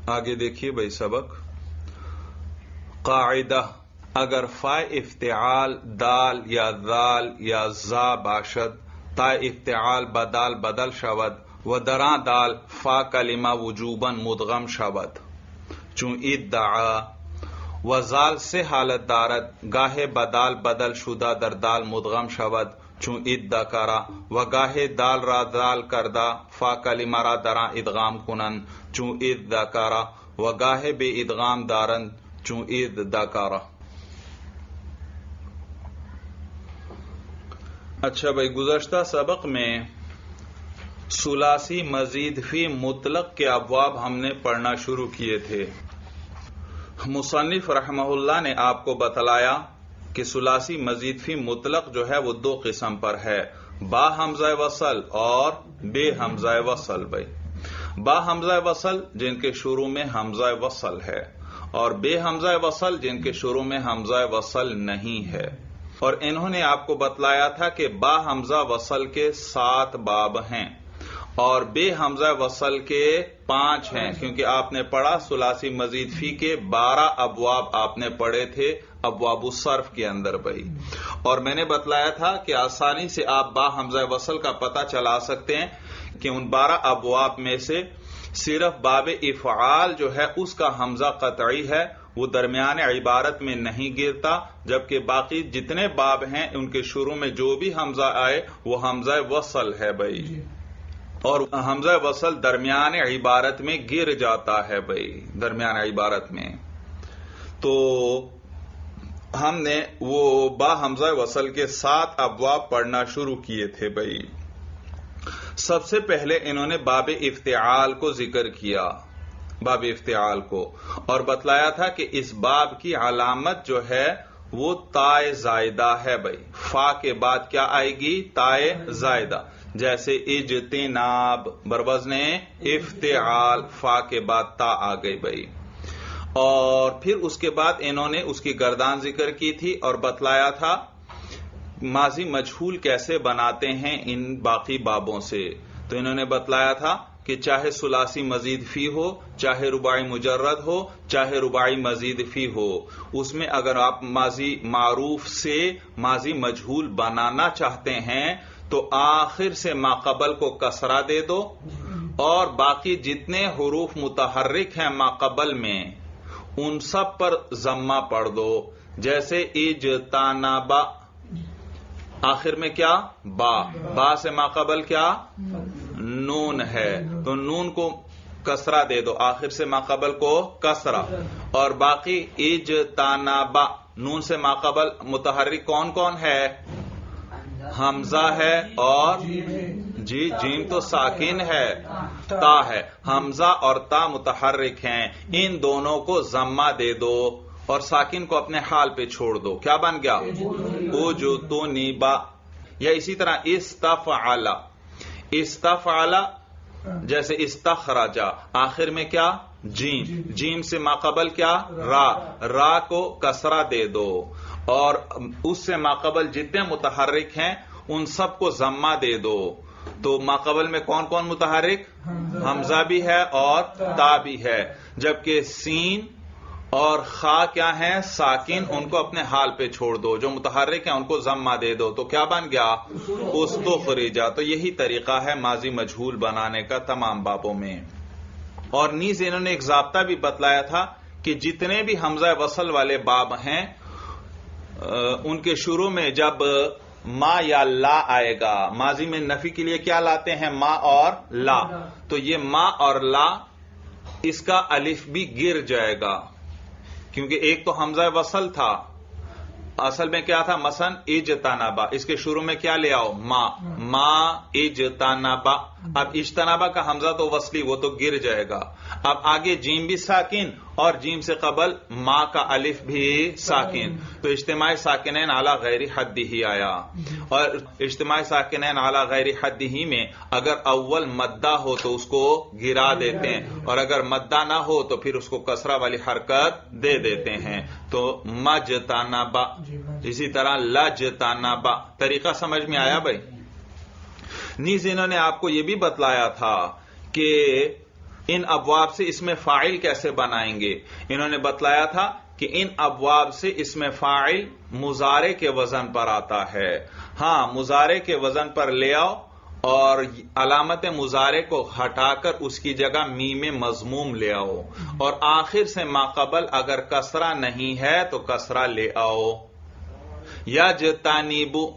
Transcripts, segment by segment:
آگے دیکھیے بھائی سبق قاعدہ اگر فا افتعال دال یا ذال یا زا باشد تا افتعال بدال بدل شود و درا دال فا کلمہ وجوباً مدغم شود چون ادعا و زال سے حالت دارد گاہے بدال بدل شدہ در دال مدغم شود چون ادکرا و گاہے دال را دال کردہ فا کلمہ را درا ادغام کنن چون ادکرا و گاہے بے ادغام دارند چون ادکرا۔ اچھا بھائی، گزشتہ سبق میں ثلاثی مزید فی مطلق کے ابواب ہم نے پڑھنا شروع کیے تھے۔ مصنف رحمہ اللہ نے آپ کو بتلایا کہ ثلاثی مزید فی مطلق جو ہے وہ دو قسم پر ہے، با حمزہ وصل اور بے حمزہ وصل۔ بھائی با حمزہ وصل جن کے شروع میں حمزہ وصل ہے، اور بے حمزہ وصل جن کے شروع میں حمزہ وصل نہیں ہے۔ اور انہوں نے آپ کو بتلایا تھا کہ با حمزہ وصل کے 7 باب ہیں اور بے حمزہ وصل کے 5 ہیں، کیونکہ آپ نے پڑھا ثلاثی مزید فی کے 12 ابواب آپ نے پڑھے تھے ابواب الصرف کے اندر بھائی۔ اور میں نے بتلایا تھا کہ آسانی سے آپ با حمزہ وصل کا پتہ چلا سکتے ہیں کہ ان 12 ابواب میں سے صرف باب افعال جو ہے اس کا حمزہ قطعی ہے، وہ درمیان عبارت میں نہیں گرتا، جبکہ باقی جتنے باب ہیں ان کے شروع میں جو بھی حمزہ آئے وہ حمزہ وصل ہے بھائی، اور حمزہ وصل درمیان عبارت میں گر جاتا ہے بھائی، درمیان عبارت میں۔ تو ہم نے وہ با حمزہ وصل کے 7 ابواب پڑھنا شروع کیے تھے بھائی۔ سب سے پہلے انہوں نے باب افتعال کو ذکر کیا، باب افتعال کو، اور بتلایا تھا کہ اس باب کی علامت جو ہے وہ تائے زائدہ ہے بھائی۔ فا کے بعد کیا آئے گی؟ تائے زائدہ، جیسے اجتناب بروزن افتعال، فا کے بعد تا آ گئی بھائی۔ اور پھر اس کے بعد انہوں نے اس کی گردان ذکر کی تھی اور بتلایا تھا ماضی مجہول کیسے بناتے ہیں ان باقی بابوں سے۔ تو انہوں نے بتلایا تھا کہ چاہے ثلاثی مزید فی ہو، چاہے رباعی مجرد ہو، چاہے رباعی مزید فی ہو، اس میں اگر آپ ماضی معروف سے ماضی مجہول بنانا چاہتے ہیں تو آخر سے ما قبل کو کسرہ دے دو اور باقی جتنے حروف متحرک ہیں ما قبل میں ان سب پر ضمہ پڑھ دو، جیسے اجتنبا آخر میں کیا؟ با، با سے ما قبل کیا؟ نون ہے، تو نون کو کسرہ دے دو، آخر سے ما قبل کو کسرہ، اور باقی اجتنبا نون سے ما قبل متحرک کون کون ہے؟ حمزہ ہے اور جی جیم تو ساکن ہے، تا ہے، حمزہ اور تا متحرک ہیں، ان دونوں کو ضمہ دے دو اور ساکن کو اپنے حال پہ چھوڑ دو۔ کیا بن گیا؟ اجتنبا۔ یا اسی طرح استفعل، استفعل جیسے استخرجا، آخر میں کیا؟ جیم، جیم سے ما قبل کیا؟ را، را کو کسرہ دے دو اور اس سے ما قبل جتنے متحرک ہیں ان سب کو ضمہ دے دو۔ تو ما قبل میں کون کون متحرک؟ حمزہ بھی ہے اور تا بھی ہے، جبکہ سین اور خا کیا ہیں؟ ساکن، ان کو اپنے حال پہ چھوڑ دو، جو متحرک ہیں ان کو ضمہ دے دو، تو کیا بن گیا؟ استخرجا۔ تو یہی طریقہ ہے ماضی مجہول بنانے کا تمام بابوں میں۔ اور نیز انہوں نے ایک ضابطہ بھی بتلایا تھا کہ جتنے بھی حمزہ وصل والے باب ہیں ان کے شروع میں جب ما یا لا آئے گا، ماضی میں نفی کے لیے کیا لاتے ہیں؟ ما اور لا، تو یہ ما اور لا اس کا الف بھی گر جائے گا، کیونکہ ایک تو حمزہ وصل تھا، اصل میں کیا تھا؟ مثلا اجتنبا، اس کے شروع میں کیا لے آؤ؟ ما، ما اجتنبا۔ اب اجتنبا کا حمزہ تو وصلی، وہ تو گر جائے گا۔ اب آگے جیم بھی ساکن اور جیم سے قبل ما کا الف بھی ساکن، تو اجتماع ساکنین علی غیر حد ہی آیا۔ اور اجتماع ساکنین علی غیر حد ہی میں اگر اول مدہ ہو تو اس کو گرا دیتے ہیں، اور اگر مدہ نہ ہو تو پھر اس کو کسرہ والی حرکت دے دیتے ہیں، تو مجتنبا۔ اسی طرح لجتنبا۔ طریقہ سمجھ میں آیا بھائی؟ نیز انہوں نے آپ کو یہ بھی بتلایا تھا کہ ان ابواب سے اسم فاعل کیسے بنائیں گے؟ انہوں نے بتلایا تھا کہ ان ابواب سے اسم فاعل مضارع کے وزن پر آتا ہے. ہاں، مضارع کے وزن پر لے آؤ اور علامت مضارع کو ہٹا کر اس کی جگہ میم مضموم لے آؤ، اور آخر سے ماقبل اگر کسرہ نہیں ہے تو کسرہ لے آؤ. یا جتانیبو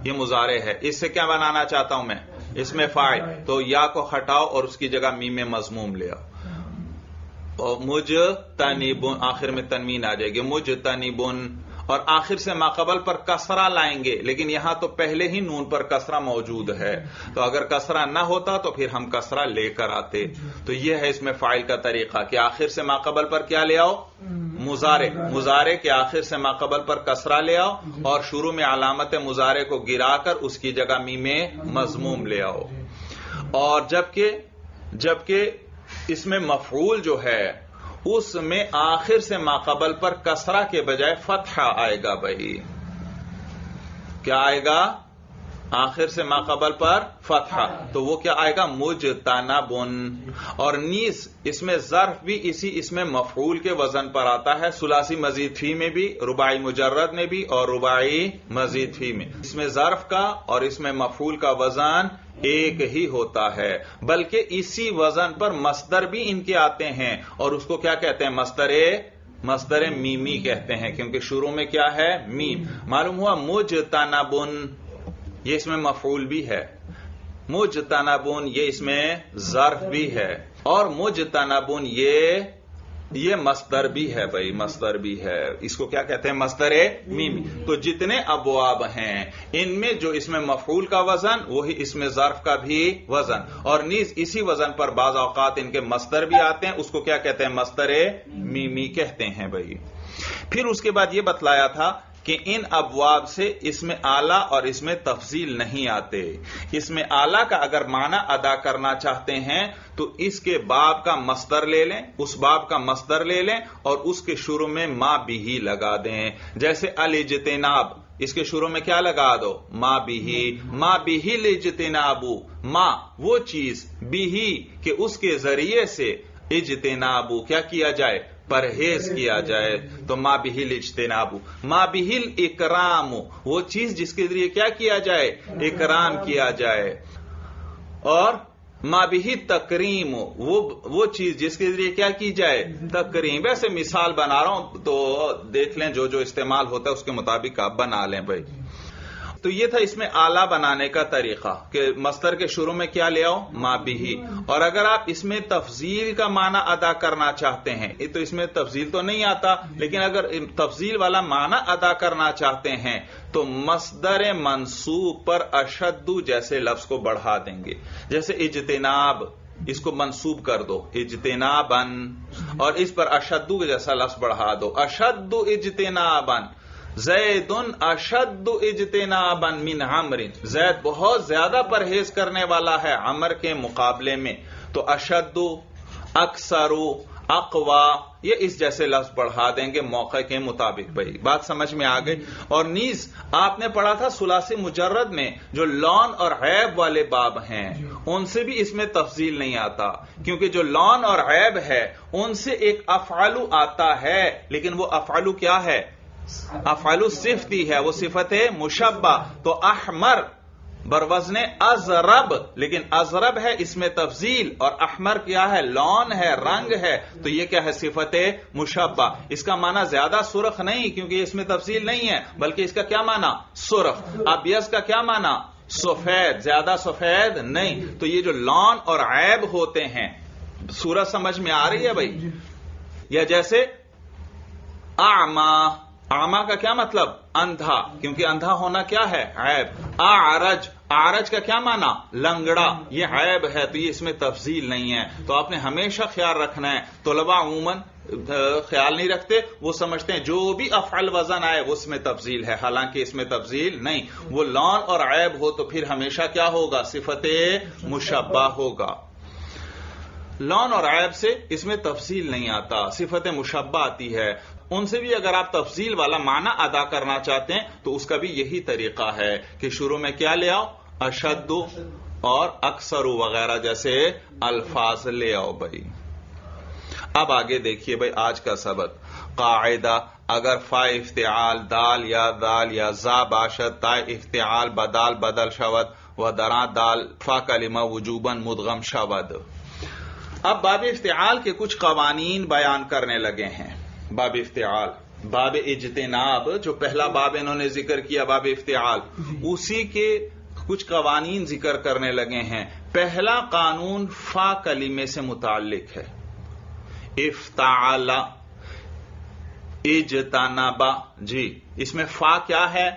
یہ مضارع ہے، اس سے کیا بنانا چاہتا ہوں میں؟ اس میں فاعل، تو یا کو ہٹاؤ اور اس کی جگہ میم مضموم لے آؤ. اور مجتنبون آخر میں تنوین آ جائے گی، مجتنبون، اور آخر سے ماقبل پر کسرہ لائیں گے، لیکن یہاں تو پہلے ہی نون پر کسرہ موجود ہے، تو اگر کسرہ نہ ہوتا تو پھر ہم کسرہ لے کر آتے. تو یہ ہے اس میں فاعل کا طریقہ کہ آخر سے ماقبل پر کیا لے آؤ؟ مضارع کے آخر سے ماقبل پر کسرہ لے آؤ اور شروع میں علامت مضارع کو گرا کر اس کی جگہ میم مضموم لے آؤ. اور جبکہ اس میں مفعول جو ہے اس میں آخر سے ماقبل پر کسرہ کے بجائے فتحہ آئے گا. بھائی کیا آئے گا؟ آخر سے ماقبل پر فتحہ، تو وہ کیا آئے گا؟ مجتنبن. اور نیز اس میں ظرف بھی اسی اس میں مفعول کے وزن پر آتا ہے، ثلاثی مزید فی میں بھی، رباعی مجرد میں بھی اور رباعی مزید فی میں. اس میں ظرف کا اور اس میں مفعول کا وزن ایک ہی ہوتا ہے، بلکہ اسی وزن پر مصدر بھی ان کے آتے ہیں، اور اس کو کیا کہتے ہیں؟ مصدر میمی کہتے ہیں، کیونکہ شروع میں کیا ہے؟ میم. معلوم ہوا مجتنبن یہ اس میں مفعول بھی ہے، مجتنبن یہ اس میں ظرف بھی ہے، اور مجتنبن یہ مصدر بھی ہے. بھائی مصدر بھی ہے، اس کو کیا کہتے ہیں؟ مصدر میمی. تو جتنے ابواب ہیں ان میں جو اس میں مفعول کا وزن وہی اس میں ظرف کا بھی وزن، اور نیز اسی وزن پر بعض اوقات ان کے مصدر بھی آتے ہیں، اس کو کیا کہتے ہیں؟ مصدر میمی کہتے ہیں. بھائی پھر اس کے بعد یہ بتلایا تھا کہ ان ابواب سے اس میں اعلیٰ اور اس میں تفضیل نہیں آتے. اس میں اعلیٰ کا اگر معنی ادا کرنا چاہتے ہیں تو اس کے باب کا مصدر لے لیں، اس باب کا مصدر لے لیں اور اس کے شروع میں ما بھی لگا دیں. جیسے الاجتناب، اس کے شروع میں کیا لگا دو؟ ما بھی الاجتنابو، ما وہ چیز بھی کہ اس کے ذریعے سے اجتنابو کیا کیا جائے؟ پرہیز کیا جائے. تو ما بہ الاجتناب، ما بہ الاکرام وہ چیز جس کے ذریعے کیا کیا جائے؟ اکرام کیا جائے. اور ما بہ تکریم وہ چیز جس کے ذریعے کیا کی جائے؟ تکریم. ویسے مثال بنا رہا ہوں تو دیکھ لیں، جو استعمال ہوتا ہے اس کے مطابق آپ بنا لیں. بھائی تو یہ تھا اس میں اعلیٰ بنانے کا طریقہ کہ مصدر کے شروع میں کیا لے آؤ؟ ما بھی. اور اگر آپ اس میں تفضیل کا معنی ادا کرنا چاہتے ہیں تو اس میں تفضیل تو نہیں آتا، لیکن اگر تفضیل والا معنی ادا کرنا چاہتے ہیں تو مصدر منصوب پر اشد جیسے لفظ کو بڑھا دیں گے. جیسے اجتناب، اس کو منصوب کر دو اجتنابن، اور اس پر اشد جیسا لفظ بڑھا دو اشد اجتنابن. زید اشد اجتنابا من عمر، زید بہت زیادہ پرہیز کرنے والا ہے عمر کے مقابلے میں. تو اشد، اکثر، اقوا یہ اس جیسے لفظ بڑھا دیں گے موقع کے مطابق. بھائی بات سمجھ میں آ گئی. اور نیز آپ نے پڑھا تھا ثلاثی مجرد میں جو لون اور عیب والے باب ہیں ان سے بھی اس میں تفضیل نہیں آتا، کیونکہ جو لون اور عیب ہے ان سے ایک افعلو آتا ہے، لیکن وہ افعلو کیا ہے؟ افعلو صفتی ہے، وہ صفت مشبہ. تو احمر بروزن ازرب، لیکن ازرب ہے اس میں تفضیل، اور احمر کیا ہے؟ لون ہے، رنگ ہے. تو یہ کیا ہے؟ صفت مشبہ. اس کا معنی زیادہ سرخ نہیں، کیونکہ اس میں تفضیل نہیں ہے، بلکہ اس کا کیا معنی؟ سرخ. ابیض کا کیا معنی؟ سفید، زیادہ سفید نہیں. تو یہ جو لون اور عیب ہوتے ہیں، صورت سمجھ میں آ رہی ہے بھائی؟ یا جیسے اعما، اعما کا کیا مطلب؟ اندھا، کیونکہ اندھا ہونا کیا ہے؟ عیب. اعرج، اعرج کا کیا معنی؟ لنگڑا، یہ عیب ہے، تو یہ اس میں تفضیل نہیں ہے. تو آپ نے ہمیشہ خیال رکھنا ہے. طلباء عموماً خیال نہیں رکھتے، وہ سمجھتے ہیں جو بھی افعل وزن آئے وہ اس میں تفضیل ہے، حالانکہ اس میں تفضیل نہیں. وہ لون اور عیب ہو تو پھر ہمیشہ کیا ہوگا؟ صفت مشبہ ہوگا. لون اور عیب سے اس میں تفصیل نہیں آتا، صفت مشبہ آتی ہے. ان سے بھی اگر آپ تفصیل والا معنی ادا کرنا چاہتے ہیں تو اس کا بھی یہی طریقہ ہے کہ شروع میں کیا لے آؤ؟ اشد، اور اکثر وغیرہ جیسے الفاظ لے آؤ بھائی. اب آگے دیکھیے بھائی آج کا سبق. قاعدہ: اگر فا افتعال دال یا دال یا زا باشد تا افتعال بدال بدل شود و درا دال فا کلمہ وجوباً مدغم شود. اب باب افتعال کے کچھ قوانین بیان کرنے لگے ہیں. باب افتعال، باب اجتناب جو پہلا باب انہوں نے ذکر کیا باب افتعال، اسی کے کچھ قوانین ذکر کرنے لگے ہیں. پہلا قانون فا کلمے سے متعلق ہے. افتعال اجتنبا، جی اس میں فا کیا ہے؟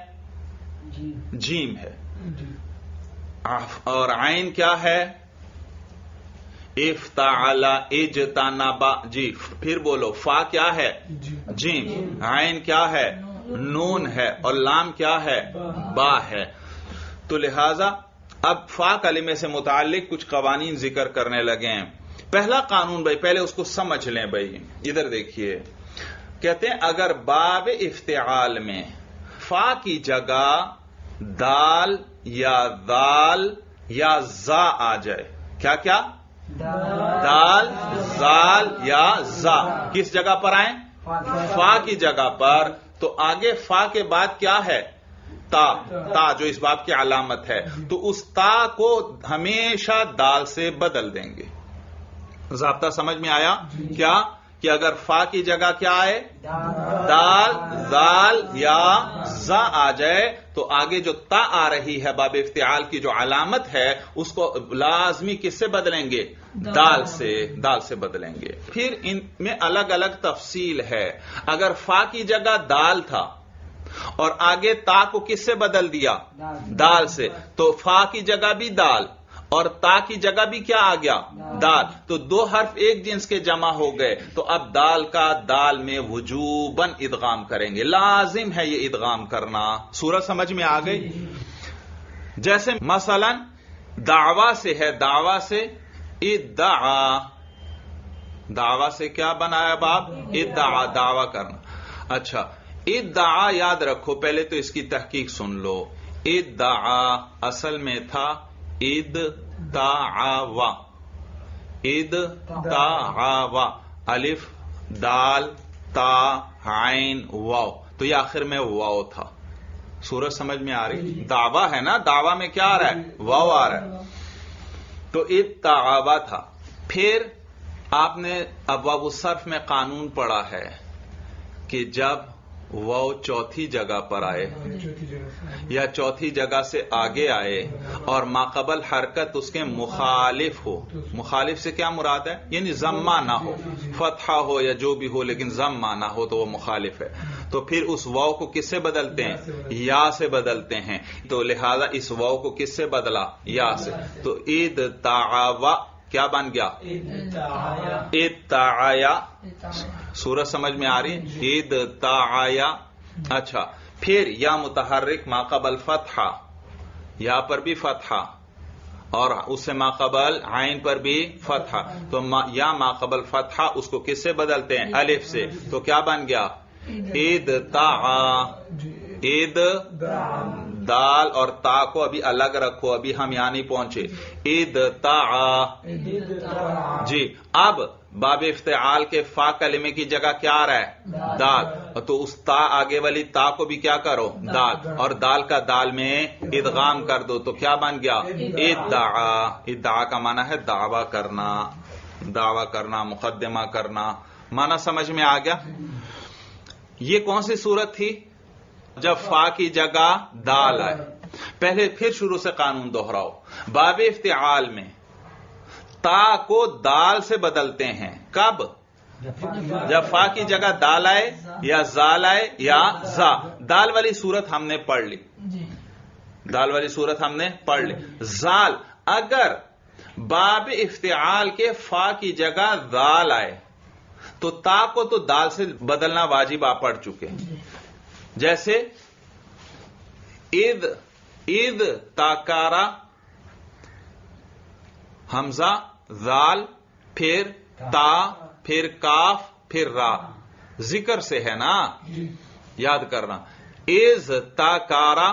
جیم ہے. اور عین کیا ہے؟ افتعال اجتنبا، جی پھر بولو. فا کیا ہے؟ جیم. عین کیا ہے؟ نون ہے. اور لام کیا ہے؟ با ہے. تو لہذا اب فا کلمے سے متعلق کچھ قوانین ذکر کرنے لگے ہیں. پہلا قانون بھائی پہلے اس کو سمجھ لیں بھائی. ادھر دیکھیے، کہتے ہیں اگر باب افتعال میں فا کی جگہ دال یا دال یا زا آ جائے، کیا کیا؟ دال، زال یا زا کس جگہ پر آئیں؟ فا کی جگہ پر. تو آگے فا کے بعد کیا ہے؟ تا. تا جو اس باب کی علامت ہے. تو اس تا کو ہمیشہ دال سے بدل دیں گے. ضابطہ سمجھ میں آیا؟ کیا کہ اگر فا کی جگہ کیا آئے؟ دال، زال یا زا آ جائے تو آگے جو تا آ رہی ہے باب افتعال کی جو علامت ہے اس کو لازمی کس سے بدلیں گے؟ دال سے. دال سے بدلیں گے. پھر ان میں الگ الگ تفصیل ہے. اگر فا کی جگہ دال تھا اور آگے تا کو کس سے بدل دیا؟ دال سے. تو فا کی جگہ بھی دال اور تا کی جگہ بھی کیا آ گیا؟ دال. تو دو حرف ایک جنس کے جمع ہو گئے. تو اب دال کا دال میں وجوباً ادغام کریں گے. لازم ہے یہ ادغام کرنا. سورج سمجھ میں آ گئی؟ جیسے مثلا دعویٰ سے ہے، دعویٰ سے ادعا. دعویٰ سے کیا بنایا باب؟ ادعا، دعویٰ کرنا. اچھا ادعا یاد رکھو، پہلے تو اس کی تحقیق سن لو. ادعا اصل میں تھا ادعوا. ادعوا الف دال تا عین واو، تو یہ آخر میں واو تھا. سورج سمجھ میں آ رہی؟ دعویٰ ہے نا، دعویٰ میں کیا آ رہا ہے؟ واو آ رہا ہے. تو ادعوا تھا. پھر آپ نے ابواب الصرف میں قانون پڑھا ہے کہ جب واو چوتھی جگہ پر آئے یا چوتھی جگہ سے آگے آئے اور ماقبل حرکت اس کے مخالف ہو. مخالف سے کیا مراد ہے؟ یعنی ضمہ نہ ہو، فتحہ ہو یا جو بھی ہو لیکن ضمہ نہ ہو تو وہ مخالف ہے. تو پھر اس واو کو کس سے بدلتے ہیں؟ یا سے بدلتے ہیں. تو لہذا اس واو کو کس سے بدلا؟ یا سے. تو ادعوا کیا بن گیا؟ ادعایا. سورج سمجھ میں آ رہی؟ ادعایا. اچھا پھر یا متحرک ماقبل فتحہ، یا پر بھی فتحہ اور اس سے ماقبل عین پر بھی فتحہ. تو یا ماقبل فتحہ اس کو کس سے بدلتے ہیں؟ الف سے. تو کیا بن گیا؟ ادعا. اد دال اور تا کو ابھی الگ رکھو، ابھی ہم یہاں نہیں پہنچے. ادعا. جی اب باب افتعال کے فا کلمے کی جگہ کیا آ رہا ہے؟ دال. تو اس تا آگے والی تا کو بھی کیا کرو؟ دال. اور دال کا دال میں ادغام کر دو. تو کیا بن گیا؟ ادعا. ادعا کا معنی ہے دعویٰ کرنا، دعویٰ کرنا، مقدمہ کرنا. معنی سمجھ میں آ گیا؟ یہ کون سی صورت تھی؟ جب فا کی جگہ دال آئے. پہلے پھر شروع سے قانون دوہراؤ. باب افتعال میں تا کو دال سے بدلتے ہیں. کب؟ جب فا کی جگہ دال آئے یا زال آئے یا زا. دال والی صورت ہم نے پڑھ لی، دال والی صورت ہم نے پڑھ لی. زال اگر باب افتعال کے فا کی جگہ دال آئے تو تا کو تو دال سے بدلنا واجب آپ پڑھ چکے. جیسے اذ تاکارا، حمزہ زال پھر تا پھر کاف پھر را، ذکر سے ہے نا، یاد کرنا. اذ تاکارا.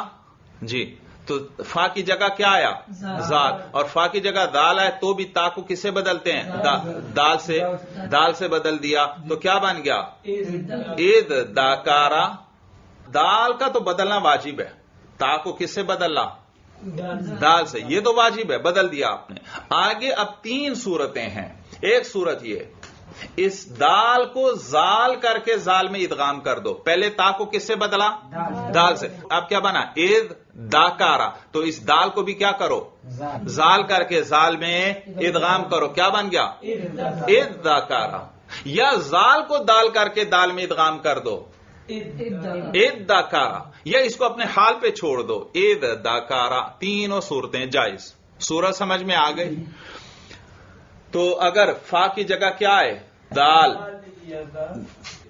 جی تو فا کی جگہ کیا آیا؟ زال. اور فا کی جگہ دال آئے تو بھی تا کو کس سے بدلتے ہیں؟ دال سے بدل دیا تو کیا بن گیا؟ اذ داکارا. دال کا تو بدلنا واجب ہے، تا کو کس سے بدلنا؟ دال سے. یہ تو واجب ہے، بدل دیا آپ نے. آگے اب 3 صورتیں ہیں. ایک صورت یہ، اس دال کو زال کر کے زال میں ادغام کر دو. پہلے تا کو کس سے بدلا؟ دال سے. اب کیا بنا؟ اذ داکارا. تو اس دال کو بھی کیا کرو؟ زال کر کے زال میں ادغام کرو. کیا بن گیا؟ اذ داکارا. یا زال کو دال کر کے دال میں ادغام کر دو، اذ داکارا. یا اس کو اپنے حال پہ چھوڑ دو، اذ داکارا. تینوں صورتیں جائز. صورت سمجھ میں آ گئی؟ تو اگر فا کی جگہ کیا ہے؟ دال.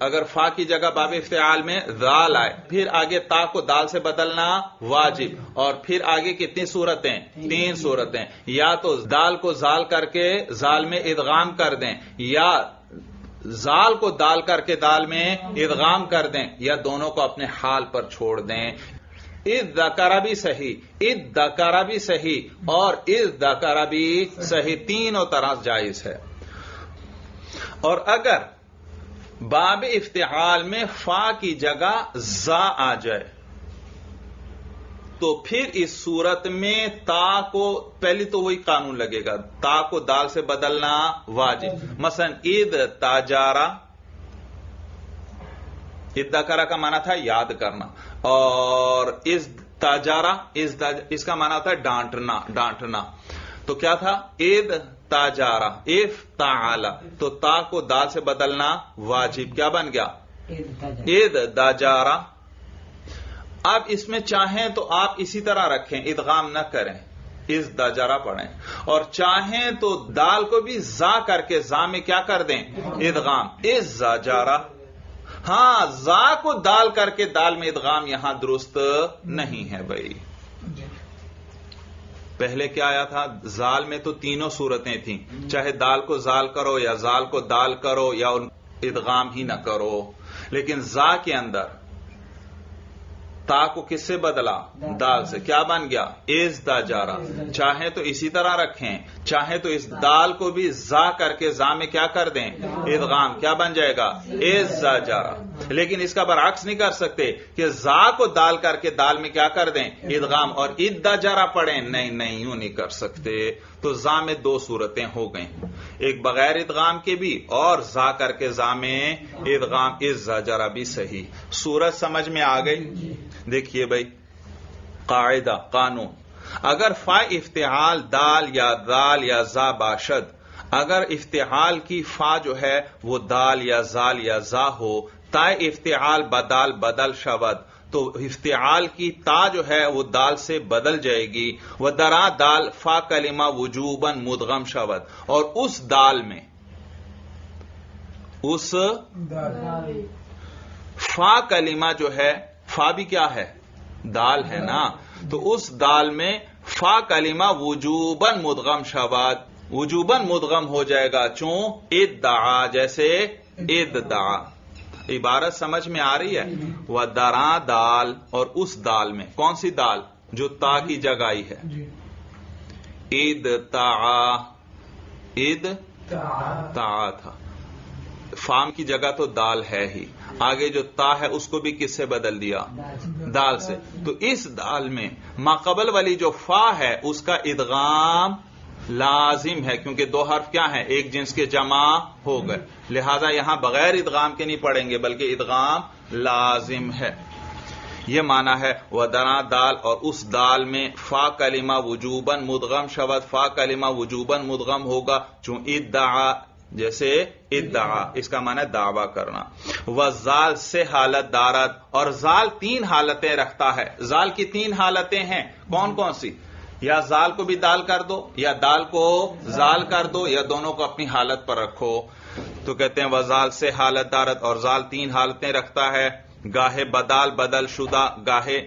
اگر فا کی جگہ باب افتعال میں دال آئے، پھر آگے تا کو دال سے بدلنا واجب. اور پھر آگے کتنی صورتیں؟ 3 صورتیں. یا تو دال کو زال کر کے زال میں ادغام کر دیں، یا زال کو دال کر کے دال میں ادغام کر دیں، یا دونوں کو اپنے حال پر چھوڑ دیں. اذ ذکر بھی صحیح، اذ ذکر بھی صحیح، اور اذ ذکر بھی صحیح. تینوں طرح جائز ہے. اور اگر باب افتعال میں فا کی جگہ زا آ جائے تو پھر اس صورت میں تا کو پہلی تو وہی قانون لگے گا، تا کو دال سے بدلنا واجب. مثلا اذ تاجارا، اذ ذکر کا معنی تھا یاد کرنا، اور اذ تاجارا اس کا معنی ہوتا ہے ڈانٹنا. تو کیا تھا؟ اذ تاجارا افتعالا. تو تا کو دال سے بدلنا واجب. کیا بن گیا؟ اذ داجارا. اب اس میں چاہیں تو آپ اسی طرح رکھیں، ادغام نہ کریں، اذ داجارا پڑھیں. اور چاہیں تو دال کو بھی زا کر کے زا میں کیا کر دیں؟ ادغام. اذ زاجارا. ہاں، زا کو دال کر کے دال میں ادغام یہاں درست نہیں ہے بھائی. پہلے کیا آیا تھا؟ زال میں تو تینوں صورتیں تھیں، چاہے دال کو زال کرو یا زال کو دال کرو یا ادغام ہی نہ کرو. لیکن زا کے اندر تا کو کس سے بدلا؟ دال سے. کیا بن گیا؟ اذ داجارا. چاہے تو اسی طرح رکھیں، چاہے تو اس دال کو بھی زا کر کے زا میں کیا کر دیں؟ ادغام. کیا بن جائے گا؟ اذ زاجارا. لیکن اس کا برعکس نہیں کر سکتے کہ زا کو دال کر کے دال میں کیا کر دیں؟ ادغام، اور اذ داجارا پڑھیں. نہیں، یوں نہیں کر سکتے. تو زا میں 2 صورتیں ہو گئیں، ایک بغیر ادغام کے بھی، اور زا کر کے زا میں ادغام. اذ زاجارا بھی صحیح. صورت سمجھ میں آ گئی؟ دیکھیے بھائی، قاعدہ، قانون. اگر فا افتعال دال یا دال یا زا باشد، اگر افتعال کی فا جو ہے وہ دال یا زال یا زا ہو، تا افتعال بدال بدل شود، تو افتعال کی تا جو ہے وہ دال سے بدل جائے گی. وہ درا دال فا کلمہ وجوباً مدغم شود. اور اس دال میں، اس فا کلمہ جو ہے، فا بھی کیا ہے؟ دال ہے نا. تو اس دال میں فا کلمہ وجوباً مدغم شود، وجوباً مدغم ہو جائے گا. چون ادعا، جیسے ادعا. عبارت سمجھ میں آ رہی ہے؟ وَدَرَا دال، اور اس دال میں کون سی دال؟ جو تا کی جگہ آئی ہے. ادعا، ادعا تھا، فام کی جگہ تو دال ہے ہی، آگے جو تا ہے اس کو بھی کس سے بدل دیا؟ دال سے. تو اس دال میں ما قبل والی جو فا ہے اس کا ادغام لازم ہے، کیونکہ 2 حرف کیا ہیں؟ ایک جنس کے جمع ہو گئے. لہذا یہاں بغیر ادغام کے نہیں پڑھیں گے بلکہ ادغام لازم ہے. یہ معنی ہے ودنا دال، اور اس دال میں فا کلمہ وجوباً مدغم شود، فا کلمہ وجوباً مدغم ہوگا. چون ادعا، جیسے ادعا، اس کا معنی ہے دعویٰ کرنا. وزال سے حالت دارت، اور زال 3 حالتیں رکھتا ہے. زال کی 3 حالتیں ہیں. کون کون سی؟ یا زال کو بھی دال کر دو، یا دال کو زال کر دو، یا دونوں کو اپنی حالت پر رکھو. تو کہتے ہیں وزال سے حالت دارت، اور زال 3 حالتیں رکھتا ہے. گاہے بدال بدل شدہ، گاہے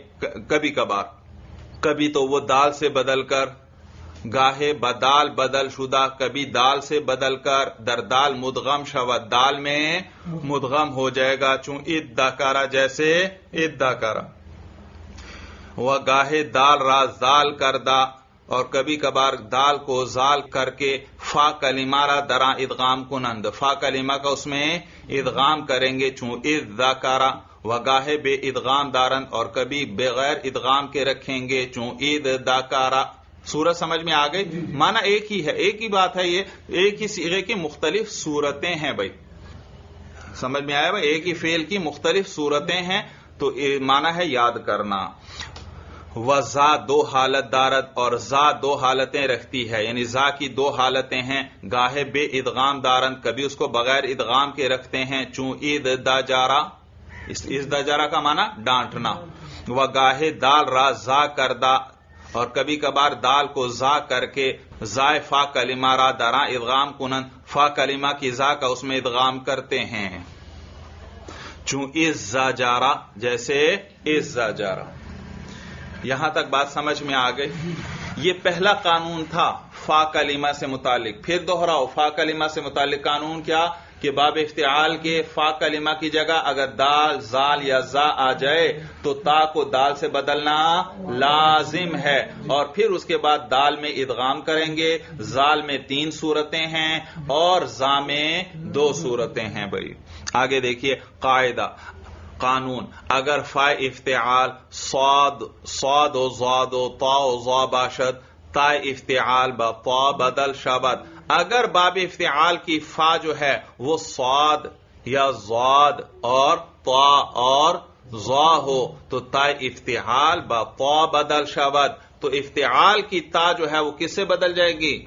کبھی کبھار، کبھی تو وہ دال سے بدل کر، گاہے بدال بدل شدہ، کبھی دال سے بدل کر، در دال مدغم شود، دال میں مدغم ہو جائے گا. چون ادعا کرا، جیسے ادعا کرا. و گاہے دال را زال کردہ، اور کبھی کبھار دال کو زال کر کے فا کلمہ را درا ادغام کنند، فا کلمہ کا اس میں ادغام کریں گے چون اذ ذکر، و گاہے بے ادغام دارند، اور کبھی بغیر ادغام کے رکھیں گے چون اذ ذکر۔ سورت سمجھ میں آ گئی؟ معنی ایک ہی ہے، ایک ہی بات ہے، یہ ایک ہی صیغے کی مختلف صورتیں ہیں بھائی، سمجھ میں آیا بھائی؟ ایک ہی فعل کی مختلف صورتیں ہیں، تو معنی ہے یاد کرنا۔ و زا دو حالت دارد، اور زا دو حالتیں رکھتی ہے، یعنی زا کی دو حالتیں ہیں، گاہے بے ادغام دارند، کبھی اس کو بغیر ادغام کے رکھتے ہیں چون اذ دجارا، اس دجارا کا معنی ڈانٹنا، و گاہے دال را زا کردہ، اور کبھی کبھار دال کو زا کر کے زائے فا کلمہ را درا ادغام کنند، فا کلمہ کی زا کا اس میں ادغام کرتے ہیں چون اذ زجارا، جیسے اذ زجارا۔ یہاں تک بات سمجھ میں آ گئی؟ یہ پہلا قانون تھا فا کلمہ سے متعلق۔ پھر دوہراؤ، فا کلمہ سے متعلق قانون کیا کہ باب افتعال کے فا کلمہ کی جگہ اگر دال، زال یا زا آ جائے تو تا کو دال سے بدلنا لازم ہے، اور پھر اس کے بعد دال میں ادغام کریں گے۔ زال میں 3 صورتیں ہیں اور زا میں 2 صورتیں ہیں بھائی۔ آگے دیکھیے قاعدہ، قانون، اگر فا افتعال صاد و زاد و تا و زا باشد، تا افتعال با تا بدل شود، اگر باب افتعال کی فا جو ہے وہ صاد یا زاد اور تا اور زا ہو تو تا افتعال با تا بدل شود، تو افتعال کی تا جو ہے وہ کس سے بدل جائے گی؟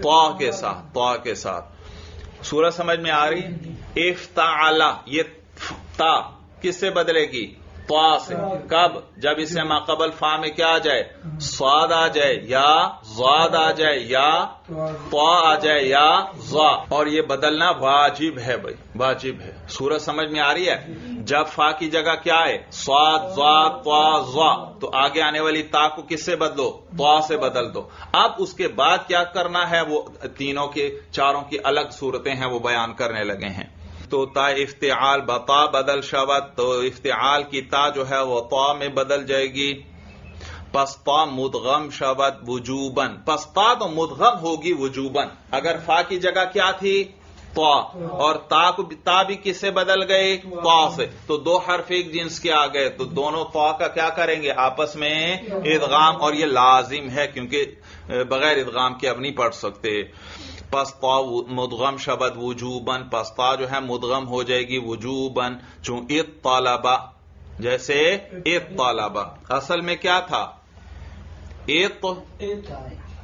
تا کے ساتھ، تا کے ساتھ۔ سورج سمجھ میں آ رہی؟ افتعال، یہ تا کس سے بدلے گی؟ طا سے۔ کب؟ جب اس سے ما قبل فا میں کیا آ جائے؟ صاد آ جائے یا زاد آ جائے یا طا آ جائے یا زا، اور یہ بدلنا واجب ہے بھائی، واجب ہے۔ سورج سمجھ میں آ رہی ہے؟ جب فا کی جگہ کیا ہے؟ صاد، زا، طا، زا، تو آگے آنے والی تا کو کس سے بدلو؟ طا سے بدل دو۔ اب اس کے بعد کیا کرنا ہے، وہ تینوں کے چاروں کی الگ صورتیں ہیں وہ بیان کرنے لگے ہیں۔ تو تا افتعال بتا بدل شود، تو افتعال کی تا جو ہے وہ طا میں بدل جائے گی۔ پس تا مدغم شود وجوبن، پس تا تو مدغم ہوگی وجوبن۔ اگر فا کی جگہ کیا تھی؟ طا، اور تا بھی کس سے بدل گئے؟ طا سے، تو 2 حرف ایک جنس کے آ گئے، تو دونوں طا کا کیا کریں گے؟ آپس میں ادغام، اور یہ لازم ہے کیونکہ بغیر ادغام کے اب نہیں پڑھ سکتے۔ پس تا مدغم شود وجوبن، پس تا جو ہے مدغم ہو جائے گی وجوبن، چون اطلبا، جیسے اطلبا اصل میں کیا تھا؟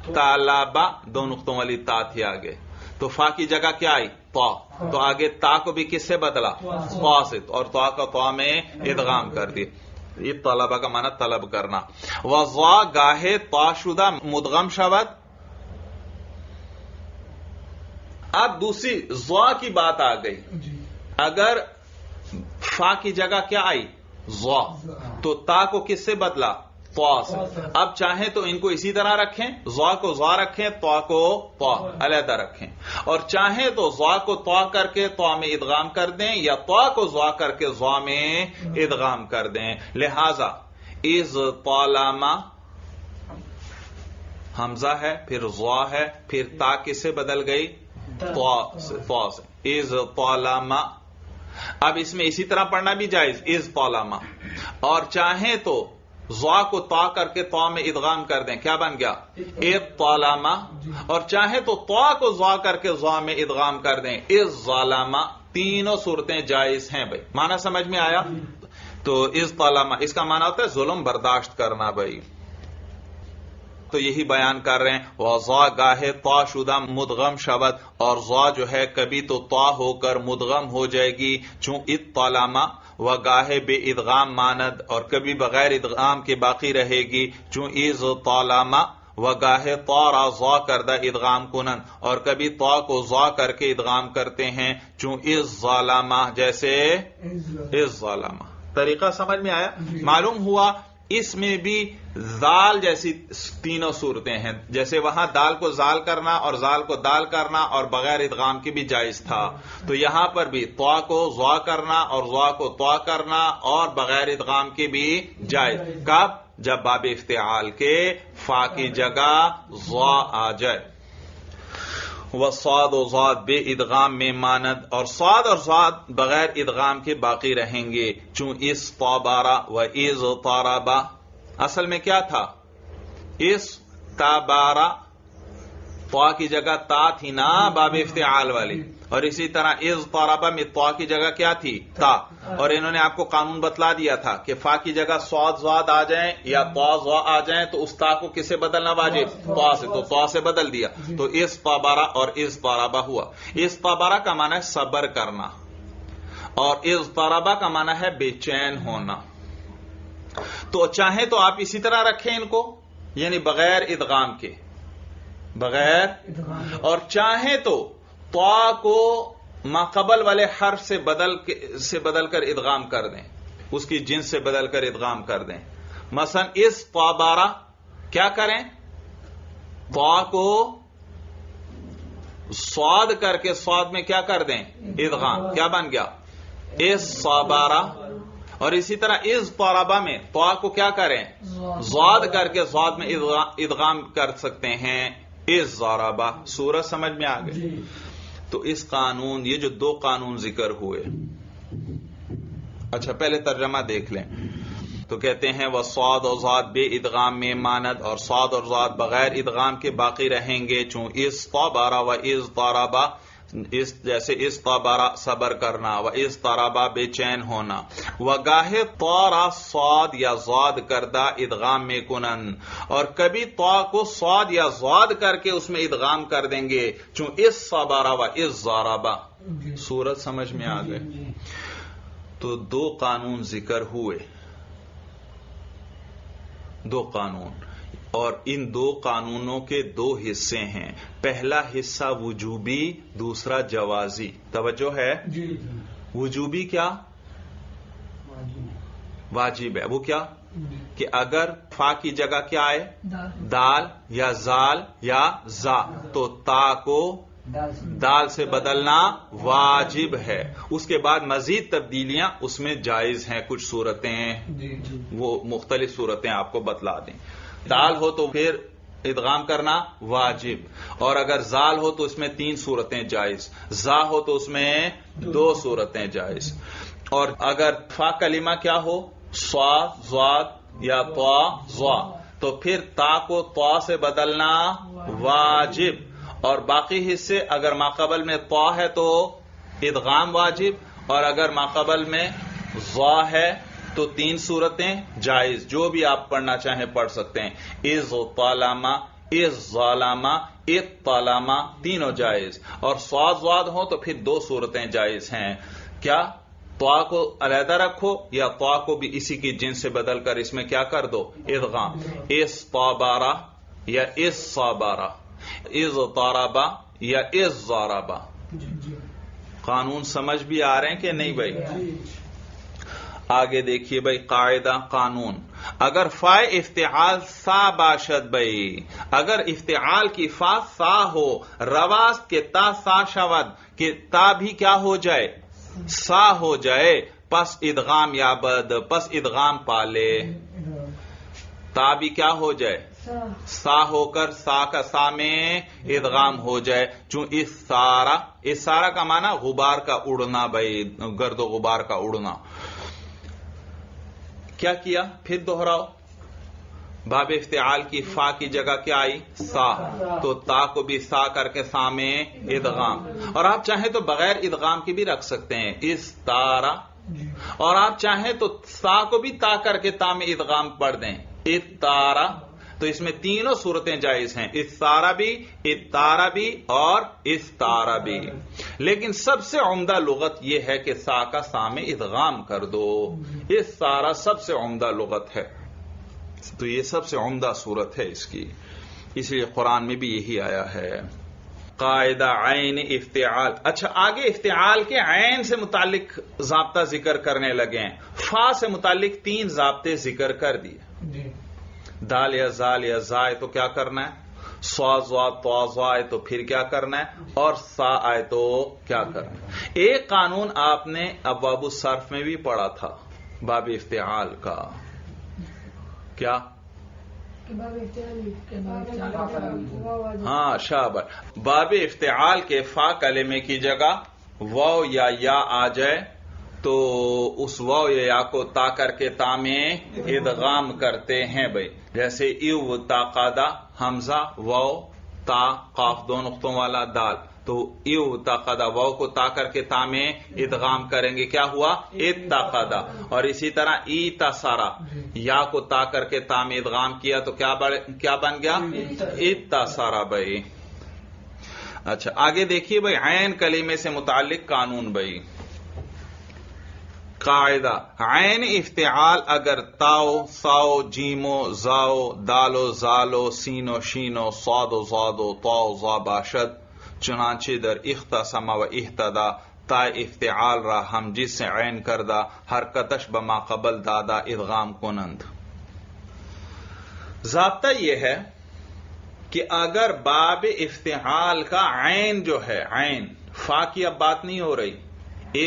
طلبا، 2 نقطوں والی تا تھی آگے، تو فا کی جگہ کیا آئی؟ تا، تو آگے تا کو بھی کس سے بدلا؟ تا سے، اور تا کا تا میں ادغام کر دی۔ یہ طلبا کا معنی طلب کرنا۔ وضا گاہے تا شدہ مدغم شود، اب دوسری زا کی بات آ گئی۔ اگر فا کی جگہ کیا آئی؟ زا، تو تا کو کس سے بدلا؟ طا سے۔ اب چاہیں تو ان کو اسی طرح رکھیں، زا کو زا رکھیں، طا کو طا علیحدہ رکھیں، اور چاہیں تو زا کو طا کر کے طا میں ادغام کر دیں، یا طا کو زا کر کے زا میں ادغام کر دیں۔ لہذا از طالما حمزہ ہے، پھر زا ہے، پھر تا کس سے بدل گئی؟ طا سے۔ از طالما، اب اس میں اسی طرح پڑھنا بھی جائز، از طالما، اور چاہیں تو زا کو تا کر کے طا میں ادغام کر دیں، کیا بن گیا؟ اطلما، اور چاہیں تو طا کو زا کر کے زا میں ادغام کر دیں، از ظالما، تینوں صورتیں جائز ہیں بھائی۔ معنی سمجھ میں آیا؟ تو از طالما اس کا معنی ہوتا ہے ظلم برداشت کرنا بھائی، تو یہی بیان کر رہے ہیں۔ وَضَا گاہے طا شدہ مدغم شود، اور زا جو ہے کبھی تو طا ہو کر مدغم ہو جائے گی چون اطلما، و گاہے بے ادغام ماند، اور کبھی بغیر ادغام کے باقی رہے گی چون از طالما، و گاہے طا را زا کردہ ادغام کنن، اور کبھی طا کو زا کر کے ادغام کرتے ہیں چون از ظالما، جیسے از ظالما۔ طریقہ سمجھ میں آیا؟ معلوم ہوا اس میں بھی زال جیسی تینوں صورتیں ہیں، جیسے وہاں دال کو زال کرنا اور زال کو دال کرنا اور بغیر ادغام کی بھی جائز تھا، تو یہاں پر بھی طا کو زا کرنا اور زا کو طا کرنا اور بغیر ادغام کی بھی جائز۔ کب؟ جب باب افتعال کے فا کی جگہ ضا آ جائے. وصاد و ضاد بے ادغام میں ماند، اور صاد اور ضاد بغیر ادغام کے باقی رہیں گے، چون اس طابارا و از طاربا. اصل میں کیا تھا؟ اس تابارا، طا کی جگہ تا تھی نا باب افتعال والی، اور اسی طرح از طاربا میں طا کی جگہ کیا تھی؟ تا. اور انہوں نے آپ کو قانون بتلا دیا تھا کہ فا کی جگہ صاد ضاد آ جائیں یا طا ضا آ جائیں تو اس تا کو کس سے بدلنا واجب؟ طا سے. تو طا سے بدل دیا تو اس طابارا اور از طاربا ہوا. اس طابارا کا معنی ہے صبر کرنا، اور از طاربا کا معنی ہے بے چین ہونا. تو چاہیں تو آپ اسی طرح رکھیں ان کو، یعنی بغیر ادغام کے، بغیر، اور چاہیں تو طا کو ماقبل والے حرف سے بدل کر ادغام کر دیں، اس کی جنس سے بدل کر ادغام کر دیں. مثلا اس طابارا کیا کریں؟ طا کو صاد کر کے صاد میں کیا کر دیں؟ ادغام. کیا بن گیا؟ اس صابارا. اور اسی طرح اس طاربا میں طا کو کیا کریں؟ ضاد کر کے ضاد میں ادغام کر سکتے ہیں، اس ضاربا. سورج سمجھ میں آ گئی؟ تو اس قانون، یہ جو دو قانون ذکر ہوئے، اچھا پہلے ترجمہ دیکھ لیں. تو کہتے ہیں وہ صاد اور ضاد بے ادغام میں ماند، اور صاد اور ضاد بغیر ادغام کے باقی رہیں گے، چون اس طابارا و از طاربا، اس جیسے اس طابارا صبر کرنا، و اس طاربا بے چین ہونا. وگاہے طارا صاد یا ضاد کردہ ادغام میں کنن، اور کبھی طا کو صاد یا ضاد کر کے اس میں ادغام کر دیں گے، چون اس صبارا و اس ضاربا. صورت سمجھ میں آ گئے؟ تو دو قانون ذکر ہوئے، دو قانون، اور ان دو قانونوں کے دو حصے ہیں. پہلا حصہ وجوبی، دوسرا جوازی. توجہ ہے؟ وجوبی کیا؟ واجب ہے. وہ کیا؟ کہ اگر فا کی جگہ کیا آئے؟ دال یا زال یا زا، تو تا کو دال سے بدلنا واجب ہے. اس کے بعد مزید تبدیلیاں اس میں جائز ہیں، کچھ صورتیں، وہ مختلف صورتیں آپ کو بتلا دیں. دال ہو تو پھر ادغام کرنا واجب، اور اگر زال ہو تو اس میں 3 صورتیں جائز، زا ہو تو اس میں 2 صورتیں جائز. اور اگر فا کلمہ کیا ہو؟ صا ضاد یا طا ضا، تو پھر تا کو طا سے بدلنا واجب. اور باقی حصے اگر ماقبل میں طا ہے تو ادغام واجب، اور اگر ماقبل میں ضا ہے تو 3 صورتیں جائز. جو بھی آپ پڑھنا چاہیں پڑھ سکتے ہیں. از طالما، از ظالما، ات طالما، تینوں جائز. اور صاد ضاد ہو تو پھر 2 صورتیں جائز ہیں. کیا؟ طا کو علیحدہ رکھو، یا طا کو بھی اسی کی جنس سے بدل کر اس میں کیا کر دو؟ ادغام. اس طابارا یا اس صابارا، از طاربا یا اس ضاربا. قانون سمجھ بھی آ رہے ہیں کہ نہیں بھائی؟ آگے دیکھیے بھائی قاعدہ، قانون. اگر فا افتعال سا باشد بھائی، اگر افتعال کی فا سا ہو، رواست کے تا سا شود، کہ تا بھی کیا ہو جائے؟ سا ہو جائے. پس ادغام یابد، پس ادغام پالے. تا بھی کیا ہو جائے؟ سا ہو کر سا کا سا میں ادغام ہو جائے. چون اس سارا کا معنی غبار کا اڑنا بھائی، گرد و غبار کا اڑنا. کیا کیا؟ پھر دوہراؤ. باب افتعال کی فا کی جگہ کیا آئی؟ سا. تو تا کو بھی سا کر کے سا میں ادغام. اور آپ چاہیں تو بغیر ادغام کی بھی رکھ سکتے ہیں، اس تارا. اور آپ چاہیں تو سا کو بھی تا کر کے تا میں ادغام پڑھ دیں، اتارا. تو اس میں تینوں صورتیں جائز ہیں، اتارا بھی، اتارا بھی اور استارا بھی. لیکن سب سے عمدہ لغت یہ ہے کہ سا کا سا میں ادغام کر دو. استارا سب سے عمدہ لغت ہے. تو یہ سب سے عمدہ صورت ہے اس کی، اس لیے قرآن میں بھی یہی آیا ہے. قاعدہ عین افتعال. اچھا آگے افتعال کے عین سے متعلق ضابطہ ذکر کرنے لگے ہیں. فا سے متعلق 3 ضابطے ذکر کر دیے. دال یا زال یا زائے تو کیا کرنا ہے؟ صا ضا طا ضا آئے تو پھر کیا کرنا ہے؟ اور سا آئے تو کیا کرنا ہے؟ ایک قانون آپ نے ابواب الصرف میں بھی پڑھا تھا باب افتعال کا. کیا؟ ہاں شاباش، باب افتعال کے فا کلمے کی جگہ واو یا آ جائے تو اس واو یا کو تا کر کے تا میں ادغام کرتے ہیں بھائی. جیسے ایو تاقادہ، حمزہ واو تا قاف دو نقطوں والا دال، تو ایو تاقادہ واو کو تا کر کے تا میں ادغام کریں گے، کیا ہوا؟ اتقادہ. اور اسی طرح ای تسارا، یا کو تا کر کے تا میں ادغام کیا تو کیا بن گیا؟ اتسارا بھائی. اچھا آگے دیکھیے بھائی عین کلمے سے متعلق قانون بھائی. قاعدہ، عین افتعال اگر تاؤ ثاؤ جیمو زاؤ دالو زالو سینو شینو صادو زادو طاؤ زا باشد، چنانچہ در اختصم و اہتدا تا افتعال را ہم جس سے عین کردہ حرکتش بما قبل دادا ادغام کنند. ضابطہ یہ ہے کہ اگر باب افتعال کا عین جو ہے، عین فا کی اب بات نہیں ہو رہی،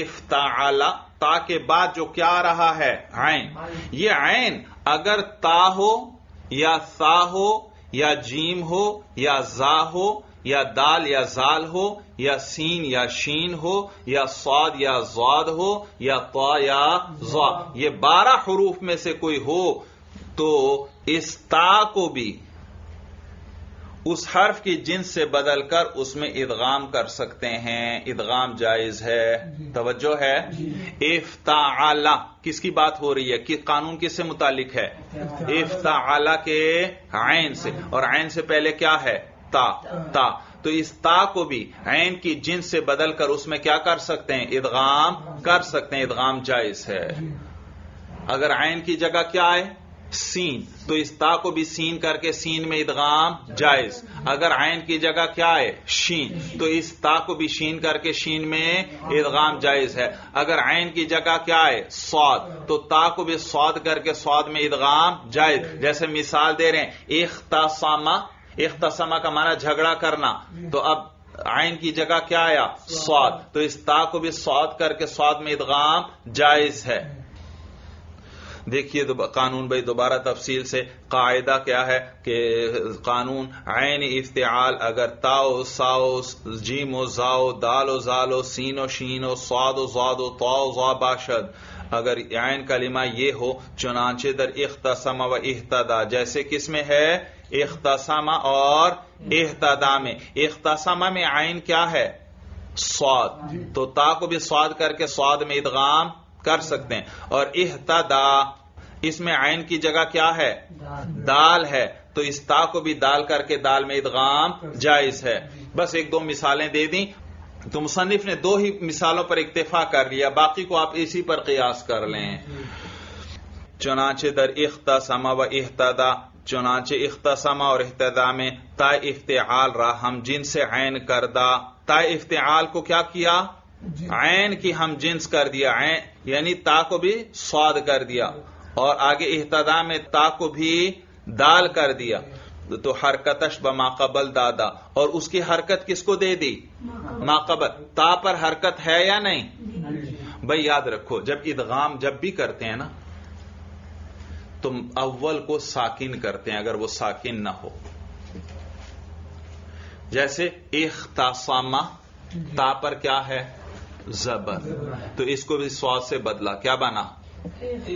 افتعال تا کے بعد جو کیا رہا ہے عین، یہ عین اگر تا ہو یا ثا ہو یا جیم ہو یا زا ہو یا دال یا زال ہو یا سین یا شین ہو یا صاد یا زاد ہو یا طا یا ظا، یہ 12 حروف میں سے کوئی ہو تو اس تا کو بھی اس حرف کی جنس سے بدل کر اس میں ادغام کر سکتے ہیں، ادغام جائز ہے. توجہ ہے؟ افتعال کس کی بات ہو رہی ہے؟ کہ قانون کس سے متعلق ہے؟ افتعال کے عین سے، اور عین سے پہلے کیا ہے؟ تا. تو اس تا کو بھی عین کی جنس سے بدل کر اس میں کیا کر سکتے ہیں؟ ادغام کر سکتے ہیں، ادغام جائز ہے. اگر عین کی جگہ کیا ہے؟ سین، تو اس تا کو بھی سین کر کے سین میں ادغام جائز. اگر عین کی جگہ کیا ہے؟ شین، تو اس تا کو بھی شین کر کے شین میں ادغام جائز ہے. اگر عین کی جگہ کیا ہے؟ صاد، تو تا کو بھی صاد کر کے صاد میں ادغام جائز. جیسے مثال دے رہے ہیں اختصامہ کا معنی جھگڑا کرنا، تو اب عین کی جگہ کیا آیا؟ صاد، تو اس تا کو بھی صاد کر کے صاد میں ادغام جائز ہے. دیکھیے قانون بھائی دوبارہ تفصیل سے. قاعدہ کیا ہے کہ قانون عین افتعال اگر تاؤ ساؤ جیم زاؤ دالو زالو سینو شینو صادو زادو طاؤ زا باشد، اگر عین کلمہ یہ ہو چنانچہ در اختصم و اہتدا، جیسے کس میں ہے؟ اختصم اور اہتدا میں. اختصم میں عین کیا ہے؟ صاد، تو تا کو بھی صاد کر کے صاد میں ادغام کر سکتے ہیں. اور اہتدا اس میں عین کی جگہ کیا ہے؟ دال ہے، تو اس تا کو بھی دال کر کے دال میں ادغام جائز ہے. بس ایک دو مثالیں دے دیں تو مصنف نے 2 ہی مثالوں پر اکتفا کر لیا، باقی کو آپ اسی پر قیاس کر لیں. چنانچہ در اختصم و اہتدا، چنانچہ اختصم اور اہتدا میں تا افتعال را ہم جنس سے عین کردہ. تا افتعال کو کیا کیا؟ عین کی ہم جنس کر دیا، عین یعنی تا کو بھی صاد کر دیا، اور آگے اہتدا میں تا کو بھی دال کر دیا، تو حرکتش بما قبل دادا، اور اس کی حرکت کس کو دے دی؟ ما قبل. تا پر حرکت ہے یا نہیں؟ بھائی یاد رکھو جب ادغام جب بھی کرتے ہیں نا تو اول کو ساکن کرتے ہیں اگر وہ ساکن نہ ہو. جیسے اختصامہ، تا پر کیا ہے؟ زبر، تو اس کو بھی صاد سے بدلا، کیا بنا؟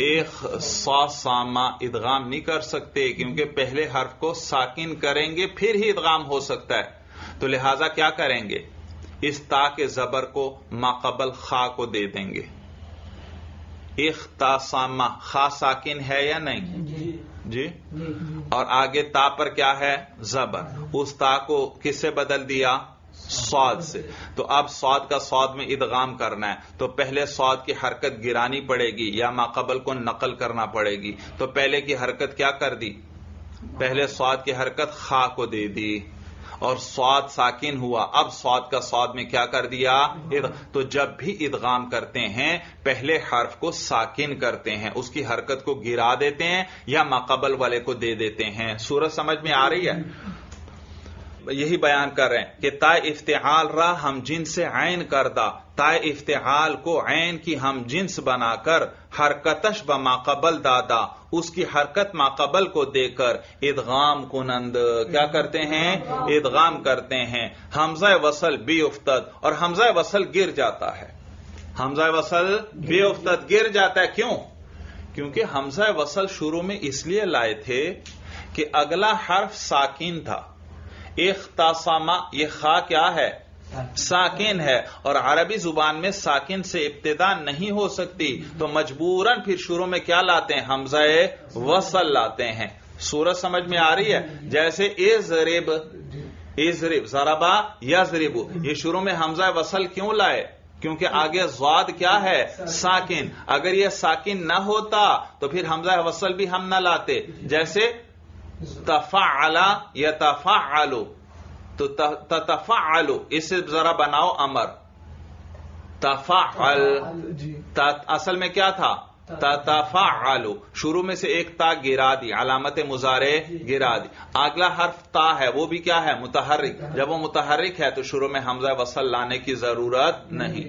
اختصامہ. ادغام نہیں کر سکتے کیونکہ پہلے حرف کو ساکن کریں گے پھر ہی ادغام ہو سکتا ہے، تو لہذا کیا کریں گے؟ اس تا کے زبر کو ما قبل خا کو دے دیں گے. اختصامہ، خا ساکن ہے یا نہیں؟ جی. اور آگے تا پر کیا ہے؟ زبر، اس تا کو کس سے بدل دیا؟ صاد سے. تو اب صاد کا صاد میں ادغام کرنا ہے تو پہلے صاد کی حرکت گرانی پڑے گی یا ما قبل کو نقل کرنا پڑے گی. تو پہلے کی حرکت کیا کر دی؟ پہلے صاد کی حرکت خا کو دے دی اور صاد ساکن ہوا، اب صاد کا صاد میں کیا کر دیا؟ تو جب بھی ادغام کرتے ہیں پہلے حرف کو ساکن کرتے ہیں، اس کی حرکت کو گرا دیتے ہیں یا ما قبل والے کو دے دیتے ہیں. سورج سمجھ میں آ رہی ہے؟ یہی بیان کر رہے ہیں کہ تا افتعال را ہم جنس عین کردہ، تا افتعال کو عین کی ہم جنس بنا کر حرکتش بما قبل دادا، اس کی حرکت ما قبل کو دے کر ادغام کنند، کیا کرتے ہیں؟ ادغام کرتے ہیں۔ حمزہ وصل بی افتد، اور حمزہ وصل گر جاتا ہے، حمزہ وصل بے افتد گر جاتا ہے۔ کیوں؟ کیونکہ حمزہ وصل شروع میں اس لیے لائے تھے کہ اگلا حرف ساکن تھا، اختصام، یہ خا کیا ہے؟ ساکن ہے، اور عربی زبان میں ساکن سے ابتدا نہیں ہو سکتی، تو مجبوراً پھر شروع میں کیا لاتے ہیں؟ حمزہ وصل لاتے ہیں۔ سورج سمجھ میں آ رہی ہے؟ جیسے اضرب، اضرب، ضربا یضرب، یہ شروع میں حمزہ وصل کیوں لائے؟ کیونکہ آگے ضاد کیا ہے؟ ساکن، اگر یہ ساکن نہ ہوتا تو پھر حمزہ وصل بھی ہم نہ لاتے، جیسے تفعل یتفعل، تو تتفعل، اس سے ذرا بناؤ امر، تفعل، اصل میں کیا تھا؟ تتفعل، شروع میں سے ایک تا گرا دی، علامت مضارع گرا دی، اگلا حرف تا ہے، وہ بھی کیا ہے؟ متحرک، جب وہ متحرک ہے تو شروع میں حمزہ وصل لانے کی ضرورت نہیں۔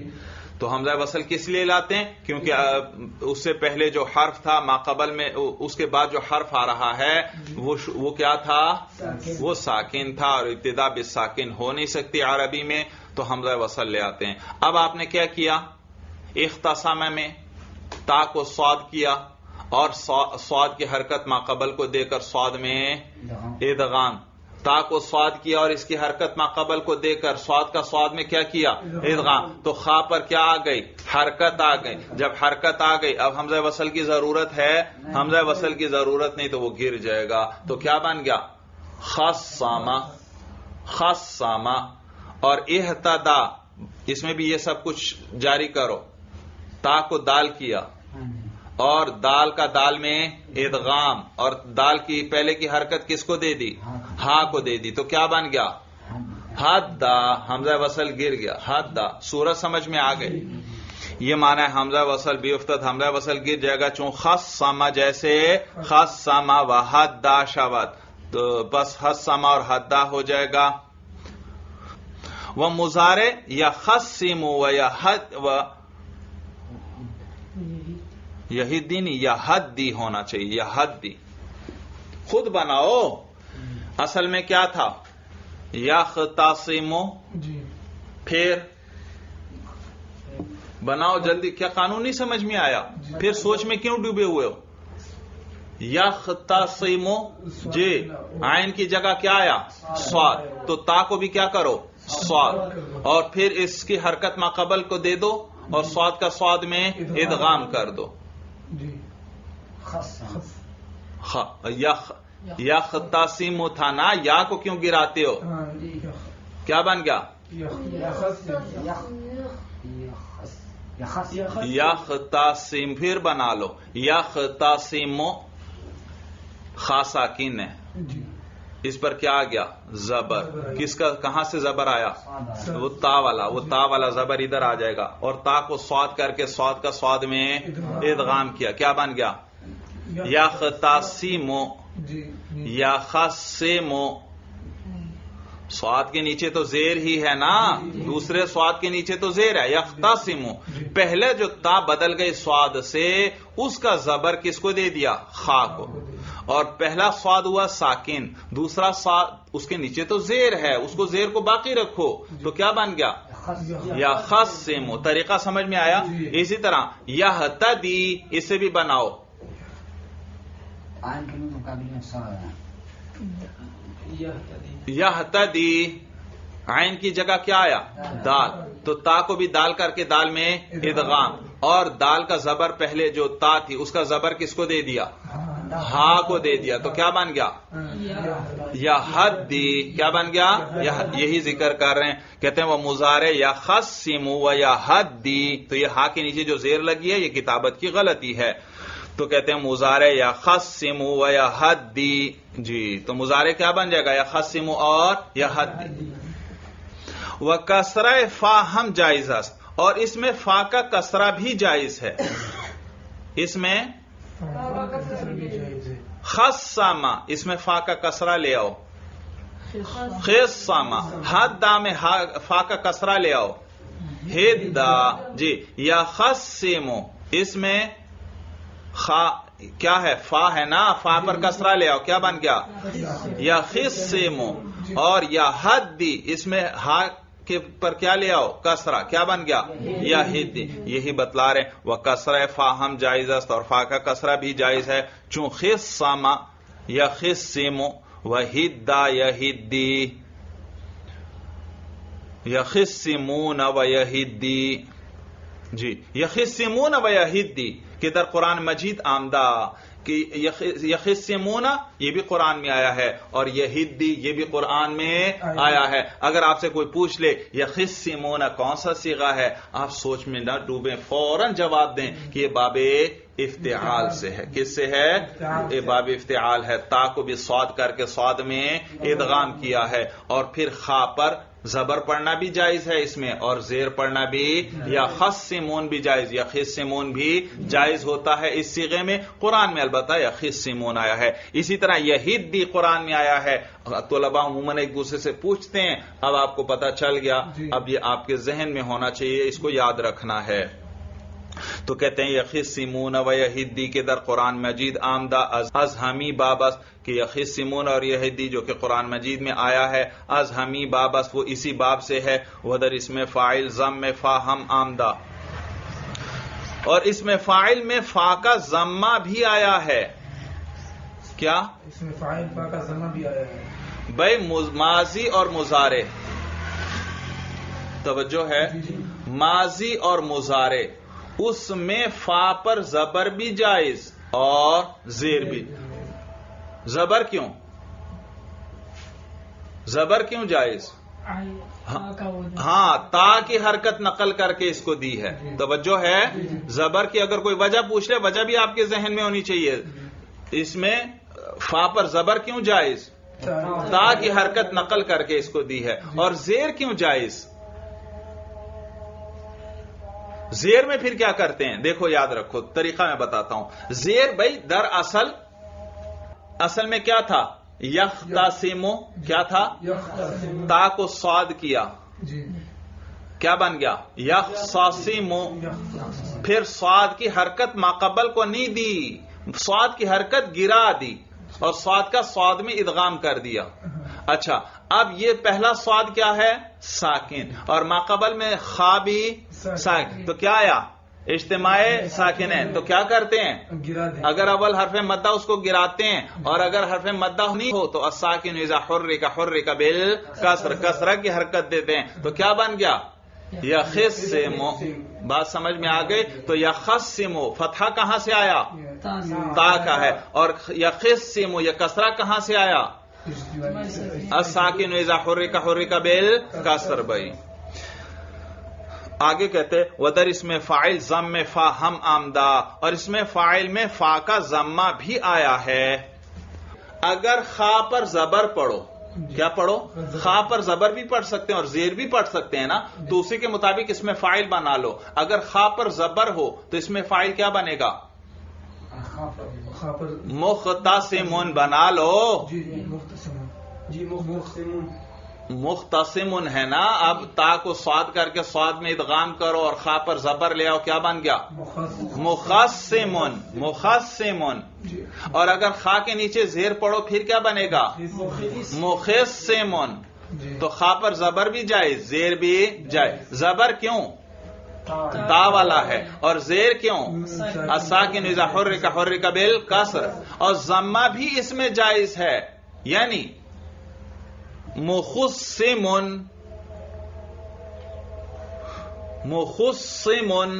تو حمزہ وصل کس لیے لاتے ہیں؟ کیونکہ اس سے پہلے جو حرف تھا ما قبل میں، اس کے بعد جو حرف آ رہا ہے وہ کیا تھا؟ وہ ساکن تھا، اور ابتدا بالساکن ہو نہیں سکتی عربی میں، تو حمزہ وصل لے آتے ہیں۔ اب آپ نے کیا کیا؟ اختصام میں تا کو صاد کیا، اور صاد کی حرکت ما قبل کو دے کر صاد میں ادغام، تا کو صاد کیا اور اس کی حرکت ما قبل کو دے کر صاد کا صاد میں کیا کیا؟ ادغام، تو خا پر کیا آ گئی؟ حرکت آ گئی، جب حرکت آ گئی اب حمزہ وصل کی ضرورت ہے؟ حمزہ وصل کی ضرورت نہیں، تو وہ گر جائے گا، تو کیا بن گیا؟ خصامہ، خصامہ، اور اہتدا، اس میں بھی یہ سب کچھ جاری کرو، تا کو دال کیا اور دال کا دال میں ادغام، اور دال کی پہلے کی حرکت کس کو دے دی؟ ہا کو دے دی، تو کیا بن گیا؟ حدا، حمزہ وصل گر گیا، حدا، سورج سمجھ میں آ گئی؟ یہ معنی ہے حمزہ وصل بی افتد، حمزہ وصل گر جائے گا، چون خصما، جیسے خصما و حدا شود، تو بس خصما اور حدا ہو جائے گا۔ وہ مضارع یا خصم و یا حد و یہی دن یا حد دی ہونا چاہیے، یا حد دی، خود بناؤ، اصل میں کیا تھا؟ یختصم، پھر بناؤ جلدی، کیا قانون نہیں سمجھ میں آیا؟ پھر سوچ میں کیوں ڈوبے ہوئے ہو؟ یختصم، جی، عین کی جگہ کیا آیا؟ صاد، تو تا کو بھی کیا کرو؟ صاد، اور پھر اس کی حرکت ما قبل کو دے دو اور صاد کا صاد میں ادغام کر دو۔ یختصم تھا نا، یا کو کیوں گراتے ہو؟ کیا بن گیا؟ یختصم، پھر بنا لو، یختصم، خا ساکن ہے، اس پر کیا آ گیا؟ زبر، کس کا؟ کہاں سے زبر آیا؟ وہ تا والا، وہ تا والا زبر ادھر آ جائے گا، اور تا کو صاد کر کے صاد کا صاد میں ادغام کیا، کیا بن گیا؟ یختصم، یخصم، صاد کے نیچے تو زیر ہی ہے نا، دوسرے صاد کے نیچے تو زیر ہے، یختصم، پہلے جو تا بدل گئی صاد سے، اس کا زبر کس کو دے دیا؟ خا کو، اور پہلا صاد ہوا ساکن، دوسرا صاد اس کے نیچے تو زیر ہے، اس کو زیر کو باقی رکھو، تو کیا بن گیا؟ یخصم، طریقہ سمجھ میں آیا؟ اسی طرح یہتدی، اسے بھی بناؤ، یہتدی، عین کی جگہ کیا آیا؟ دال، تو تا کو بھی دال کر کے دال میں ادغام، اور دال کا زبر پہلے جو تا تھی اس کا زبر کس کو دے دیا؟ ہا کو دے دیا، تو کیا بن گیا؟ یہدی، کیا بن گیا؟ یہی ذکر کر رہے ہیں، کہتے ہیں وہ مضارع یا خصم و یہدی، تو یہ ہا کے نیچے جو زیر لگی ہے یہ کتابت کی غلطی ہے، تو کہتے ہیں مضارع یا خصم و یہدی، جی، تو مضارع کیا بن جائے گا؟ یا خصم اور یہدی۔ وہ کسرہ فا ہم جائز است، اور اس میں فا کا کسرہ بھی جائز ہے، اس میں خصما، اس میں فا کا کسرہ لے آؤ، خصما، حدا میں فا کا کسرہ لے آؤ، ہدا جی، یا خصمو، اس میں خا کیا ہے؟ فا ہے نا، فا پر کسرہ لے آؤ، کیا بن گیا؟ یا خصمو، اور یا حدی، اس میں ہا کے پر کیا لے آؤ؟ کسرہ، کیا بن گیا؟ یا ہدی، یہی بتلا رہے ہیں وہ کسرہ فا ہم جائز است اور فا کا کسرہ بھی جائز ہے، چون خصما یا خصمو و ہدا یا ہدی، یخصمون و یہدی، جی یخصمون و یہدی کہ در قرآن مجید آمدہ، کہ یخصمون یہ بھی قرآن میں آیا ہے اور یہدی یہ بھی قرآن میں آیا ہے۔ اگر آپ سے کوئی پوچھ لے یخصمون کون سا صیغہ ہے، آپ سوچ میں نہ ڈوبیں، فوراً جواب دیں کہ یہ باب افتعال سے ہے۔ کس سے ہے؟ یہ باب افتعال ہے، تا کو بھی صاد کر کے صاد میں ادغام کیا ہے، اور پھر خا پر زبر پڑھنا بھی جائز ہے اس میں، اور زیر پڑھنا بھی، یا خصمون بھی جائز، یا خصمون بھی جائز ہوتا ہے اس صیغے میں، قرآن میں البتہ یا خصمون آیا ہے۔ اسی طرح یہدی قرآن میں آیا ہے۔ طلباء عموماً ایک دوسرے سے پوچھتے ہیں، اب آپ کو پتہ چل گیا، اب یہ آپ کے ذہن میں ہونا چاہیے، اس کو یاد رکھنا ہے۔ تو کہتے ہیں یخصمون و یہدی کے در قرآن مجید آمدہ از ہمی بابس، کہ یخصمون اور یہدی جو کہ قرآن مجید میں آیا ہے از ہمی بابس، وہ اسی باب سے ہے، ودر اس میں فاعل ضم میں فا ہم آمدہ، اور اس میں فاعل میں فا کا ضمہ بھی آیا ہے۔ کیا؟ اس میں فاعل فا کا ضمہ بھی آیا ہے بھائی، ماضی اور مضارع، توجہ ہے، ماضی اور مضارع، اس میں فا پر زبر بھی جائز اور زیر بھی۔ زبر کیوں؟ زبر کیوں جائز؟ ہاں، تا کی حرکت نقل کر کے اس کو دی ہے، توجہ ہے۔ زبر کی اگر کوئی وجہ پوچھ لے، وجہ بھی آپ کے ذہن میں ہونی چاہیے، اس میں فا پر زبر کیوں جائز؟ تا کی حرکت نقل کر کے اس کو دی ہے۔ اور زیر کیوں جائز؟ زیر میں پھر کیا کرتے ہیں؟ دیکھو یاد رکھو، طریقہ میں بتاتا ہوں۔ زیر بھائی در اصل میں کیا تھا؟ یختصمو، کیا تھا؟ تا کو صاد کیا، کیا بن گیا؟ یختصمو، پھر صاد کی حرکت ماقبل کو نہیں دی، صاد کی حرکت گرا دی اور صاد کا صاد میں ادغام کر دیا۔ اچھا، اب یہ پہلا صاد کیا ہے؟ ساکن، اور ماقبل میں خا بھی ساکن، تو کیا آیا؟ اجتماع ساکنین۔ تو کیا کرتے ہیں؟ اگر اول حرف مدہ اس کو گراتے ہیں، اور اگر حرف مدہ نہیں ہو تو الساکن اذا حرک بالکسر، کسرہ کی حرکت دیتے ہیں، تو کیا بن گیا؟ یخصمو۔ بات سمجھ میں آ گئی؟ تو یخصمو فتحہ کہاں سے آیا؟ تا کا ہے، اور یخصمو یہ کسرہ کہاں سے آیا؟ الساکن اذا حرک بالکسر۔ بھائی آگے کہتے ودر اس میں فاعل ضم میں فا ہم آمدہ، اور اس میں فاعل میں فا کا ضمہ بھی آیا ہے۔ اگر خا پر زبر پڑھو، کیا پڑھو؟ خا پر زبر بھی پڑھ سکتے ہیں اور زیر بھی پڑھ سکتے ہیں نا، تو اسی کے مطابق اس میں فاعل بنا لو۔ اگر خا پر زبر ہو تو اس میں فاعل کیا بنے گا؟ مختصمون بنا لو۔ مختصمون ہے نا، اب تا کو صاد کر کے صاد میں ادغام کرو اور خا پر زبر لے آؤ، کیا بن گیا؟ مخصمون۔ مخصمون، اور اگر خا کے نیچے زیر پڑھو پھر کیا بنے گا؟ مخصمون۔ تو خا پر زبر بھی جائز، زیر بھی جائز۔ زبر کیوں؟ تا والا ہے، اور زیر کیوں؟ الساکن اذا حرک بالکسر، اور ضمہ بھی اس میں جائز ہے، یعنی مخصمون۔ مخصمون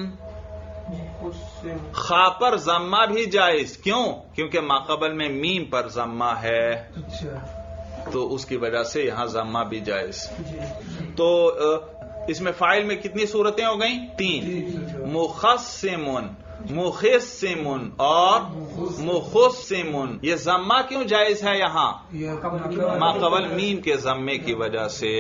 خا پر ضمہ بھی جائز، کیوں؟ کیونکہ ماقبل میں میم پر ضمہ ہے، تو اس کی وجہ سے یہاں ضمہ بھی جائز۔ تو اس میں فاعل میں کتنی صورتیں ہو گئیں؟ 3، مخصمون، مخصمون اور مخصمون۔ یہ ضمہ کیوں جائز ہے یہاں؟ ماقبل میم کے ضمے کی وجہ سے۔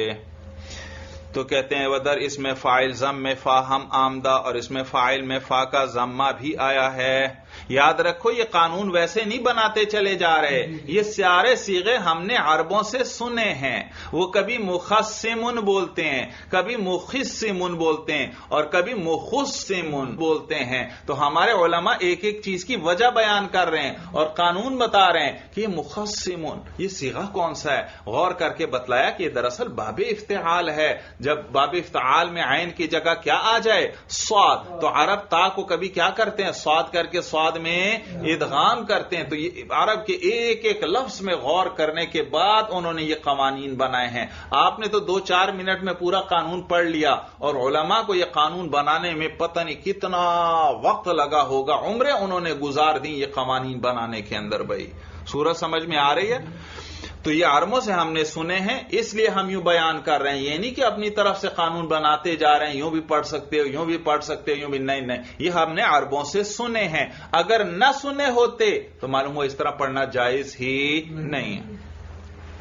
تو کہتے ہیں ودر اس میں فاعل ضم میں فا ہم آمدہ، اور اس میں فاعل میں فا کا ضمہ بھی آیا ہے، یاد رکھو یہ قانون ویسے نہیں بناتے چلے جا رہے، یہ سارے صیغے ہم نے عربوں سے سنے ہیں. وہ کبھی مخصمن بولتے ہیں، کبھی مخصمن بولتے ہیں اور کبھی مخصمن بولتے ہیں. تو ہمارے علماء ایک ایک چیز کی وجہ بیان کر رہے ہیں اور قانون بتا رہے ہیں کہ یہ مخصمن یہ صیغہ کون سا ہے. غور کر کے بتلایا کہ یہ دراصل باب افتعال ہے. جب باب افتعال میں عین کی جگہ کیا آ جائے صاد، تو عرب تا کو کبھی کیا کرتے ہیں صاد کر کے صاد میں ادغام کرتے ہیں. تو یہ عرب کے ایک ایک لفظ میں غور کرنے کے بعد انہوں نے یہ قوانین بنائے ہیں. آپ نے تو 2-4 منٹ میں پورا قانون پڑھ لیا اور علماء کو یہ قانون بنانے میں پتہ نہیں کتنا وقت لگا ہوگا، عمریں انہوں نے گزار دی یہ قوانین بنانے کے اندر. بھائی سورج سمجھ میں آ رہی ہے؟ تو یہ عربوں سے ہم نے سنے ہیں، اس لیے ہم یوں بیان کر رہے ہیں. یہ نہیں کہ اپنی طرف سے قانون بناتے جا رہے ہیں، یوں بھی پڑھ سکتے ہو، یوں بھی پڑھ سکتے ہو، یوں بھی نہیں، یہ ہم نے عربوں سے سنے ہیں. اگر نہ سنے ہوتے تو معلوم ہو اس طرح پڑھنا جائز ہی نہیں.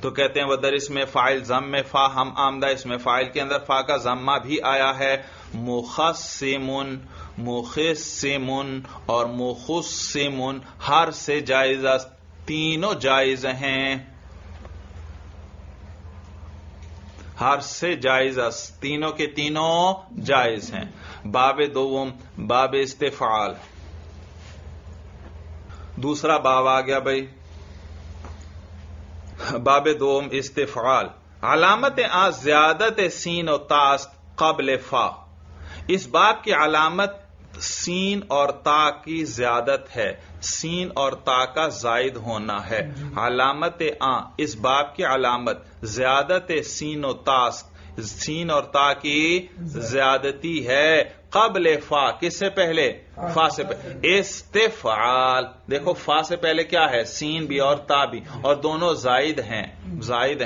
تو کہتے ہیں ودر اس میں فاعل ضم میں فا ہم آمدہ، اس میں فاعل کے اندر فا کا ضمہ بھی آیا ہے. مخصمن، مخصمن اور مخصمن ہر سے جائز، تینوں جائز ہیں. ہر سے جائز، تینوں کے تینوں جائز ہیں. باب دوم باب استفعال، دوسرا باب آ گیا بھائی. باب دوم استفعال. علامت زیادت سین و تاست قبل فا. اس باب کی علامت سین اور تا کی زیادت ہے، سین اور تا کا زائد ہونا ہے. علامت اس باب کی علامت زیادت سین و تاست، سین اور تا کی زیادتی ہے. قبل فا، کس سے پہلے؟ فا سے پہلے. استفعال، دیکھو فا سے پہلے کیا ہے؟ سین بھی اور تا بھی، اور دونوں زائد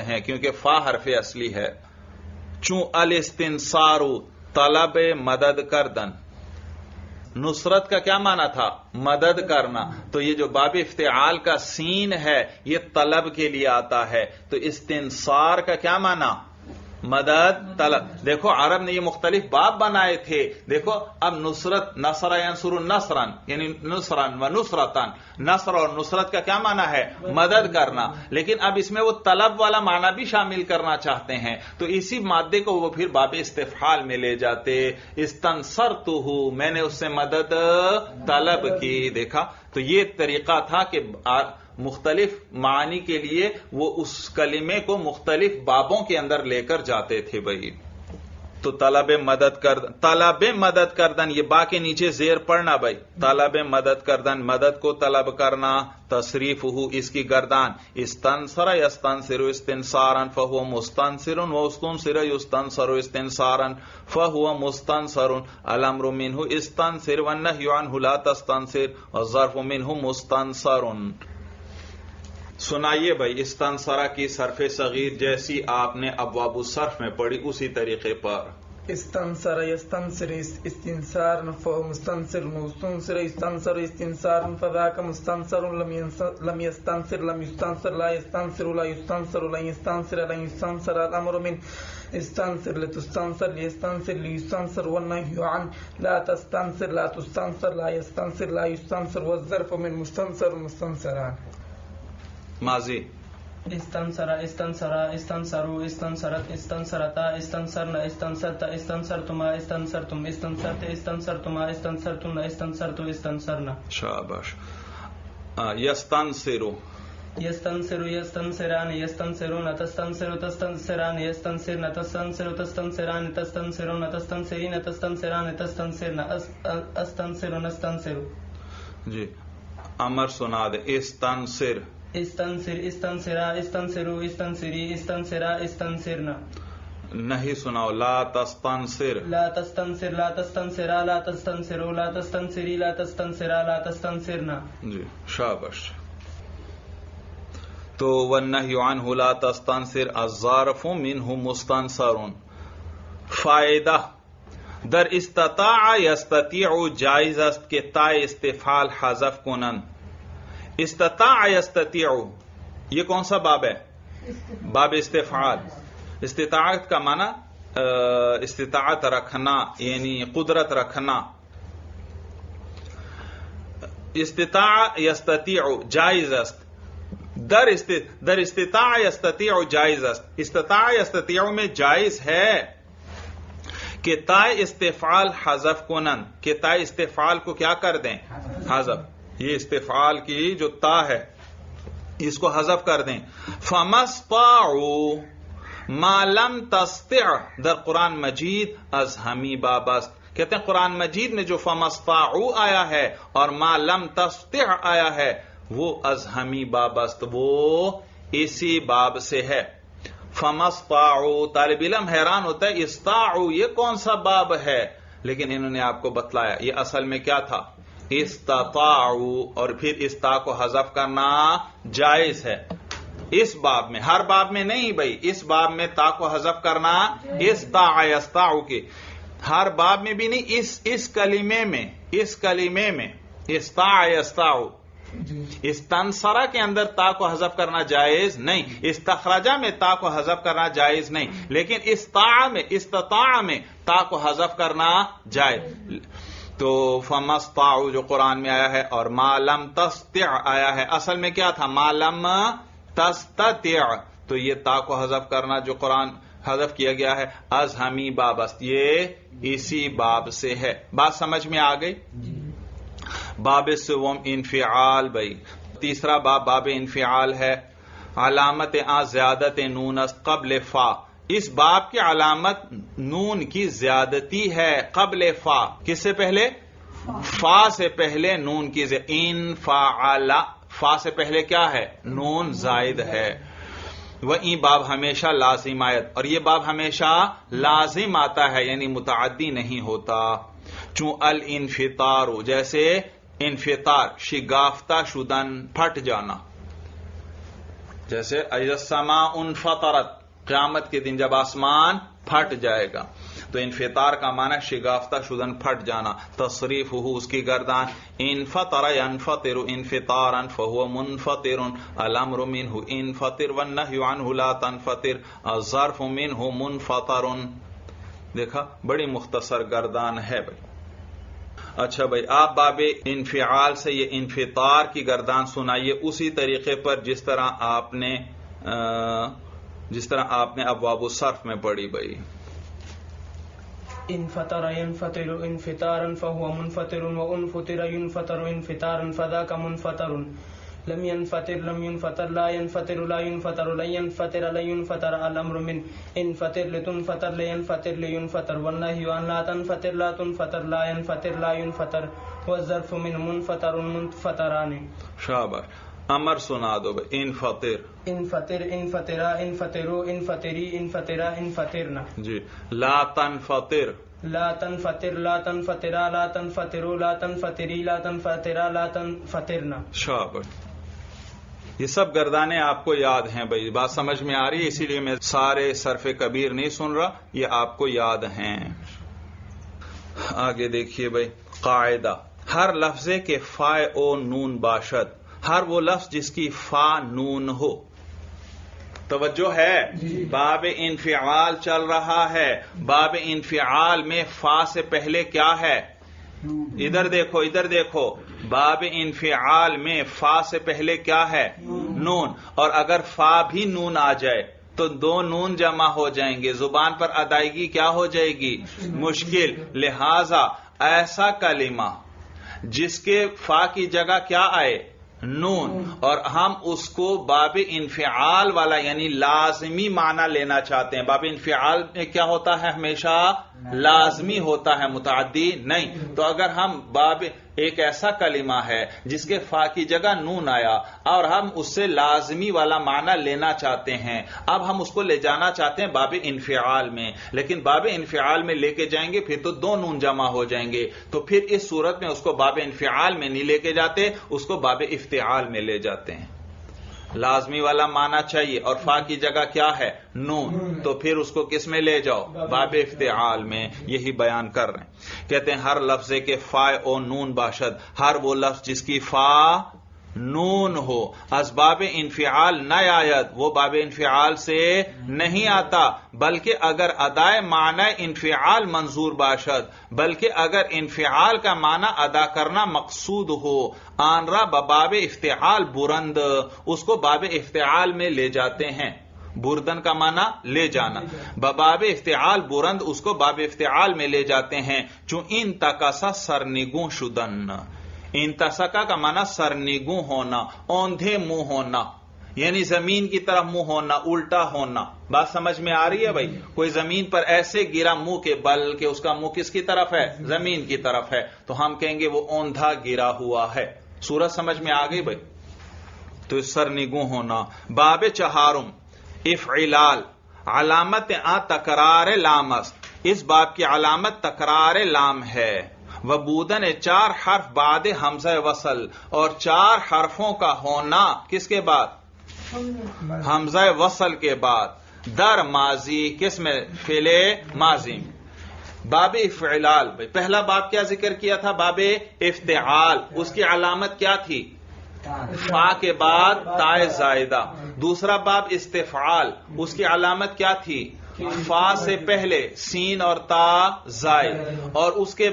ہیں کیونکہ فا حرف اصلی ہے. چون الاستنصار طلب مدد کردن، نصرت کا کیا معنی تھا؟ مدد کرنا. تو یہ جو باب افتعال کا سین ہے یہ طلب کے لیے آتا ہے. تو استنصار کا کیا معنی؟ مدد، طلب. دیکھو عرب نے یہ مختلف باب بنائے تھے. دیکھو اب نصرت، نصر ینصر نصرا، یعنی نصرا و نصرتن، نصر اور نصرت کا کیا معنی ہے؟ مدد کرنا. لیکن اب اس میں وہ طلب والا معنی بھی شامل کرنا چاہتے ہیں تو اسی مادے کو وہ پھر باب استفعال میں لے جاتے. استنصرتہ، میں نے اس سے مدد طلب کی. دیکھا تو یہ طریقہ تھا کہ مختلف معنی کے لیے وہ اس کلمے کو مختلف بابوں کے اندر لے کر جاتے تھے. بھائی تو طلب مدد کردن، یہ با کے نیچے زیر پڑنا. بھائی طلب مدد کردن، مدد کو طلب کرنا. تصریف ہو، اس کی گردان. استنصر یستنصر استنصارا فهو مستنصر واستنصر یستنصر استنصارا فهو مستنصر. الامر منه استنصر والنهي عنه لا تستنصر والظرف منه مستنصر. سنائیے بھائی استنصرہ کی صرف صغیر جیسی آپ نے ابواب الصرف میں پڑھی اسی طریقے پر. استنصر یستنصر استنصارا فهو مستنصر مستنصر استنصر استنصارا فذاك مستنصر لم يستنصر لم يستنصر لا يستنصر لا يستنصر لن يستنصر لن يستنصر. الامر من استنصر لتستنصر ليستنصر ليستنصر والنهي عن لا تستنصر لا تستنصر لا يستنصر لا يستنصر والظرف من مستنصر مستنصران. ماضی استنصرا استنصرا استنصروا استنصرت استنصرتا استنصرنا استنصرتا استنصرتما استنصرتم استنصرت استنصرتما استنصرتن استنصرتو استنصرنا. شاباش. یستنصرو یستنصروا یستنصران یستنصرون تستنصروا تستنصران یستنصرن تستنصروا تستنصران تستنصرون تستنصرین تستنصران تستنصرن استنصرون استنصروا. جی امر سنا دے. استنصر استنصر استنصرا استنصروا استنصری استنصرا استنصرنا. نہیں سناؤ. لا تستنصر لا تستنصر لا تستنصرا لا تستنصروا لا تستنصری لا تستنصرا لا تستنصرنا. جی شاباش. تو والنہی عنہ لا تستنصر الظرف منہ مستنصر. فائدہ در استطاع یستطیع جائز است کہ تا استفعال حذف کنند. استطاع یستطیع یہ کون سا باب ہے؟ باب استفعال. استطاعت کا معنی استطاعت رکھنا یعنی قدرت رکھنا. استطاع یستطیع جائز است، در استطاع یستطیع جائز است، استطاع یستطیع میں جائز ہے کہ تائے استفعال حذف کنن، کہ تائے استفعال کو کیا کر دیں؟ حذف. یہ استفعال کی جو تا ہے اس کو حذف کر دیں. فمستطاعوا ما لم تستطع در قرآن مجید از ہمی بابست. کہتے ہیں قرآن مجید میں جو فمستطاعوا آیا ہے اور ما لم تستطع آیا ہے وہ از ہمی بابست، وہ اسی باب سے ہے. فمستطاعوا، طالب علم حیران ہوتا ہے استطاعوا یہ کون سا باب ہے، لیکن انہوں نے آپ کو بتلایا یہ اصل میں کیا تھا، استطاعوا، اور پھر اس تا کو حذف کرنا جائز ہے اس باب میں، ہر باب میں نہیں بھائی، اس باب میں تا کو حذف کرنا استطاع یستطاع کے ہر باب میں بھی نہیں، اس کلمے میں استطاع یستطاع. استنصرہ کے اندر تا کو حذف کرنا جائز نہیں، استخرجہ میں تا کو حذف کرنا جائز نہیں، لیکن استطاع میں تا کو حذف کرنا جائز. تو فمستطاعوا جو قرآن میں آیا ہے اور ما لم تستطع آیا ہے، اصل میں کیا تھا، ما لم تستطع، تو یہ تا کو حذف کرنا جو قرآن حذف کیا گیا ہے از ہمی بابست، یہ اسی باب سے ہے. بات سمجھ میں آ گئی؟ باب سوم انفعال. بھائی تیسرا باب انفعال ہے. علامت زیادت نون است قبل فا، اس باب کی علامت نون کی زیادتی ہے قبل فا. کس سے پہلے؟ فا سے پہلے نون کی انفعال، فا سے پہلے کیا ہے؟ نون زائد ہے. وہیں باب ہمیشہ لازم آیت، اور یہ باب ہمیشہ لازم آتا ہے یعنی متعدی نہیں ہوتا. چون الانفطار، جیسے انفطار شگافتہ شدن، پھٹ جانا، جیسے السماء انفطرت، قیامت کے دن جب آسمان پھٹ جائے گا، تو انفطار کا معنی شگافتہ شدن، پھٹ جانا. تصریف ہو اس کی گردان، انفطر ينفطر انفطارا فهو منفطر، الامر منه انفطر والنهي عنه لا تنفطر، الظرف منه منفطر. دیکھا بڑی مختصر گردان ہے بھائی. اچھا بھائی آپ باب انفعال سے یہ انفطار کی گردان سنائیے اسی طریقے پر جس طرح آپ نے ابواب الصرف میں پڑھی بھائی. انفطر ينفطر انفطارا فهو منفطر وانفطر ينفطر انفطارا فذاك منفطر. لم ينفطر لم ينفطر لا ينفطر لا ينفطر لن ينفطر لا ينفطر، الامر من انفطر لتنفطر لينفطر لينفطر، والنهي عن لا تنفطر لا تنفطر لا ينفطر لا ينفطر، والظرف من منفطر منفطران. شاباش. امر سنا دو بھائی. انفطر انفطر انفطرا انفطروا انفطری انفطرا انفطرنا. جی. لا تنفطر لا تنفطر لا تنفطرا لا تنفطروا لا تنفطری لا تنفطرا لا تنفطرنا. شاباش. یہ سب گردانے آپ کو یاد ہیں بھائی، بات سمجھ میں آ رہی ہے، اسی لیے میں سارے صرف کبیر نہیں سن رہا، یہ آپ کو یاد ہیں. آگے دیکھیے بھائی. قاعدہ، ہر لفظے کے فا او نون باشد، ہر وہ لفظ جس کی فا نون ہو. توجہ ہے، باب انفعال چل رہا ہے، باب انفعال میں فا سے پہلے کیا ہے؟ ادھر دیکھو باب انفعال میں فا سے پہلے کیا ہے؟ نون. اور اگر فا بھی نون آ جائے تو دو نون جمع ہو جائیں گے، زبان پر ادائیگی کیا ہو جائے گی؟ مشکل. لہذا ایسا کلمہ جس کے فا کی جگہ کیا آئے؟ نون، اور ہم اس کو باب انفعال والا یعنی لازمی معنی لینا چاہتے ہیں. باب انفعال میں کیا ہوتا ہے؟ ہمیشہ لازمی ہوتا ہے، متعدی نہیں. تو اگر ہم باب ایک ایسا کلمہ ہے جس کے فا کی جگہ نون آیا اور ہم اس سے لازمی والا معنی لینا چاہتے ہیں، اب ہم اس کو لے جانا چاہتے ہیں باب انفعال میں، لیکن باب انفعال میں لے کے جائیں گے پھر تو دو نون جمع ہو جائیں گے، تو پھر اس صورت میں اس کو باب انفعال میں نہیں لے کے جاتے، اس کو باب افتعال میں لے جاتے ہیں. لازمی والا معنی چاہیے اور فا کی جگہ کیا ہے؟ نون، تو پھر اس کو کس میں لے جاؤ؟ باب افتعال میں. یہی بیان کر رہے ہیں. کہتے ہیں ہر لفظ کے فا او نون باشد، ہر وہ لفظ جس کی فا نون ہو. اسباب انفعال نہ آیت، وہ باب انفعال سے نہیں آتا، بلکہ اگر ادائے معنی انفعال منظور باشد، بلکہ اگر انفعال کا معنی ادا کرنا مقصود ہو، آن را باب افتعال برند، اس کو باب افتعال میں لے جاتے ہیں. بردن کا معنی لے جانا، باب افتعال برند اس کو باب افتعال میں لے جاتے ہیں. چون ان تکاسا سرنگوں شدن، انتسکا کا معنی سرنگوں ہونا، اوندھے منہ ہونا، یعنی زمین کی طرف منہ ہونا، الٹا ہونا. بات سمجھ میں آ رہی ہے بھائی؟ کوئی زمین پر ایسے گرا منہ کے بل کہ اس کا منہ کس کی طرف ہے؟ زمین کی طرف ہے، تو ہم کہیں گے وہ اوندھا گرا ہوا ہے. صورت سمجھ میں آ گئی بھائی؟ تو سرنگوں ہونا. باب چہارم افعلال، علامت تکرار لام است. اس باب کی علامت تکرار لام ہے. وبودن 4 حرف بعد حمزہ وصل، اور 4 حرفوں کا ہونا کس کے بعد؟ حمزہ وصل کے بعد. در ماضی، کس میں؟ فعل ماضی. باب افعلال، پہلا باب کیا ذکر کیا تھا؟ باب افتعال. اس کی علامت کیا تھی؟ فا کے بعد تائے زائدہ. دوسرا باب استفعال، اس کی علامت کیا تھی؟ فا سے پہلے سین اور تا زائد. اور اس کے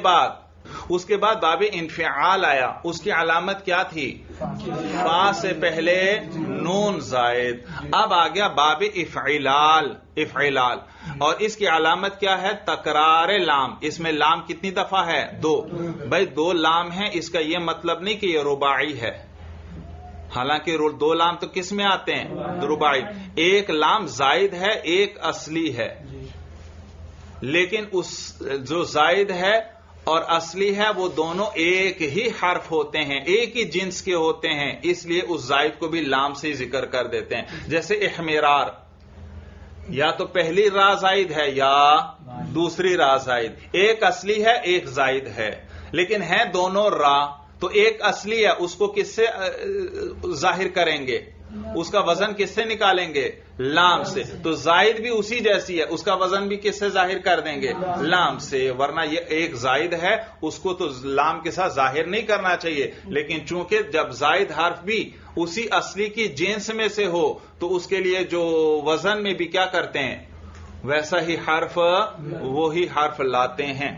بعد باب انفعال آیا، اس کی علامت کیا تھی؟ فا سے پہلے نون زائد. اب آ گیا باب افعلال، اور اس کی علامت کیا ہے؟ تکرار لام. اس میں لام کتنی دفعہ ہے؟ 2. بھائی 2 لام ہیں، اس کا یہ مطلب نہیں کہ یہ رباعی ہے، حالانکہ 2 لام تو کس میں آتے ہیں؟ رباعی. ایک لام زائد ہے، ایک اصلی ہے، لیکن اس جو زائد ہے اور اصلی ہے وہ دونوں ایک ہی حرف ہوتے ہیں، ایک ہی جنس کے ہوتے ہیں، اس لیے اس زائد کو بھی لام سے ذکر کر دیتے ہیں. جیسے احمرار، یا تو پہلی را زائد ہے یا دوسری را زائد، ایک اصلی ہے ایک زائد ہے، لیکن ہیں دونوں را، تو ایک اصلی ہے، اس کو کس سے ظاہر کریں گے؟ اس کا وزن کس سے نکالیں گے؟ لام سے. تو زائد بھی اسی جیسی ہے، اس کا وزن بھی کس سے ظاہر کر دیں گے؟ لام سے. ورنہ یہ ایک زائد ہے، اس کو تو لام کے ساتھ ظاہر نہیں کرنا چاہیے، لیکن چونکہ جب زائد حرف بھی اسی اصلی کی جنس میں سے ہو تو اس کے لیے جو وزن میں بھی کیا کرتے ہیں؟ ویسا ہی حرف، وہی حرف لاتے ہیں.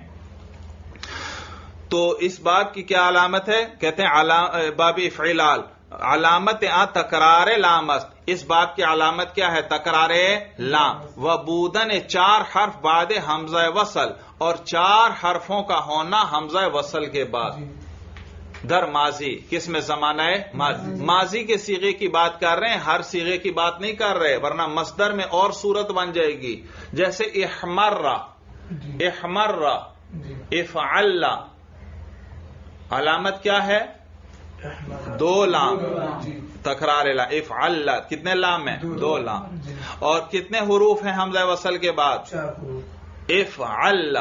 تو اس باب کی کیا علامت ہے؟ کہتے ہیں باب افعلال، علامت تکرار لام است. اس باب کی علامت کیا ہے؟ تکرار لام. وبودن 4 حرف بعد حمزہ وصل، اور 4 حرفوں کا ہونا حمزہ وصل کے بعد. در ماضی، کس میں؟ زمانہ ماضی کے صیغے کی بات کر رہے ہیں، ہر صیغے کی بات نہیں کر رہے، ورنہ مصدر میں اور صورت بن جائے گی. جیسے احمر، افعل، علامت کیا ہے؟ 2 لام. تکرار لام. افعل، کتنے لام ہیں؟ 2 لام. اور کتنے حروف ہیں حمزہ وصل کے بعد؟ افعل.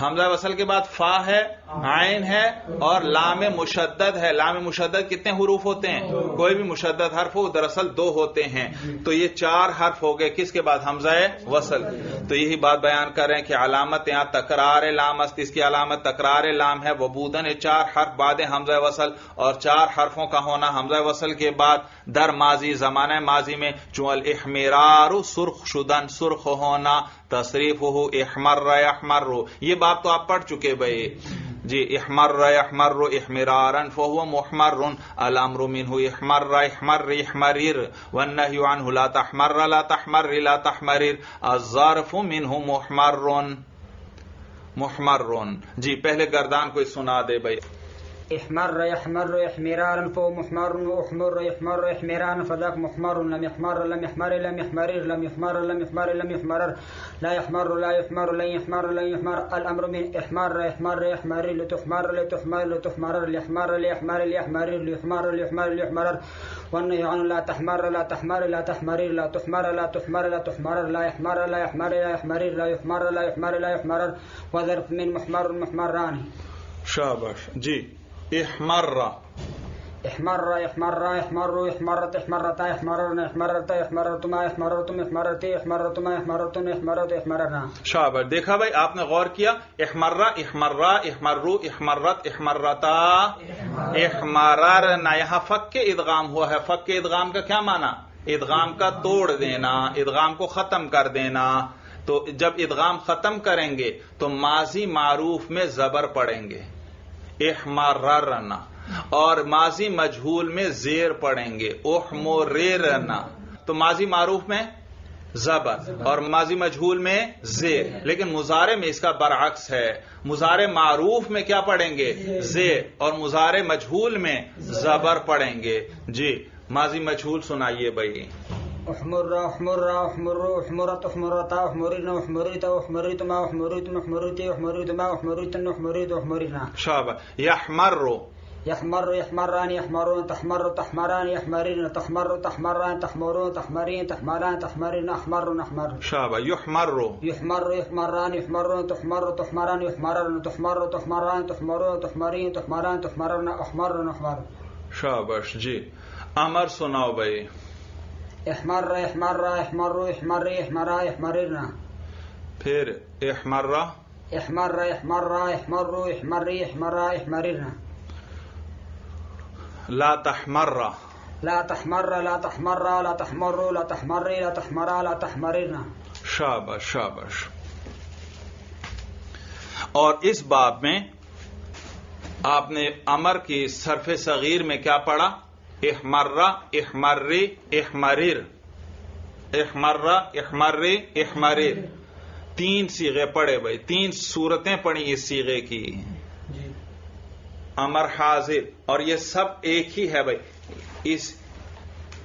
حمزہ وصل کے بعد فا ہے، عین ہے اور لام مشدد ہے. لام مشدد کتنے حروف ہوتے ہیں؟ کوئی بھی مشدد حرف ہو دراصل 2 ہوتے ہیں. تو یہ 4 حرف ہو گئے، کس کے بعد؟ حمزہ وصل. تو یہی بات بیان کر رہے ہیں کہ علامت یہاں تکرار لام است. اس کی علامت تکرار لام ہے. وبودن 4 حرف بعد حمزہ وصل، اور 4 حرفوں کا ہونا حمزہ وصل کے بعد. در ماضی، زمانہ ماضی میں. چون الاحمرار، سرخ شدن، سرخ ہونا. تصریف ہو احمر احمر، یہ بات تو آپ پڑھ چکے بھائی جی. احمر احمر احمرارا فهو محمر، الامر منه احمر احمر احمرر، والنهي عنه لا تحمر لا تحمر لا تحمرر، الظرف منه محمر. جی پہلے گردان کوئی سنا دے بھائی. احمر يحمر احمرارا فهو محمر، واحمر يحمر احمرارا فذاك محمر. لم يحمر لم يحمر لم يحمرر، لم يحمر لم يحمر لم يحمرر، لا يحمر لا يحمر لن يحمر لن يحمر. الامر من احمر يحمر يحمر، لتحمر لتحمر لتحمرر، ليحمر ليحمر ليحمرر، ليحمر ليحمر ليحمرر. والنهي عنه لا تحمر لا تحمر لا تحمرر، لا تحمر لا تحمر لا تحمرر، لا يحمر لا يحمر لا يحمرر، لا يحمر لا يحمر لا يحمرر. وظرف من محمر محمران. شاباش. جی احمر، احمر احمر احمر احمرت احمرتا احمررن احمررتا احمررتما احمررتم احمررتی احمررتما احمررتن احمرت احمررنا. شاباش. دیکھا بھائی آپ نے غور کیا؟ احمرہ احمرہ احمرو احمرت احمرتا احمررنا. یہاں فک کے ادغام ہوا ہے. فک کے ادغام کا کیا معنی؟ ادغام کا توڑ دینا، ادغام کو ختم کر دینا. تو جب ادغام ختم کریں گے تو ماضی معروف میں زبر پڑیں گے احمررنا، اور ماضی مجہول میں زیر پڑیں گے احمررنا. تو ماضی معروف میں زبر اور ماضی مجہول میں زیر. لیکن مضارع میں اس کا برعکس ہے. مضارع معروف میں کیا پڑھیں گے؟ زیر، اور مضارع مجہول میں زبر پڑھیں گے. جی ماضی مجہول سنائیے بھائی. احمر احمر احمر احمرت احمرتا احمررن احمرتا احمرتما احمرتن احمرتی احمرتما احمرتن احمرت احمرنا. شاباش. یحمر يحمر يحمران يحمرون تحمر تحمران يحمرن تحمر تحمران تحمرون تحمرين تحمران تحمرن احمر احمر. شاباش. یحمر يحمر يحمران يحمرون تحمر تحمران يحمرن تحمر تحمران تحمرون تحمرين تحمران تحمرن احمر احمر. شاباش. جی امر سناؤ بھائی. احمر احمر احمر احمر احمرا احمررنا. پھر احمرہ احمر احمر احمر احمر احمرا احمررنا. لا تحمرہ لا تحمر لا تحمر لا تحمر لا تحمر لا تحمرا لا تحمررنا. شاباش شاباش. اور اس باب میں آپ نے امر کی صرف صغیر میں کیا پڑھا؟ احمرہ احمری احمرر احمرہ احمری احمرر. 3 صیغے پڑھے بھائی، 3 صورتیں پڑھی اس صیغے کی. امر حاضر، اور یہ سب ایک ہی ہے بھائی. اس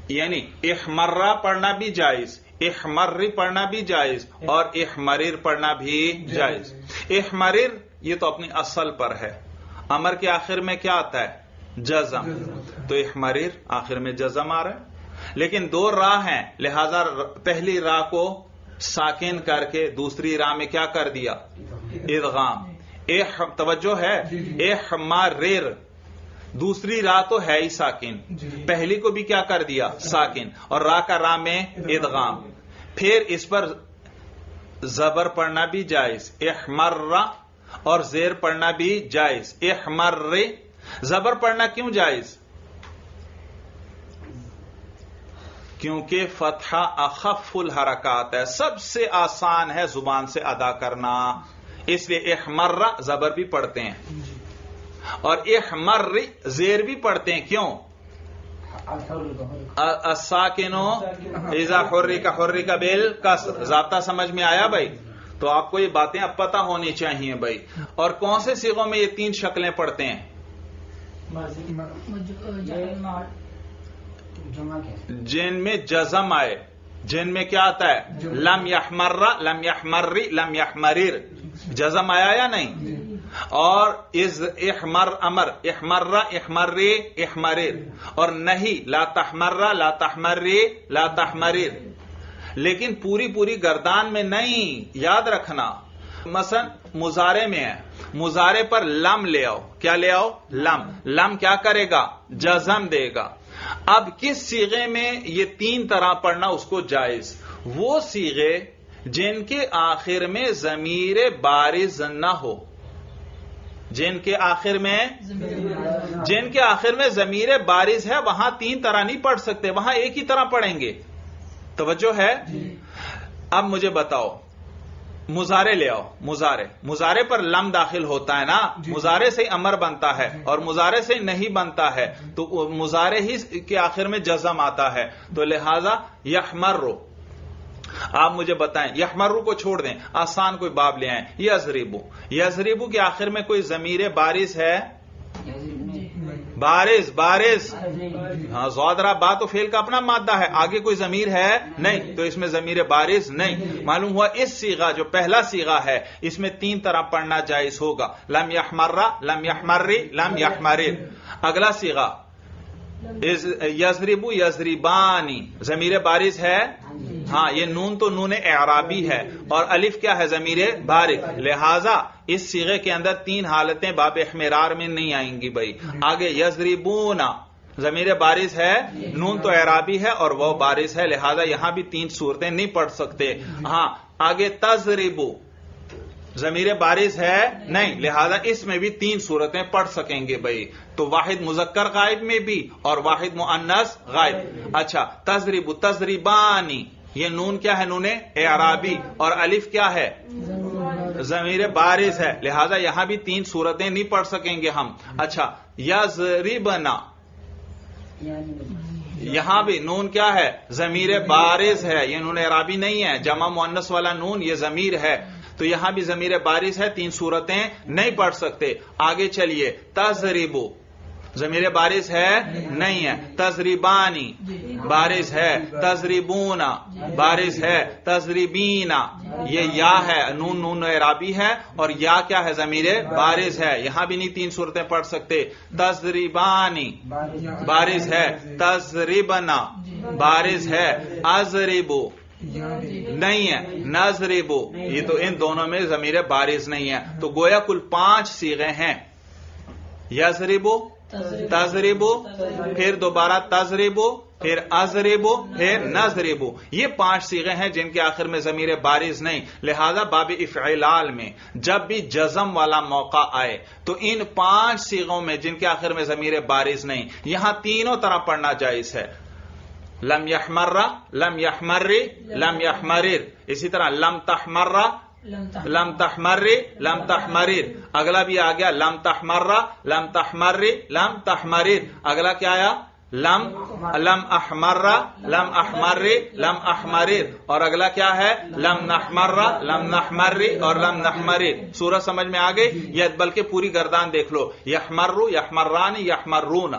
یعنی احمرہ پڑھنا بھی جائز، احمری پڑھنا بھی جائز، اور احمرر پڑھنا بھی جائز. احمرر یہ تو اپنی اصل پر ہے. امر کے آخر میں کیا آتا ہے؟ جزم. تو احمرر آخر میں جزم آ رہا ہے. لیکن 2 راہ ہیں، لہذا پہلی راہ کو ساکن کر کے دوسری راہ میں کیا کر دیا؟ ادغام. توجہ ہے، احمرر دوسری راہ تو ہے ہی ساکن، پہلی کو بھی کیا کر دیا؟ ساکن. اور راہ کا راہ میں ادغام. پھر اس پر زبر پڑھنا بھی جائز، احمرہ، اور زیر پڑھنا بھی جائز، احمر. زبر پڑھنا کیوں جائز؟ کیونکہ فتحہ اخف الحرکات ہے، سب سے آسان ہے زبان سے ادا کرنا، اس لیے احمرہ زبر بھی پڑھتے ہیں، اور احمر زیر بھی پڑھتے ہیں. کیوں؟ الساکن اذا حرک حرک بالکسر. ضابطہ سمجھ میں آیا بھائی؟ تو آپ کو یہ باتیں اب پتہ ہونی چاہیے بھائی. اور کون سے صیغوں میں یہ 3 شکلیں پڑھتے ہیں؟ جن میں جزم آئے، جن میں کیا آتا ہے؟ لم یحمر لم یحمری لم یحمرر. جزم آیا یا نہیں؟ اور از احمر امر احمر احمری احمرر. اور نہیں لا تحمر لا تحمری لا تحمرر. لیکن پوری گردان میں نہیں، یاد رکھنا. مثلا مضارع میں ہے، مضارع پر لم لے آؤ. کیا لے آؤ؟ لم. لم کیا کرے گا؟ جزم دے گا. اب کس صیغے میں یہ 3 طرح پڑھنا اس کو جائز؟ وہ صیغے جن کے آخر میں ضمیر بارز نہ ہو. جن کے آخر میں ضمیر بارز ہے وہاں 3 طرح نہیں پڑھ سکتے، وہاں ایک ہی طرح پڑھیں گے. توجہ ہے؟ اب مجھے بتاؤ، مضارع لے آؤ. مضارع پر لم داخل ہوتا ہے نا، مضارع سے امر بنتا ہے اور مضارع سے نہیں بنتا ہے، تو مضارع ہی کے آخر میں جزم آتا ہے. تو لہذا یحمرو. آپ مجھے بتائیں، یحمرو کو چھوڑ دیں، آسان کوئی باب لے آئیں. یضربو. یضربو کے آخر میں کوئی ضمیر بارز ہے؟ بارز. ہاں زادرا با تو فعل کا اپنا مادہ ہے، آگے کوئی ضمیر ہے نہیں، تو اس میں ضمیر بارز نہیں. معلوم ہوا اس صیغہ جو پہلا صیغہ ہے اس میں 3 طرح پڑھنا جائز ہوگا. لم یحمر لم یحمری لم یحمرر. اگلا صیغہ یضربو یضربانی. ضمیر بارز ہے؟ ہاں یہ نون تو نون اعرابی ہے، اور الف کیا ہے؟ ضمیر بارز. لہذا اس صیغے کے اندر 3 حالتیں باب احمرار میں نہیں آئیں گی بھائی. آگے یضربون. ضمیر بارز ہے, نون تو اعرابی ہے اور وہ بارز ہے, لہذا یہاں بھی 3 صورتیں نہیں پڑھ سکتے. ہاں آگے تضربو ضمیر بارز ہے نہیں, لہذا اس میں بھی 3 صورتیں پڑھ سکیں گے بھائی. تو واحد مذکر غائب میں بھی اور واحد مؤنث غائب. اچھا تضربو تضربانی, یہ نون کیا ہے, نون اعرابی, اور الف کیا ہے, ضمیر بارز ہے, لہذا یہاں بھی 3 صورتیں نہیں پڑھ سکیں گے ہم. اچھا یضربنا, یہاں بھی نون کیا ہے, ضمیر بارز ہے, یہ نون اعرابی نہیں ہے, جمع مؤنث والا نون یہ ضمیر ہے, تو یہاں بھی ضمیر بارز ہے, 3 صورتیں نہیں پڑھ سکتے. آگے چلیے تضربو ضمیر بارز ہے نہیں ہے, تضربانی بارز ہے, تضربونا بارز ہے, تضربینا یہ یا ہے, نون نون اعرابی ہے اور یا کیا ہے, ضمیر بارز ہے, یہاں بھی نہیں 3 صورتیں پڑھ سکتے. تضربانی بارز ہے, تضربنا بارز ہے, اضربو نہیں ہے, نضربو یہ تو ان دونوں میں ضمیر بارز نہیں ہے. تو گویا کل 5 صیغے ہیں, یضربو, تضربو, پھر دوبارہ تضربو, پھر اضربو, پھر نضربو. یہ 5 صیغے ہیں جن کے آخر میں ضمیر بارز نہیں. لہذا باب افعلال میں جب بھی جزم والا موقع آئے تو ان 5 صیغوں میں جن کے آخر میں ضمیر بارز نہیں, یہاں تینوں طرح پڑھنا جائز ہے. لم یحمر, لم یحمر, لم یحمرر, اسی طرح لم تحمر, لم تحمر, لم تحمرر. اگلا بھی آ گیا لم تحمر, لم تحمر, لم تحمرر. اگلا کیا آیا, لم احمر, لم احمر, لم احمرر. اور اگلا کیا ہے, لم نحمر, لم نحمر اور لم نحمرر. سورج سمجھ میں آ گئی, یا بلکہ پوری گردان دیکھ لو, یحمرو, یحمران, یحمرون.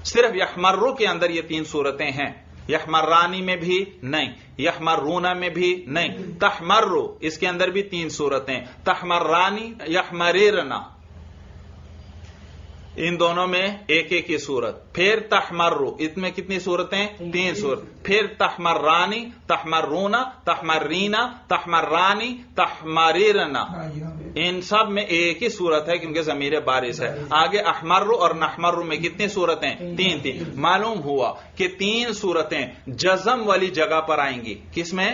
صرف یحمرو کے اندر یہ 3 صورتیں ہیں, یحمرانی میں بھی نہیں, یحمرون میں بھی نہیں. تحمرو اس کے اندر بھی 3 صورتیں, تحمرانی, یحمررنا, ان دونوں میں ایک ایک کی صورت. پھر تحمرو, اس میں کتنی صورتیں, 3 صورت. پھر تحمرانی, تحمرونا, تحمرینا, تحمرانی, تحمررنا, ان سب میں ایک ہی صورت ہے کیونکہ ضمیر بارز ہے. آگے احمرو اور نحمرو میں کتنی صورتیں, 3. معلوم ہوا کہ 3 صورتیں جزم والی جگہ پر آئیں گی. کس میں,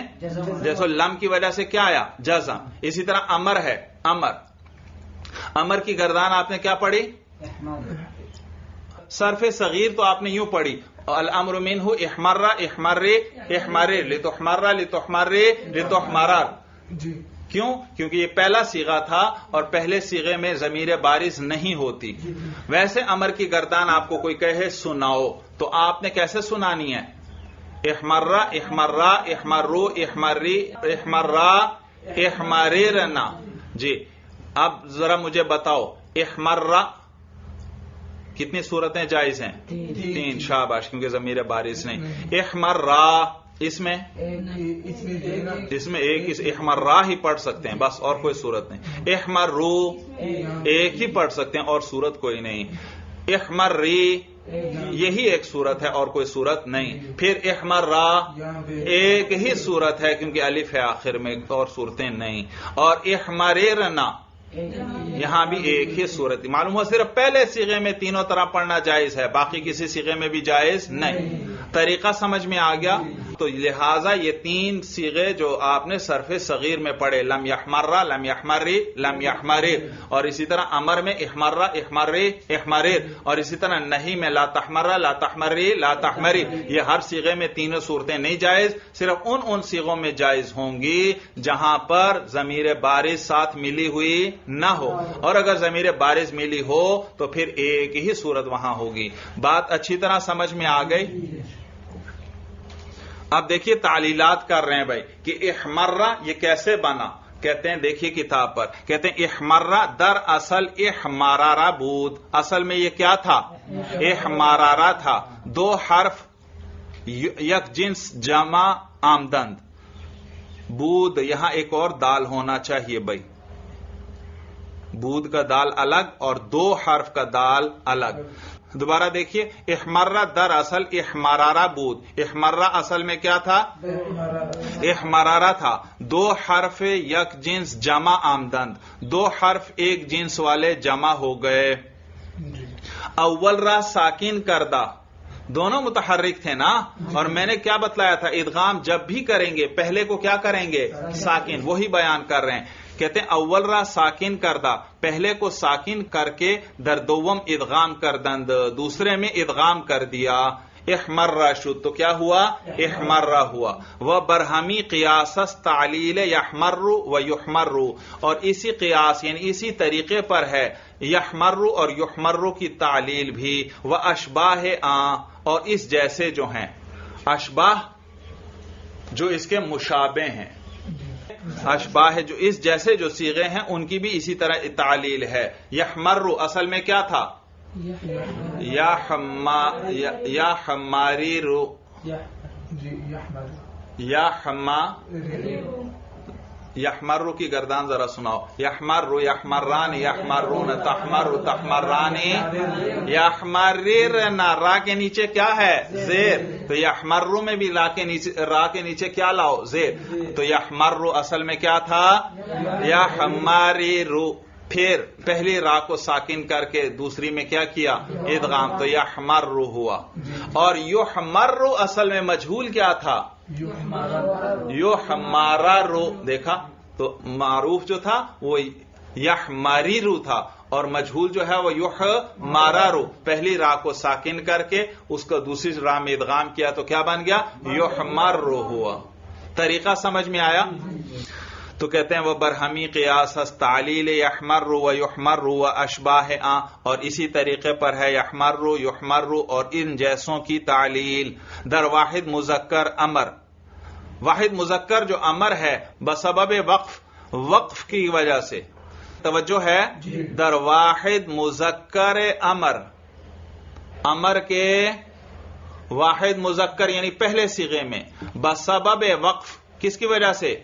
جیسے لم کی وجہ سے کیا آیا, جزم. اسی طرح امر ہے, امر, امر کی گردان آپ نے کیا پڑھی, صرف صغیر تو آپ نے یوں پڑھی, الامر منہ احمر, احمر, احمر, لتحمر, لتحمر, لتحمرر. کیوں, کیونکہ یہ پہلا صیغہ تھا اور پہلے صیغے میں ضمیر بارز نہیں ہوتی. ویسے امر کی گردان آپ کو کوئی کہے سناؤ تو آپ نے کیسے سنانی ہے, احمر, احمرا, احمرو, احمری, احمرا, احمررنا. جی اب ذرا مجھے بتاؤ, احمرا کتنی صورتیں جائز ہیں, 3. شاباش, کیونکہ ضمیر بارز نہیں. احمرا اس میں ایک احمرا ہی پڑھ سکتے ہیں بس, اور کوئی صورت نہیں. احمرو ایک ہی پڑھ سکتے ہیں اور صورت کوئی نہیں. احمری یہی ایک صورت ہے اور کوئی صورت نہیں. پھر احمرا ایک ہی صورت ہے کیونکہ الف ہے آخر میں, اور صورتیں نہیں. اور احمررنا یہاں بھی ایک ہی صورت. معلوم ہوا صرف پہلے صیغے میں تینوں طرح پڑھنا جائز ہے, باقی کسی صیغے میں بھی جائز نہیں. طریقہ سمجھ میں آ گیا. تو لہٰذا یہ 3 صیغے جو آپ نے صرف صغیر میں پڑھے, لم یحمر, لم یحمری, لم یحمرر, اور اسی طرح امر میں احمر, احمری, احمرر, اور اسی طرح نہیں میں لا تحمر, لا تحمری, لا تحمری. یہ ہر صیغے میں تینوں صورتیں نہیں جائز, صرف ان صیغوں میں جائز ہوں گی جہاں پر ضمیر بارز ساتھ ملی ہوئی نہ ہو, اور اگر ضمیر بارز ملی ہو تو پھر ایک ہی صورت وہاں ہوگی. بات اچھی طرح سمجھ میں آ گئی. اب دیکھیے تعلیلات کر رہے ہیں بھائی کہ احمرہ یہ کیسے بنا. کہتے ہیں دیکھیے کتاب پر, کہتے ہیں احمرہ در اصل احمرارہ بود. اصل میں یہ کیا تھا, احمرارہ تھا. 2 حرف یک جنس جمع آمدند. بود یہاں ایک اور دال ہونا چاہیے بھائی, بود کا دال الگ اور 2 حرف کا دال الگ. دوبارہ دیکھیے, احمرہ در اصل احمرارہ بود. احمرہ اصل میں کیا تھا, احمرارہ تھا. 2 حرف یک جنس جمع آمدند, 2 حرف ایک جنس والے جمع ہو گئے. اول را ساکن کردہ, دونوں متحرک تھے نا. اور میں نے کیا بتلایا تھا, ادغام جب بھی کریں گے پہلے کو کیا کریں گے, ساکن. وہی بیان کر رہے ہیں, کہتے ہیں اول را ساکن کردہ, پہلے کو ساکن کر کے در دوم ادغام کردند, دوسرے میں ادغام کر دیا. احمرہ شد, تو کیا ہوا, احمرہ ہوا. وہ برہمی قیاس تعلیل یحمر و یحمر, اور اسی قیاس یعنی اسی طریقے پر ہے یحمر اور یحمر کی تعلیل بھی. وہ اشباہ اور اس جیسے جو ہیں, اشباہ جو اس کے مشابہ ہیں, اشباہ جو اس جیسے جو صیغے ہیں ان کی بھی اسی طرح تعلیل ہے. یحمر اصل میں کیا تھا, یا حماری رو, یا یحمر کی گردان ذرا سناؤ. یحمر یحمران یحمرون تحمر تحمران یحمررن, را کے نیچے کیا ہے, زیر. تو یحمر میں بھی را کے نیچے کیا لاؤ, زیر. تو یحمر اصل میں کیا تھا, یا حماری رو. پھر پہلی را کو ساکن کر کے دوسری میں کیا کیا, ادغام. تو یحمر ہوا. اور یحمر اصل میں مجہول کیا تھا, یحمارا رو. دیکھا تو معروف جو تھا وہ یحماری رو تھا, اور مجہول جو ہے وہ یحمارا رو. پہلی را کو ساکن کر کے اس کو دوسری را میں ادغام کیا تو کیا بن گیا, یحمر ہوا. طریقہ سمجھ میں آیا؟ تو کہتے ہیں وہ برہمی قیاس تعلیل یحمر و یحمر و اشباہ اور اسی طریقے پر ہے یحمر یحمر اور ان جیسوں کی تعلیل. در واحد مذکر امر, واحد مذکر جو امر ہے بسبب وقف کی وجہ سے, توجہ ہے, در واحد مذکر امر, امر کے واحد مذکر یعنی پہلے صیغے میں بسبب وقف, کس کی وجہ سے,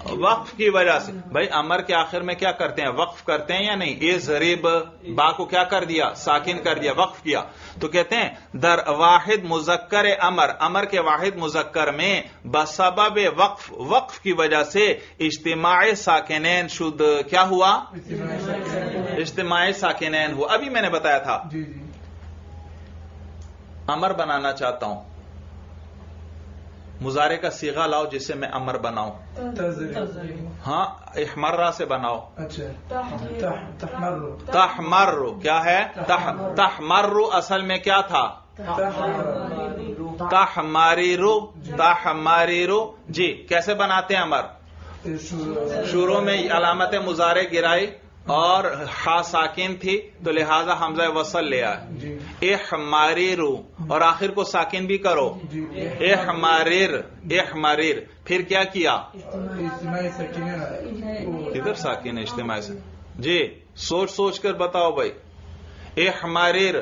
وقف کی وجہ سے. بھائی امر کے آخر میں کیا کرتے ہیں, وقف کرتے ہیں یا نہیں. اضرب, با کو کیا کر دیا, ساکن کر دیا, وقف کیا. تو کہتے ہیں در واحد مذکر امر, امر کے واحد مذکر میں بسبب وقف کی وجہ سے اجتماع ساکنین شد, کیا ہوا, اجتماع ساکنین ہوا. ابھی میں نے بتایا تھا امر بنانا چاہتا ہوں, مضارع کا صیغہ لاؤ جس سے میں امر بناؤں. ہاں, احمرہ سے بناؤ. تحمر, کیا ہے, تحمر اصل میں کیا تھا, تحمریرو, تحمریرو. جی کیسے بناتے ہیں امر, شروع میں علامت مضارع گرائی اور ہا ساکن تھی تو لہذا حمزہ وصل لے آئے. احمریرو, اور آخر کو ساکن بھی کرو, احمریر, احمریر. پھر کیا کیا, کدھر ساکن ہے اجتماعی سے, جی سوچ سوچ کر بتاؤ بھائی. احمریر,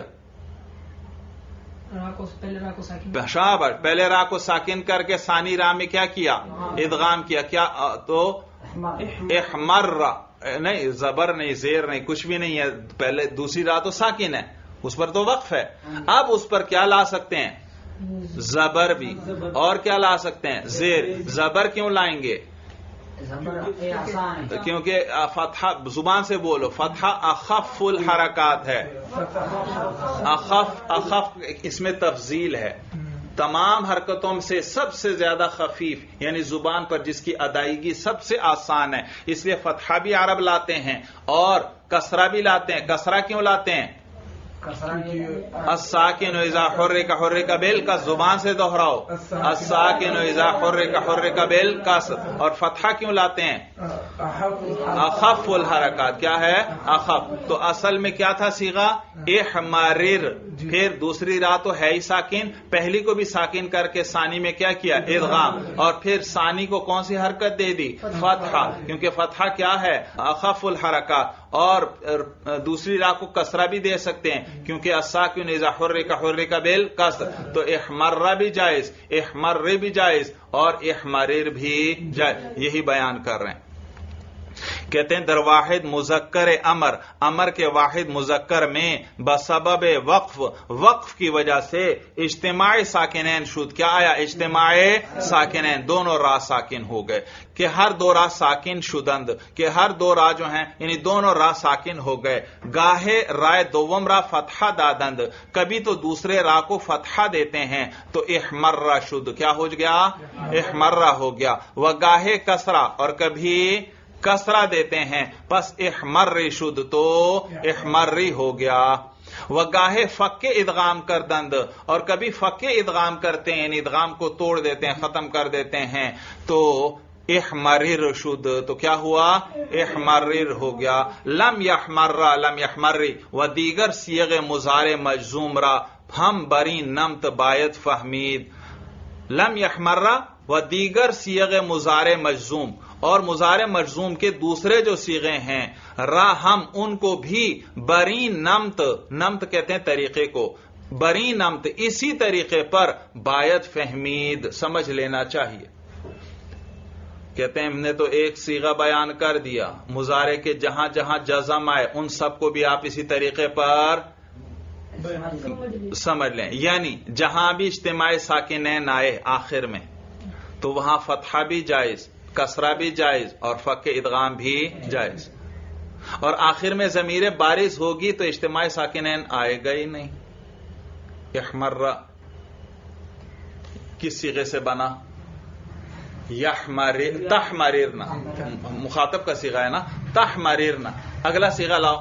شاباش, پہلے را کو ساکن کر کے ثانی را میں کیا کیا, ادغام کیا. کیا تو احمر, نہیں زبر نہیں, زیر نہیں, کچھ بھی نہیں ہے. پہلے دوسری را تو ساکن ہے, اس پر تو وقف ہے. اب اس پر کیا لا سکتے ہیں, زبر بھی, اور کیا لا سکتے ہیں, زیر. زبر کیوں لائیں گے, کیونکہ فتحہ, زبان سے بولو, فتحہ اخف الحرکات ہے. اخف اس میں تفضیل ہے, تمام حرکتوں سے سب سے زیادہ خفیف, یعنی زبان پر جس کی ادائیگی سب سے آسان ہے. اس لیے فتحہ بھی عرب لاتے ہیں اور کسرہ بھی لاتے ہیں. کسرہ کیوں لاتے ہیں, الساکن اذا حرک حرک بالکسر, زبان سے دوہراؤ, الساکن اذا حرک حرک بالکسر. اور فتحہ کیوں لاتے ہیں, اخف الحرکات, کیا ہے, اخف. تو اصل میں کیا تھا صیغہ, احمرر. پھر دوسری را تو ہے ہی ساکن, پہلی کو بھی ساکن کر کے ثانی میں کیا کیا, ادغام. اور پھر ثانی کو کون سی حرکت دے دی, فتحہ, کیونکہ فتحہ کیا ہے, اخف الحرکات. اور دوسری را کو کسرہ بھی دے سکتے ہیں کیونکہ الساکن اذا حرک حرک بالکسر. تو احمرہ بھی جائز, احمر بھی جائز, اور احمرر بھی جائز. یہی بیان کر رہے ہیں کہتے ہیں در واحد مذکر امر کے واحد مذکر میں بسبب وقف کی وجہ سے اجتماع ساکنین شد. کیا آیا؟ اجتماع ساکنین، دونوں را ساکن ہو گئے کہ ہر دو را ساکن شدند، کہ ہر دو را جو ہیں یعنی دونوں را ساکن ہو گئے. گاہے رائے دوم را فتحہ دادند، کبھی تو دوسرے را کو فتحہ دیتے ہیں تو احمرہ شد. کیا ہو گیا؟ احمرہ ہو گیا. و گاہے کسرہ، اور کبھی کسرہ دیتے ہیں پس احمر شد تو احمری ہو گیا. و گاہے فک ادغام کردند، اور کبھی فک ادغام کرتے ہیں یعنی ادغام کو توڑ دیتے ہیں، ختم کر دیتے ہیں تو احمرر شد. تو کیا ہوا؟ احمرر ہو گیا. لم یحمر لم یحمری و دیگر صیغ مضارع مجزوم را ہم بری نمت باید فہمید. لم یحمر و دیگر صیغ مضارع مجزوم، اور مضارع مجزوم کے دوسرے جو صیغے ہیں را ہم ان کو بھی بری نمت کہتے ہیں طریقے کو، بری نمت اسی طریقے پر باید فہمید سمجھ لینا چاہیے. کہتے ہیں ہم نے تو ایک صیغہ بیان کر دیا، مضارع کے جہاں جہاں جزم آئے ان سب کو بھی آپ اسی طریقے پر سمجھ لیں. یعنی جہاں بھی اجتماع ساکنین آئے آخر میں تو وہاں فتحہ بھی جائز، کسرہ بھی جائز اور فک ادغام بھی جائز. اور آخر میں ضمیر بارز ہوگی تو اجتماع ساکنین آئے گا ہی نہیں. احمرہ کس صیغے سے بنا؟ تحمررنا، مخاطب کا صیغہ ہے نا، تحمررنا. اگلا صیغہ لاؤ.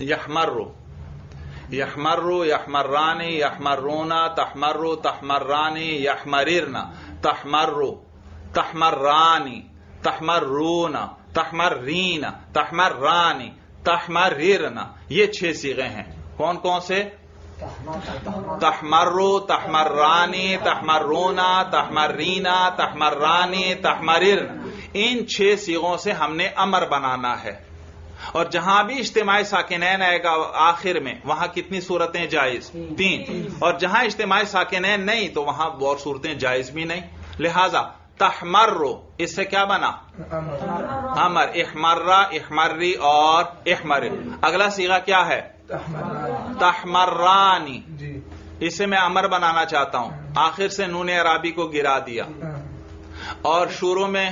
یحمر، یحمر، یحمرانی، یحمرونا، تحمر، تحمرانی، یحمررنا، تحمر، تحمرانی، تحمرونا، تحمرینا، تحمرانی، تحمررنا. یہ 6 صیغے ہیں. کون کون سے؟ تحمرو، تحمرانی، تحمرونا، تحمرینا، تحمرانی، تحمررنا. ان 6 صیغوں سے ہم نے امر بنانا ہے. اور جہاں بھی اجتماع ساکنین آئے گا آخر میں وہاں کتنی صورتیں جائز؟ 3. اور جہاں اجتماع ساکنین نہیں تو وہاں اور صورتیں جائز بھی نہیں. لہذا تحمرو اس سے کیا بنا؟ امر. احمرہ، احمری اور احمر. اگلا صیغہ کیا ہے؟ تحمرانی. اس سے میں امر بنانا چاہتا ہوں، آخر سے نون اعرابی کو گرا دیا اور شروع میں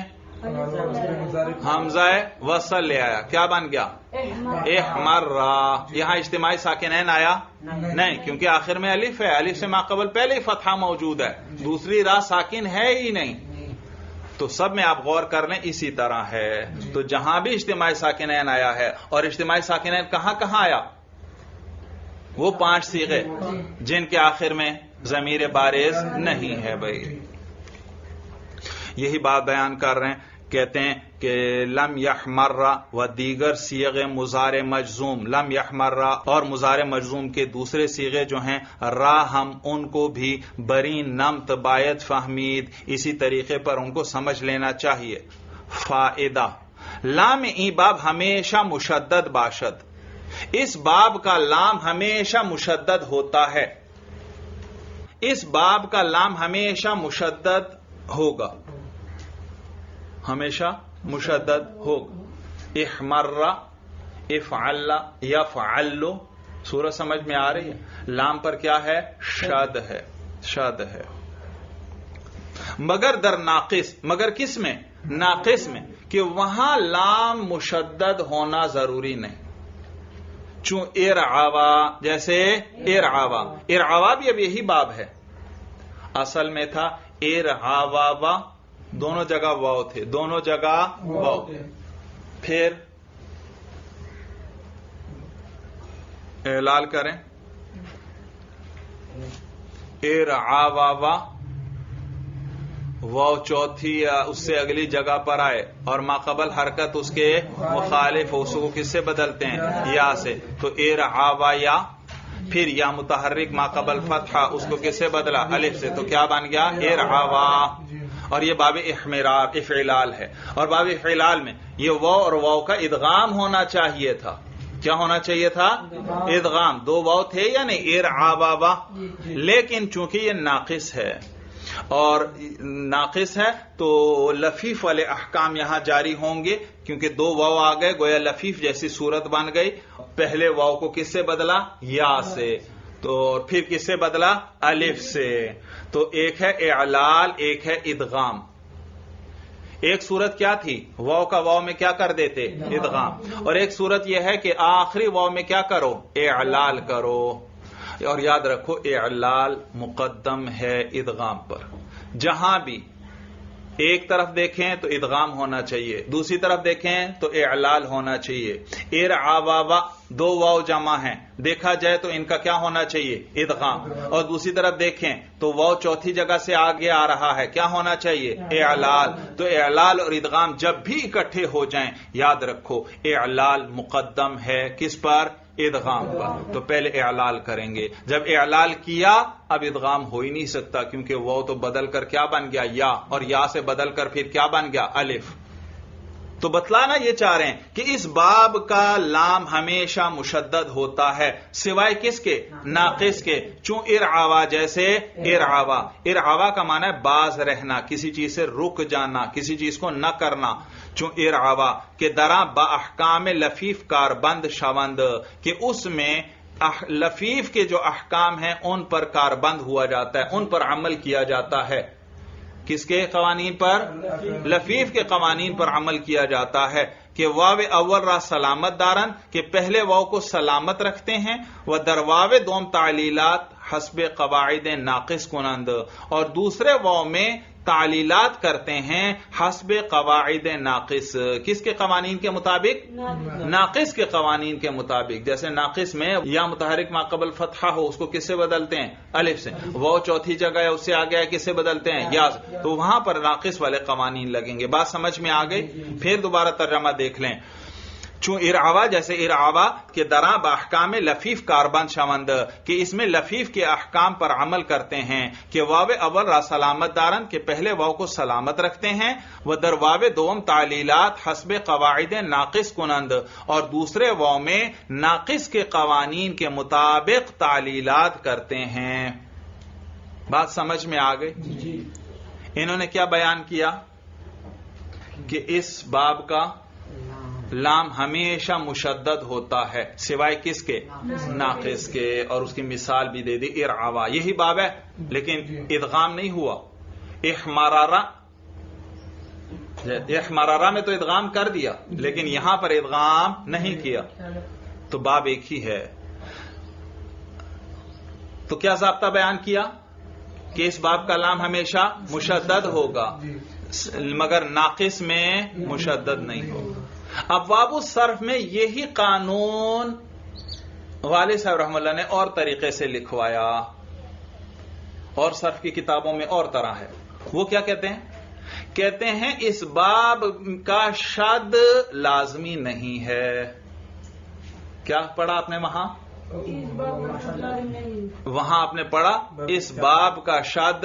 حمزہ وصل لے آیا. کیا بن گیا؟ احمرہ. یہاں اجتماعی ساکنین آیا نہیں کیونکہ آخر میں الف ہے، الف سے ماقبل پہلے ہی فتحہ موجود ہے، دوسری راہ ساکن ہے ہی نہیں. تو سب میں آپ غور کر لیں اسی طرح ہے. تو جہاں بھی اجتماعی ساکنین آیا ہے، اور اجتماعی ساکنین کہاں کہاں آیا؟ وہ 5 صیغے جن کے آخر میں ضمیر بارز نہیں ہے. بھائی یہی بات بیان کر رہے ہیں. کہتے ہیں کہ لم یحمرہ و دیگر صیغ مضارع مجزوم، لم یحمرہ اور مضارع مجزوم کے دوسرے صیغے جو ہیں را ہم ان کو بھی بری نمت باید فہمید اسی طریقے پر ان کو سمجھ لینا چاہیے. فائدہ لام ای باب ہمیشہ مشدد باشد. اس باب کا لام ہمیشہ مشدد ہوتا ہے. اس باب کا لام ہمیشہ مشدد ہوگا، ہمیشہ مشدد ہوگا. احمرہ، افعل، یفعل. سورج سمجھ میں آ رہی ہے؟ لام پر کیا ہے؟ شد ہے، شد ہے. مگر در ناقص، مگر کس میں؟ ناقص میں، کہ وہاں لام مشدد ہونا ضروری نہیں. چون ارعوا، جیسے ارعوا، ارعوا بھی اب یہی باب ہے. اصل میں تھا ارعوا، دونوں جگہ واو تھے، دونوں جگہ واو. پھر اعلال کریں ارعوا، واو چوتھی یا اس سے اگلی جگہ پر آئے اور ماقبل حرکت اس کے مخالف، اس کو کس سے بدلتے ہیں؟ یا سے. تو ارعوا یا. پھر یا متحرک ماقبل فتحہ، اس کو کس سے بدلا؟ الف سے. تو کیا بن گیا؟ ارعوا. اور یہ باب احمرار افعلال ہے. اور باب افعلال میں یہ واو اور واو کا ادغام ہونا چاہیے تھا. کیا ہونا چاہیے تھا؟ ادغام. 2 واو تھے یا نہیں؟ ارعوا. لیکن چونکہ یہ ناقص ہے اور ناقص ہے تو لفیف والے احکام یہاں جاری ہوں گے، کیونکہ دو واو آ گئے، گویا لفیف جیسی صورت بن گئی. پہلے واو کو کس سے بدلا؟ یا سے. تو پھر کس سے بدلا؟ الف سے. تو ایک ہے اعلال، ایک ہے ادغام. ایک صورت کیا تھی؟ واو کا واو میں کیا کر دیتے؟ ادغام. اور ایک صورت یہ ہے کہ آخری واو میں کیا کرو؟ اعلال کرو. اور یاد رکھو اعلال مقدم ہے ادغام پر. جہاں بھی ایک طرف دیکھیں تو ادغام ہونا چاہیے، دوسری طرف دیکھیں تو اعلال ہونا چاہیے. ارعوا دو واو جمع ہیں، دیکھا جائے تو ان کا کیا ہونا چاہیے؟ ادغام. اور دوسری طرف دیکھیں تو واو چوتھی جگہ سے آگے آ رہا ہے، کیا ہونا چاہیے؟ اعلال. تو اعلال اور ادغام جب بھی اکٹھے ہو جائیں یاد رکھو اعلال مقدم ہے کس پر؟ ادغام پر. تو پہلے اعلال کریں گے. جب اعلال کیا اب ادغام ہو ہی نہیں سکتا، کیونکہ وہ تو بدل کر کیا بن گیا؟ یا. اور یا سے بدل کر پھر کیا بن گیا؟ الف. تو بتلانا یہ چاہ رہے ہیں کہ اس باب کا لام ہمیشہ مشدد ہوتا ہے، سوائے کس کے؟ ناقص کے. چون ارعوا، جیسے ارعوا. ارعوا کا معنی ہے باز رہنا، کسی چیز سے رک جانا، کسی چیز کو نہ کرنا. چون ارعوا کہ دراں با احکام لفیف کاربند شوند، کہ اس میں لفیف کے جو احکام ہیں ان پر کاربند ہوا جاتا ہے، ان پر عمل کیا جاتا ہے. کس کے قوانین پر؟ لفیف کے قوانین پر عمل کیا جاتا ہے. کہ واو اول را سلامت دارن، کہ پہلے واو کو سلامت رکھتے ہیں. و در واو دوم تعلیلات حسب قواعد ناقص کنند، اور دوسرے واو میں تعلیلات کرتے ہیں حسب قواعد ناقص. کس کے قوانین کے مطابق؟ ناقص کے قوانین کے مطابق. جیسے ناقص میں یا متحرک ما قبل فتحہ ہو اس کو کس سے بدلتے ہیں؟ الف سے. وہ چوتھی جگہ ہے اس سے آگے ہے کس سے بدلتے ہیں؟ یا. تو وہاں پر ناقص والے قوانین لگیں گے. بات سمجھ میں آ گئی؟ پھر دوبارہ ترجمہ دیکھ لیں. چون ارعوا جیسے ارعوا کہ دراں باحکام لفیف کاربند شوند، کہ اس میں لفیف کے احکام پر عمل کرتے ہیں. کہ واو اول را سلامت دارن، کہ پہلے واو کو سلامت رکھتے ہیں. و در واو دوم تعلیلات حسب قواعد ناقص کنند، اور دوسرے واو میں ناقص کے قوانین کے مطابق تعلیلات کرتے ہیں. بات سمجھ میں آ گئی؟ انہوں نے کیا بیان کیا کہ اس باب کا لام ہمیشہ مشدد ہوتا ہے، سوائے کس کے؟ ناقص کے. اور اس کی مثال بھی دے دی ارعوا. یہی باب ہے لیکن ادغام نہیں ہوا. احمرارا میں تو ادغام کر دیا لیکن یہاں پر ادغام نہیں کیا. تو باب ایک ہی ہے. تو کیا ضابطہ بیان کیا کہ اس باب کا لام ہمیشہ مشدد ہوگا مگر ناقص میں مشدد نہیں ہوگا. ابواب الصرف میں یہی قانون والد صاحب رحمہ اللہ نے اور طریقے سے لکھوایا، اور صرف کی کتابوں میں اور طرح ہے. وہ کیا کہتے ہیں؟ کہتے ہیں اس باب کا شد لازمی نہیں ہے. کیا پڑھا آپ نے وہاں؟ وہاں آپ نے پڑھا اس باب کا شد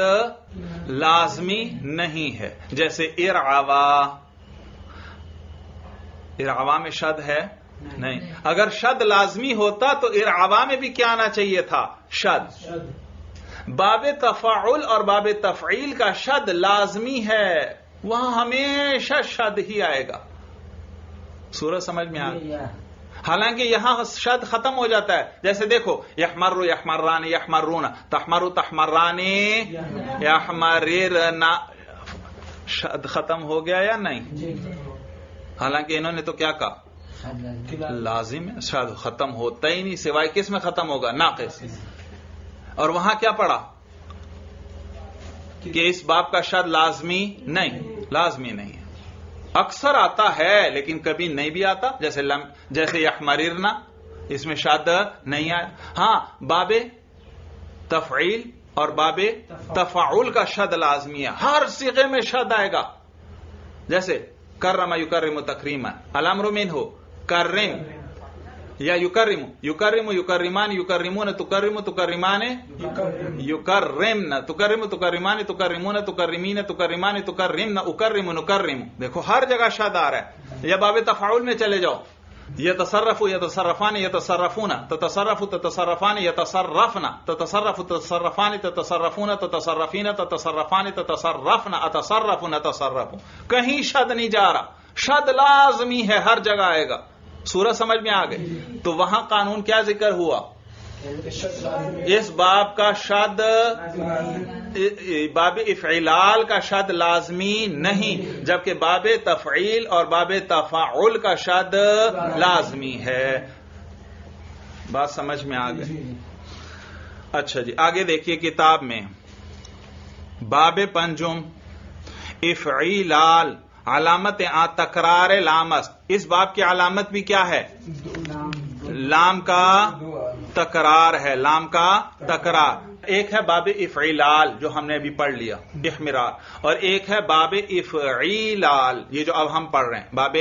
لازمی نہیں ہے. جیسے ارعوا میں شد ہے نہیں. اگر شد لازمی ہوتا تو ارعوا میں بھی کیا آنا چاہیے تھا؟ شد. باب تفاعل اور باب تفعیل کا شد لازمی ہے، وہاں ہمیشہ شد ہی آئے گا. سورج سمجھ میں آ گئی؟ حالانکہ یہاں شد ختم ہو جاتا ہے. جیسے دیکھو یحمر یحمران یحمرون، تحمر تحمران یحمررن، شد ختم ہو گیا یا نہیں؟ حالانکہ انہوں نے تو کیا کہا؟ لازم ہے. شد ختم ہوتا ہی نہیں، سوائے کس میں ختم ہوگا؟ ناقص. اور وہاں کیا پڑھا کہ اس باب کا شد لازمی نہیں، لازمی نہیں ہے. اکثر آتا ہے لیکن کبھی نہیں بھی آتا. جیسے یحمررنا، اس میں شد نہیں آیا. ہاں باب تفعیل اور باب تفاعل کا شد لازمی ہے، ہر صیغے میں شد آئے گا. جیسے کرم یکرم تکریما، الامر منہ کرم یا یکرم، یکرم یکرمان یکرمون، تکرم تکرمان یکرمن، تکرم تکرمان تکرمون تکرمین تکرمان تکرمن، اکرم نکرم. دیکھو ہر جگہ شد آ رہا ہے. یا باب تفاعل میں چلے جاؤ يتصرف يتصرفان يتصرفون تتصرف تتصرفان يتصرفن تتصرف تتصرفان تتصرفون تتصرفين تتصرفان تتصرفن اتصرف نتصرف. کہیں شد نہیں جا رہا، شد لازمی ہے، ہر جگہ آئے گا. سورہ سمجھ میں آ گئی؟ تو وہاں قانون کیا ذکر ہوا؟ اس باب کا شد، باب افعلال کا شد لازمی نہیں، جبکہ باب تفعیل اور باب تفاعل کا شد لازمی ہے. بات سمجھ میں آ گئی؟ اچھا جی، آگے دیکھیے کتاب میں باب پنجم افعلال علامت تکرار لامست. اس باب کی علامت بھی کیا ہے؟ لام کا تکرار ہے، لام کا تکرار. ایک ہے باب افعلال جو ہم نے ابھی پڑھ لیا احمرار، اور ایک ہے باب افعلال یہ جو اب ہم پڑھ رہے ہیں باب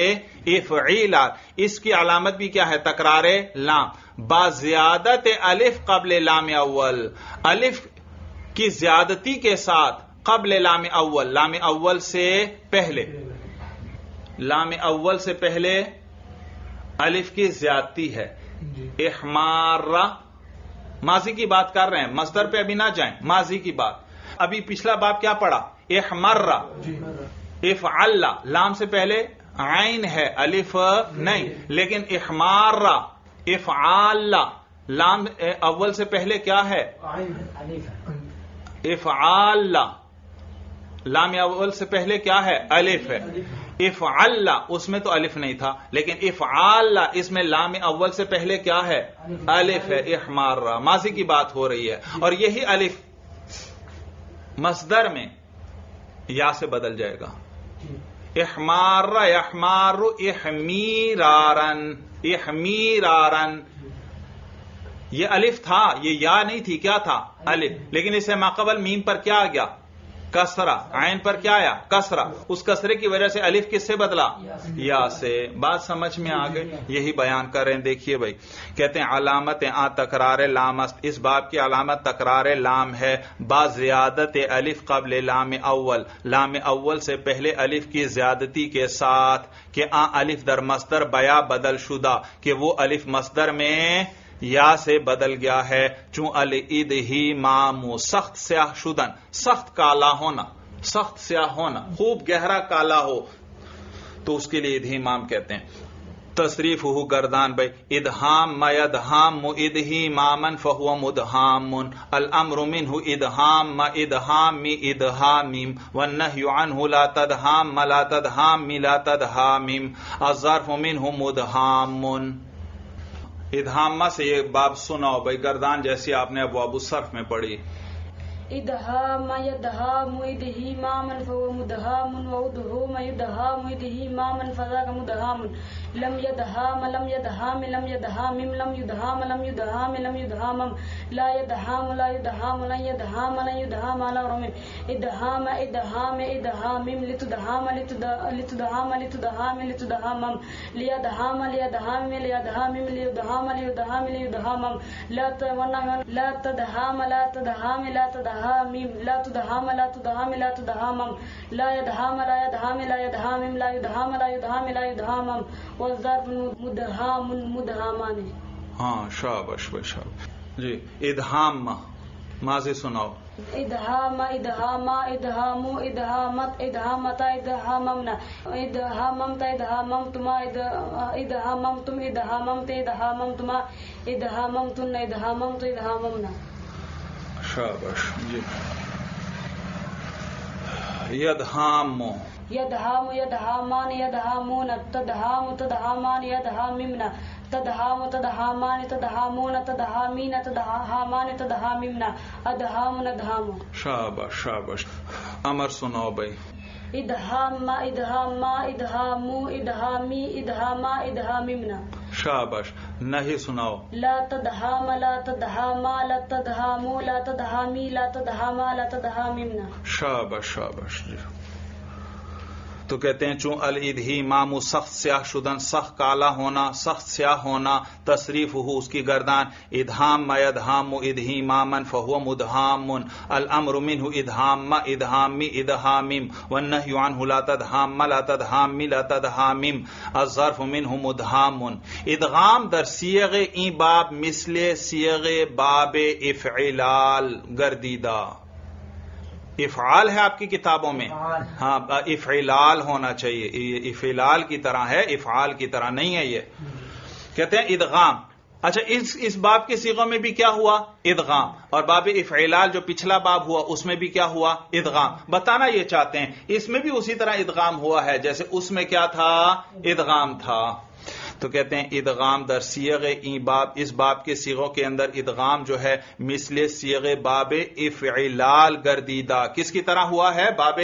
افعلال. اس کی علامت بھی کیا ہے؟ تکرار لام با زیادت الف قبل لام اول، الف کی زیادتی کے ساتھ قبل لام اول، لام اول سے پہلے، لام اول سے پہلے الف کی زیادتی ہے. احمارہ ماضی کی بات کر رہے ہیں، مصدر پہ ابھی نہ جائیں، ماضی کی بات. ابھی پچھلا باب کیا پڑھا؟ احمرہ. افعل لام سے پہلے عین ہے، الف نہیں، لیکن احمارہ افعال لام اول سے پہلے کیا ہے؟ افعال لام اول سے پہلے کیا ہے؟ الف ہے. افعل اس میں تو الف نہیں تھا، لیکن افعال اس میں لام اول سے پہلے کیا ہے؟ الف ہے. احمارہ ماضی کی بات ہو رہی ہے، اور یہی الف مصدر میں یا سے بدل جائے گا. احمارہ یحمار احمیرارن، احمیرارن یہ الف تھا، یہ یا نہیں تھی، کیا تھا؟ الف. لیکن اسے ماقبل میم پر کیا آ گیا؟ کسرہ. عین پر کیا آیا؟ کسرہ. اس کسرے کی وجہ سے الف کس سے بدلا؟ یا سے. بات سمجھ میں آ گئی؟ یہی بیان کر رہے ہیں. دیکھیے بھائی، کہتے ہیں علامت تکرار لام است. اس باب کی علامت تکرار لام ہے با زیادت الف قبل لام اول، لام اول سے پہلے الف کی زیادتی کے ساتھ، کہ الف در مصدر بیا بدل شدہ، کہ وہ الف مصدر میں یا سے بدل گیا ہے. چون الادہمام سخت سیاہ شدن، سخت کالا ہونا، سخت سیاہ ہونا، خوب گہرا کالا ہو تو اس کے لیے ادہمام کہتے ہیں. تصریف ہو گردان بھائی، ادہام ما یدہام ادہمامن فہو مدہام، الامر منہ ادہام ما ادہام ادہامیم، والنہی عنہ لا تدہام ما لا تدہام لا تدہامیم، الظرف منہ مدہام. ادہامہ سے یہ باب سناؤ بھائی گردان، جیسی آپ نے ابواب الصرف میں پڑھی. ادہام یدہام ادہمامن فہو مدہام، وادہام یدہام ادہمامن فذاک مدہام. لم يدهام لم يدهام لم يدهام لم يدهام لم يدهام لم يدهام لا يدهام لا يدهام لن يدهام لن يدهام على رم ادهام ادهام ادهام لتدهام لتدهام لتدهام لتدهام ليدهام ليدهام ليدهام ليدهام ليدهام ليدهام لا لا تدهام لا تدهام لا تدهام لا تدهام لا تدهام لا تدهام لا يدهام لا يدهام لا يدهام لا يدهام لا يدهام لا يدهام والظرف مدہام مدہامان. ہاں شاباش بھائی شاباش جی. ادہام ماضی سناؤ. ادہام ادہاما ادہامو ادہامت ادہامتا ادہاممنا ادہاممتا ادہاممتما ادہاممتم ادہاممت ادہاممتما ادہاممتن ادہاممت ادہاممنا. شاباش جی. یدہام یدہام یدہامان یدہامون تدہام تدہامان یدہاممنا تدہام تدہامان تدہامون تدہامین تدہامان تدہاممنا ادہام ندہام. شاباش شاباش. امر سناؤ بھائی. ادہام ادہام ادہامو ادہامی ادہاما ادہاممنا. شاباش. نہیں سناؤ. لا تدہام لا تدہاما لا تدہامو لا تدہامی لا تدہاما لا تدہاممنا. شاباش شاباش جی. تو کہتے ہیں چون الادھی مامو سخت سیاہ شدن، سخت کالا ہونا، سخت سیاہ ہونا، تصریف ہو اس کی گردان، ادہام ما یدہام ادھی مامن فہو مدہام، الامر منہ ادہام ادہامی ادہامم، والنہی عنہ لا تدہام لا تدہامی لا تدہامم، الظرف منہ مدہام، ادغام در صیغ این باب مثل صیغ باب افعلال گردیدہ. افعال ہے آپ کی کتابوں میں؟ ہاں افعلال ہونا چاہیے، یہ افعلال کی طرح ہے، افعال کی طرح نہیں ہے. یہ کہتے ہیں ادغام. اچھا اس باب کے صیغوں میں بھی کیا ہوا؟ ادغام. اور باب افعلال جو پچھلا باب ہوا اس میں بھی کیا ہوا؟ ادغام. بتانا یہ چاہتے ہیں اس میں بھی اسی طرح ادغام ہوا ہے جیسے اس میں کیا تھا؟ ادغام تھا. تو کہتے ہیں ادغام در صیغ این باب، اس باب کے صیغوں کے اندر ادغام جو ہے مثل صیغ باب افعلال گردیدہ. کس کی طرح ہوا ہے؟ باب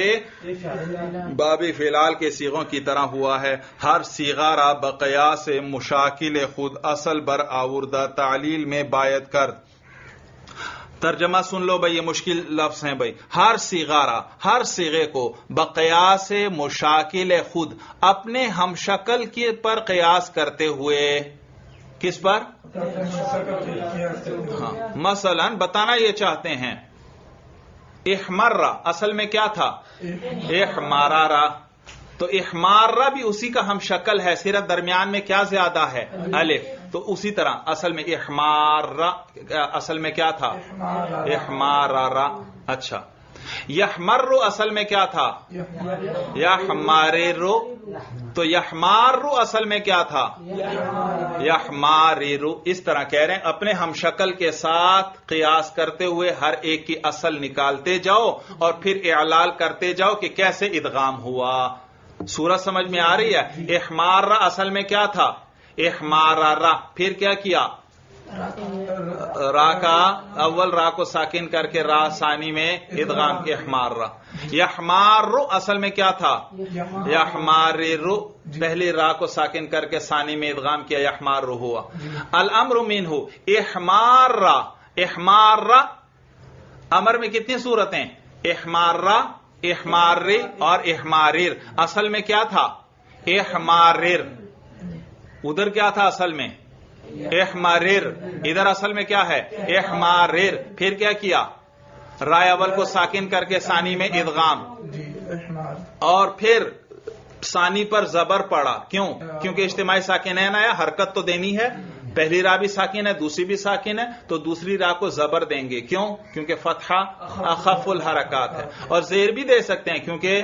افعلال کے صیغوں کی طرح ہوا ہے. ہر صیغہ را بقیاس مشاکل خود اصل بر آوردہ تعلیل میں باید کرد. ترجمہ سن لو بھائی، یہ مشکل لفظ ہیں بھائی. ہر صیغہ، ہر صیغے کو بقیاس مشاکل خود، اپنے ہم شکل کے پر قیاس کرتے ہوئے. کس پر؟ ہاں مثلا بتانا یہ چاہتے ہیں احمرہ اصل میں کیا تھا؟ احمرارہ. تو احمارہ بھی اسی کا ہم شکل ہے، صرف درمیان میں کیا زیادہ ہے؟ الف. تو اسی طرح اصل میں احمارہ اصل میں کیا تھا؟ احمارارہ. اچھا یحمر اصل میں کیا تھا؟ یحمارر. تو یحمار اصل میں کیا تھا؟ یحمارر. اس طرح کہہ رہے ہیں اپنے ہم شکل کے ساتھ قیاس کرتے ہوئے ہر ایک کی اصل نکالتے جاؤ اور پھر اعلال کرتے جاؤ کہ کیسے ادغام ہوا. سورج سمجھ میں آ رہی ہے؟ احمارہ اصل میں کیا تھا؟ احمارارہ. پھر کیا کیا؟ را کا اول را کو ساکن کر کے را ثانی میں ادغام. احمارہ. یحمار اصل میں کیا تھا؟ یحمارر. پہلی را کو ساکن کر کے ثانی میں ادغام کیا، یحمار ہوا. الامر منہ احمارہ. احمارہ امر میں کتنی صورتیں؟ احمارہ، احماری اور احمارر. اصل میں کیا تھا؟ احمارر. ادھر کیا تھا اصل میں؟ احمارر. ادھر اصل میں کیا ہے؟ احمارر. پھر کیا کیا؟ رائے اول کو ساکن کر کے ثانی میں ادغام، اور پھر ثانی پر زبر پڑا. کیوں؟ کیونکہ اجتماعی ساکنین آیا، حرکت تو دینی ہے. پہلی را بھی ساکن ہے، دوسری بھی ساکن ہے، تو دوسری را کو زبر دیں گے. کیوں؟ کیونکہ فتحہ اخف الحرکات ہے. اور زیر بھی دے سکتے ہیں کیونکہ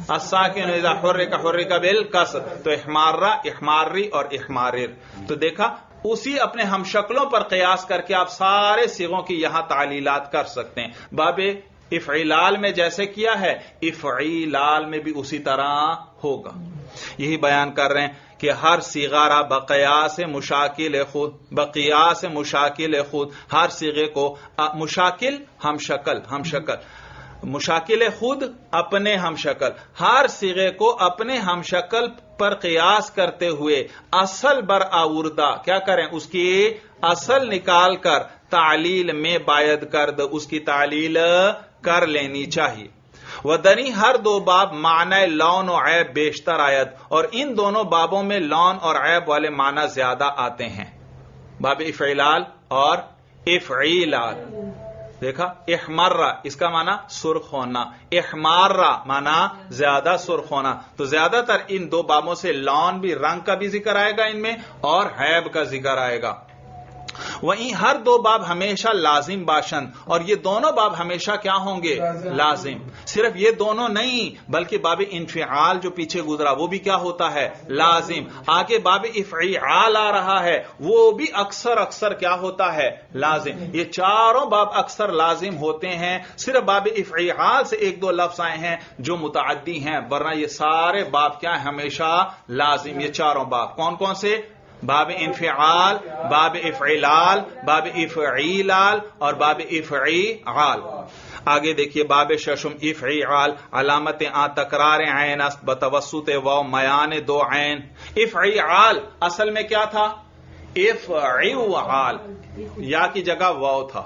الساکن اذا حرک حرک بالکسر. تو احمارہ، احماری اور احمارر. تو دیکھا اسی اپنے ہم شکلوں پر قیاس کر کے آپ سارے صیغوں کی یہاں تعلیلات کر سکتے ہیں. باب افعلال میں جیسے کیا ہے افعیلال میں بھی اسی طرح ہوگا. یہی بیان کر رہے ہیں کہ ہر صیغہ را بقیاس مشاکل خود، بقیاس مشاکل خود، ہر صیغے کو مشاکل ہم شکل، ہم شکل، مشاکل خود اپنے ہم شکل، ہر صیغے کو اپنے ہم شکل پر قیاس کرتے ہوئے اصل بر آوردہ کیا کریں؟ اس کی اصل نکال کر تعلیل میں باید کرد، اس کی تعلیل کر لینی چاہیے. ودنی ہر دو باب معنی لون و عیب بیشتر آیت، اور ان دونوں بابوں میں لون اور عیب والے معنی زیادہ آتے ہیں. باب افعلال اور افعیلال. دیکھا احمرہ اس کا معنی سرخ ہونا، احمارہ معنی زیادہ سرخ ہونا. تو زیادہ تر ان دو بابوں سے لون بھی، رنگ کا بھی ذکر آئے گا ان میں، اور عیب کا ذکر آئے گا. وہیں ہر دو باب ہمیشہ لازم باشند، اور یہ دونوں باب ہمیشہ کیا ہوں گے؟ لازم. صرف یہ دونوں نہیں بلکہ باب انفعال جو پیچھے گزرا وہ بھی کیا ہوتا ہے؟ لازم. آگے باب افعال آ رہا ہے وہ بھی اکثر کیا ہوتا ہے؟ لازم. یہ چاروں باب اکثر لازم ہوتے ہیں. صرف باب افعال سے ایک دو لفظ آئے ہیں جو متعدی ہیں، ورنہ یہ سارے باب کیا ہیں؟ ہمیشہ لازم. یہ چاروں باب کون کون سے؟ باب انفعال، باب افعلال، باب افعیلال اور باب افعیعال. آگے دیکھیے باب ششم افعیعال. علامت تکرار عین است بتوسط واو میان دو عین. افعیعال اصل میں کیا تھا؟ افعیعال، یا کی جگہ واو تھا.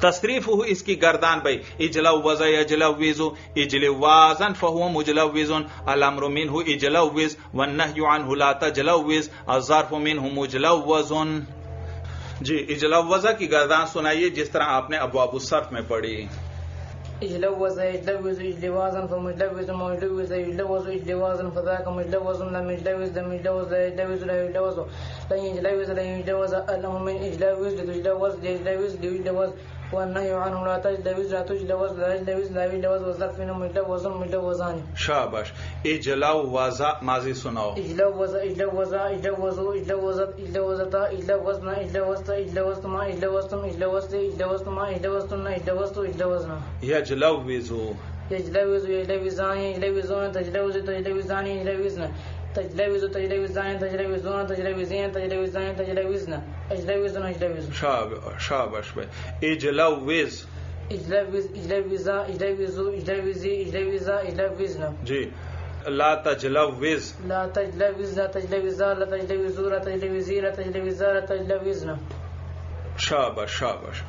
تصریف ہو اس کی گردان بھائی اجلوز یجلوز اجلوازا فهو مجلوز الامر منه اجلوز والنهي عنه لا تجلوز الظرف منه مجلوز. جی اجلوزہ کی گردان سنائیے جس طرح آپ نے ابواب الصرف میں پڑھی. اجلوز يجلوز اجلوازا فمجلوز مجلوز يجلوز اجلوازا فذاك مجلوز لم يجلوز لم يجلوز لا يجلوز لا يجلوز لن يجلوز لا يجلوز الامر من اجلوز لتجلوز يجلوز ليجلوز والنهي عنه لا تجلوز لا تجلوز لا يجلوز لا يجلوز والظرف منه مجلوز مجلوزان. شاباش. اجلوزا ماضی سناؤ. اجلوز اجلوز اجلوز اجلوزت اجلوزتا اجلوزنا اجلوزت اجلوزتما اجلوزتم اجلوزت اجلوزتما اجلوزتن اجلوزت اجلوزنا. یجلوز يجلوز يجلوزان يجلوزون تجلوز تجلوزان يجلوزن تجلوز تجلوزان تجلوزون تجلوزين تجلوزان تجلوزن اجلوزن اجلوز. شاباش بھائی. اجلوز اجلوز اجلوزا اجلوزو اجلوزی اجلوزا اجلوزن. جی لا تجلوز لا تجلوز لا تجلوزا لا تجلوزو لا تجلوزی لا تجلوزا لا تجلوزن. شاباش شاباش.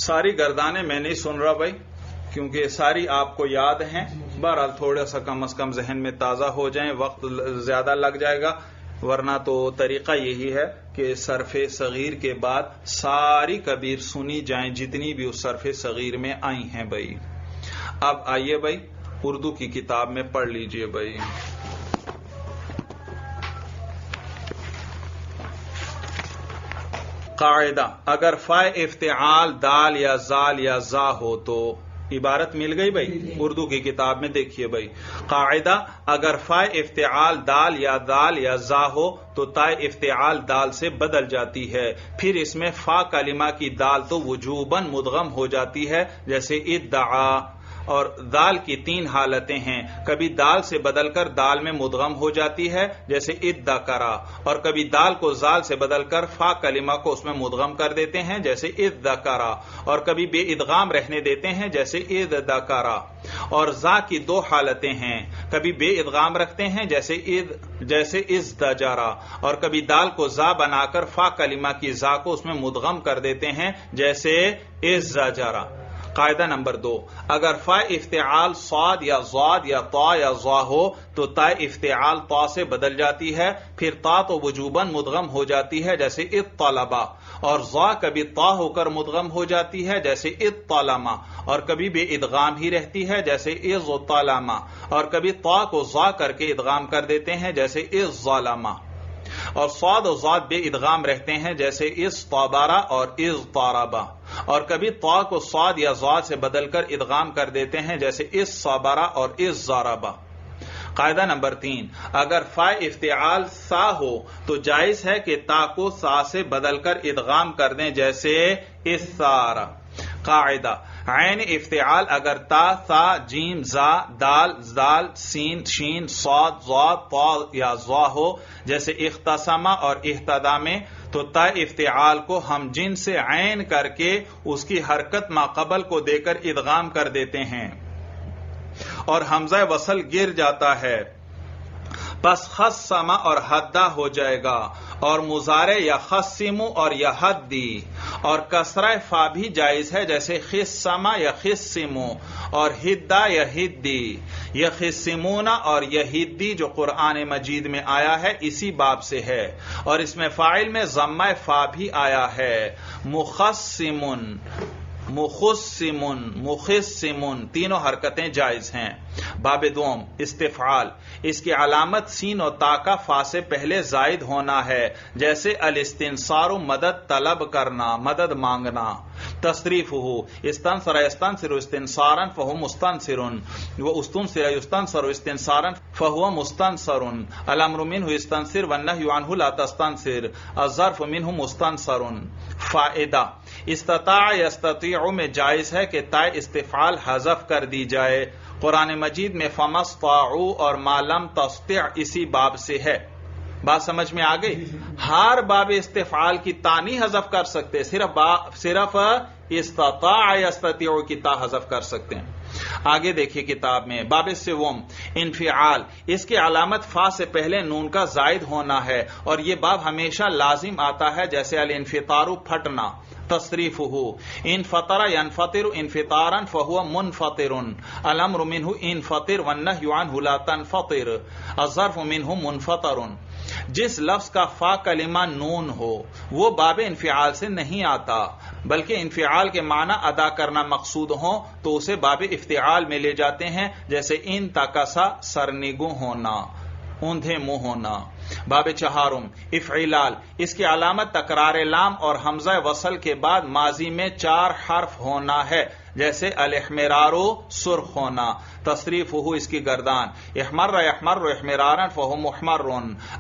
ساری گردانیں میں نہیں سن رہا بھائی کیونکہ ساری آپ کو یاد ہیں. بہرحال تھوڑا سا کم از کم ذہن میں تازہ ہو جائیں, وقت زیادہ لگ جائے گا, ورنہ تو طریقہ یہی ہے کہ صرف صغیر کے بعد ساری کبیر سنی جائیں جتنی بھی اس صرف صغیر میں آئی ہیں بھائی. اب آئیے بھائی اردو کی کتاب میں پڑھ لیجئے بھائی. قاعدہ اگر فائے افتعال دال یا زال یا زا ہو تو عبارت مل گئی بھائی اردو کی کتاب میں. دیکھیے بھائی قاعدہ اگر فائے افتعال دال یا زا ہو تو تائے افتعال دال سے بدل جاتی ہے, پھر اس میں فا کلمہ کی دال تو وجوباً مدغم ہو جاتی ہے جیسے ادعا. اور دال کی 3 حالتیں ہیں, کبھی دال سے بدل کر دال میں مدغم ہو جاتی ہے جیسے ادکرا, اور کبھی دال کو زال سے بدل کر فا کلمہ کو اس میں مدغم کر دیتے ہیں جیسے ادکرا, اور کبھی بے ادغام رہنے دیتے ہیں جیسے ادکرا. اور زا کی 2 حالتیں ہیں, کبھی بے ادغام رکھتے ہیں جیسے ازدجرا, اور کبھی دال کو زا بنا کر فا کلمہ کی زا کو اس میں مدغم کر دیتے ہیں جیسے ازدجرا. قاعدہ نمبر 2 اگر فا افتعال صاد یا ضاد یا طا یا ظا ہو تو تا افتعال طا سے بدل جاتی ہے, پھر تا تو وجوباً مدغم ہو جاتی ہے جیسے اطلبا, اور ظا کبھی طا ہو کر مدغم ہو جاتی ہے جیسے اطلما, اور کبھی بے ادغام ہی رہتی ہے جیسے اظطلما, اور کبھی طا کو ظا کر کے ادغام کر دیتے ہیں جیسے اظظلما, اور صاد و ضاد بے ادغام رہتے ہیں جیسے اصطبرا اور اضطربا, اور کبھی طا کو صاد یا ضاد سے بدل کر ادغام کر دیتے ہیں جیسے اصصبرا اور اضضربا. قاعدہ نمبر 3 اگر فا افتعال سا ہو تو جائز ہے کہ تا کو سا سے بدل کر ادغام کر دیں جیسے اثارا. قاعدہ عین افتعال اگر تا ثا جیم زا دال زال سین شین صاد ضاد طا یا ظا ہو جیسے اختصما اور اہتدا میں, تو تا افتعال کو ہم جن سے عین کر کے اس کی حرکت ما قبل کو دے کر ادغام کر دیتے ہیں اور حمزہ وصل گر جاتا ہے, بس خصما اور حدا ہو جائے گا, اور مضارع یا خصمو اور یا حدی, اور کسرہ فا بھی جائز ہے جیسے خصما یا خصمو, اور ہدا یا ہدی, یا خصمونا اور یا ہدی جو قرآن مجید میں آیا ہے اسی باب سے ہے, اور اس میں فاعل میں ضمہ فا بھی آیا ہے. مخصمن مخصمن مخصمن تینوں حرکتیں جائز ہیں. باب دوم استفعال, اس کی علامت سین و تا کا فا سے پہلے زائد ہونا ہے جیسے الاستنصار مدد طلب کرنا مدد مانگنا. تصریف ہو استنصر یستنصر استنصارا فهو مستنصر و استنصر یستنصر استنصارا فهو مستنصر. الامر منه استنصر والنهي عنه لا تستنصر. الظرف منه مستنصر. فائدہ استطاع یستطیع میں جائز ہے کہ تا استفعال حذف کر دی جائے. قرآن مجید میں فمستطاعوا اور ما لم تستطع اسی باب سے ہے. بات سمجھ میں آ گئی؟ ہر باب استفعال کی تا نہیں حذف کر سکتے, صرف استطاع یستطیع کی تا حذف کر سکتے ہیں. آگے دیکھیے کتاب میں باب سوم انفعال, اس کی علامت فا سے پہلے نون کا زائد ہونا ہے, اور یہ باب ہمیشہ لازم آتا ہے جیسے الانفطار پھٹنا, تصریفہ انفطر ينفطر انفطارا فهو منفطر الامر منه انفطر والنهي عنه لا تنفطر الظرف منه منفطر. جس لفظ کا فا کلمہ نون ہو وہ باب انفعال سے نہیں آتا بلکہ انفعال کے معنی ادا کرنا مقصود ہو تو اسے باب افتعال میں لے جاتے ہیں، جیسے ان تکسا سرنگو ہونا، اوندھے منہ ہونا. باب چہارم افعلال، اس کی علامت تکرار لام اور حمزہ وصل کے بعد ماضی میں 4 حرف ہونا ہے، جیسے الاحمرارو سرخ ہونا. تصریفہ اس کی گردان احمر یحمر احمرارا فهو محمر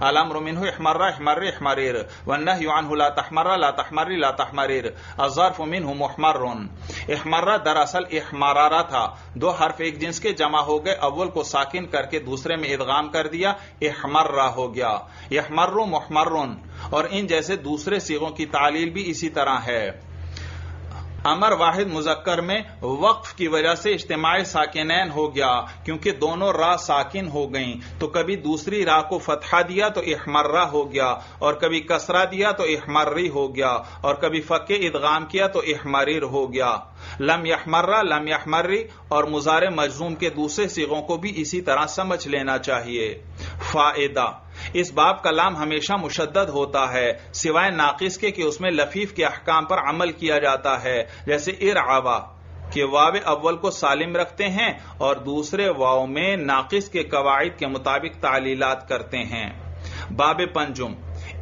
الامر منه احمر احمر احمرر والنهي عنه لا تحمر لا تحمر لا تحمرر الظرف منه محمر. احمر دراصل احمرارا تھا، 2 حرف ایک جنس کے جمع ہو گئے، اول کو ساکن کر کے دوسرے میں ادغام کر دیا، احمرا ہو گیا. یحمر محمر اور ان جیسے دوسرے صیغوں کی تعلیل بھی اسی طرح ہے. امر واحد مذکر میں وقف کی وجہ سے اجتماع ساکنین ہو گیا کیونکہ دونوں را ساکن ہو گئیں، تو کبھی دوسری را کو فتحہ دیا تو احمرہ ہو گیا، اور کبھی کسرہ دیا تو احمری ہو گیا، اور کبھی فک ادغام کیا تو احمریر ہو گیا. لم یحمرہ لم یحمری اور مضارع مجزوم کے دوسرے صیغوں کو بھی اسی طرح سمجھ لینا چاہیے. فائدہ، اس باب کا لام ہمیشہ مشدد ہوتا ہے سوائے ناقص کے کہ اس میں لفیف کے احکام پر عمل کیا جاتا ہے، جیسے ارعوا کہ واو اول کو سالم رکھتے ہیں اور دوسرے واو میں ناقص کے قواعد کے مطابق تعلیلات کرتے ہیں. باب پنجم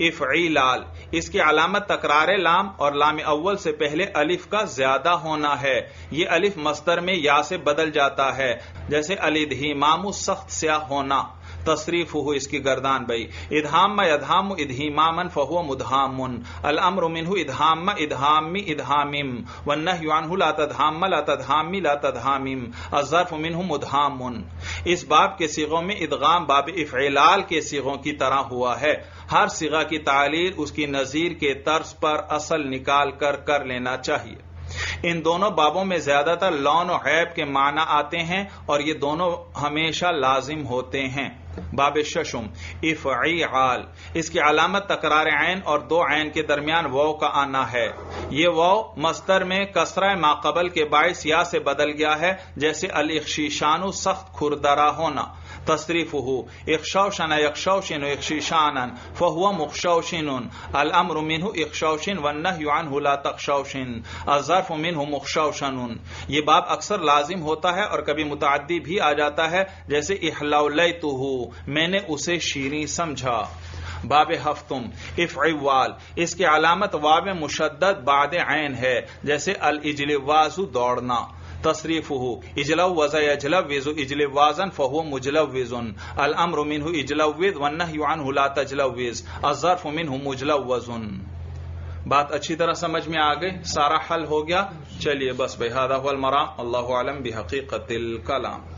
افعیلال، اس کی علامت تکرار لام اور لام اول سے پہلے الف کا زیادہ ہونا ہے. یہ الف مصدر میں یا سے بدل جاتا ہے، جیسے الادہیمام سخت سیاہ ہونا. تصریفہ اس کی گردان بھئی ادہام ادہام ادہیماما فہو مدہام الامر منہ ادہام ادہامی ادہامم والنہی عنہ لا تدہام لا تدہامی لا تدہامم الظرف منہ مدہام. اس باب کے صیغوں میں ادغام باب افعلال کے صیغوں کی طرح ہوا ہے. ہر صیغہ کی تعلیل اس کی نظیر کے طرز پر اصل نکال کر لینا چاہیے. ان دونوں بابوں میں زیادہ تر لون و عیب کے معنی آتے ہیں اور یہ دونوں ہمیشہ لازم ہوتے ہیں. باب ششم افعیعال، اس کی علامت تکرار عین اور 2 عین کے درمیان واو کا آنا ہے. یہ واو مصدر میں کسرہ ما قبل کے باعث یا سے بدل گیا ہے، جیسے الاخشیشان سخت کھردرا ہونا. تصریفہ اخشوشن یخشوشن اخشیشانا فہو مخشوشن الامر منہ اخشوشن والنہی عنہ لا تخشوشن الظرف منہ مخشوشن. یہ باب اکثر لازم ہوتا ہے اور کبھی متعدی بھی آ جاتا ہے، جیسے احلولیتہ میں نے اسے شیریں سمجھا. باب ہفتم افعوال، اس کی علامت واو مشدد بعد عین ہے، جیسے الاجلواز دوڑنا. تصریفہ اجلوز یجلوز اجلوازا فهو مجلوز الامر منه اجلوز والنهی عنه لا تجلوز الظرف منه مجلوز. بات اچھی طرح سمجھ میں آ گئی، سارا حل ہو گیا. چلیے بس بهذا هو المرام، اللہ اعلم بحقیقت الکلام.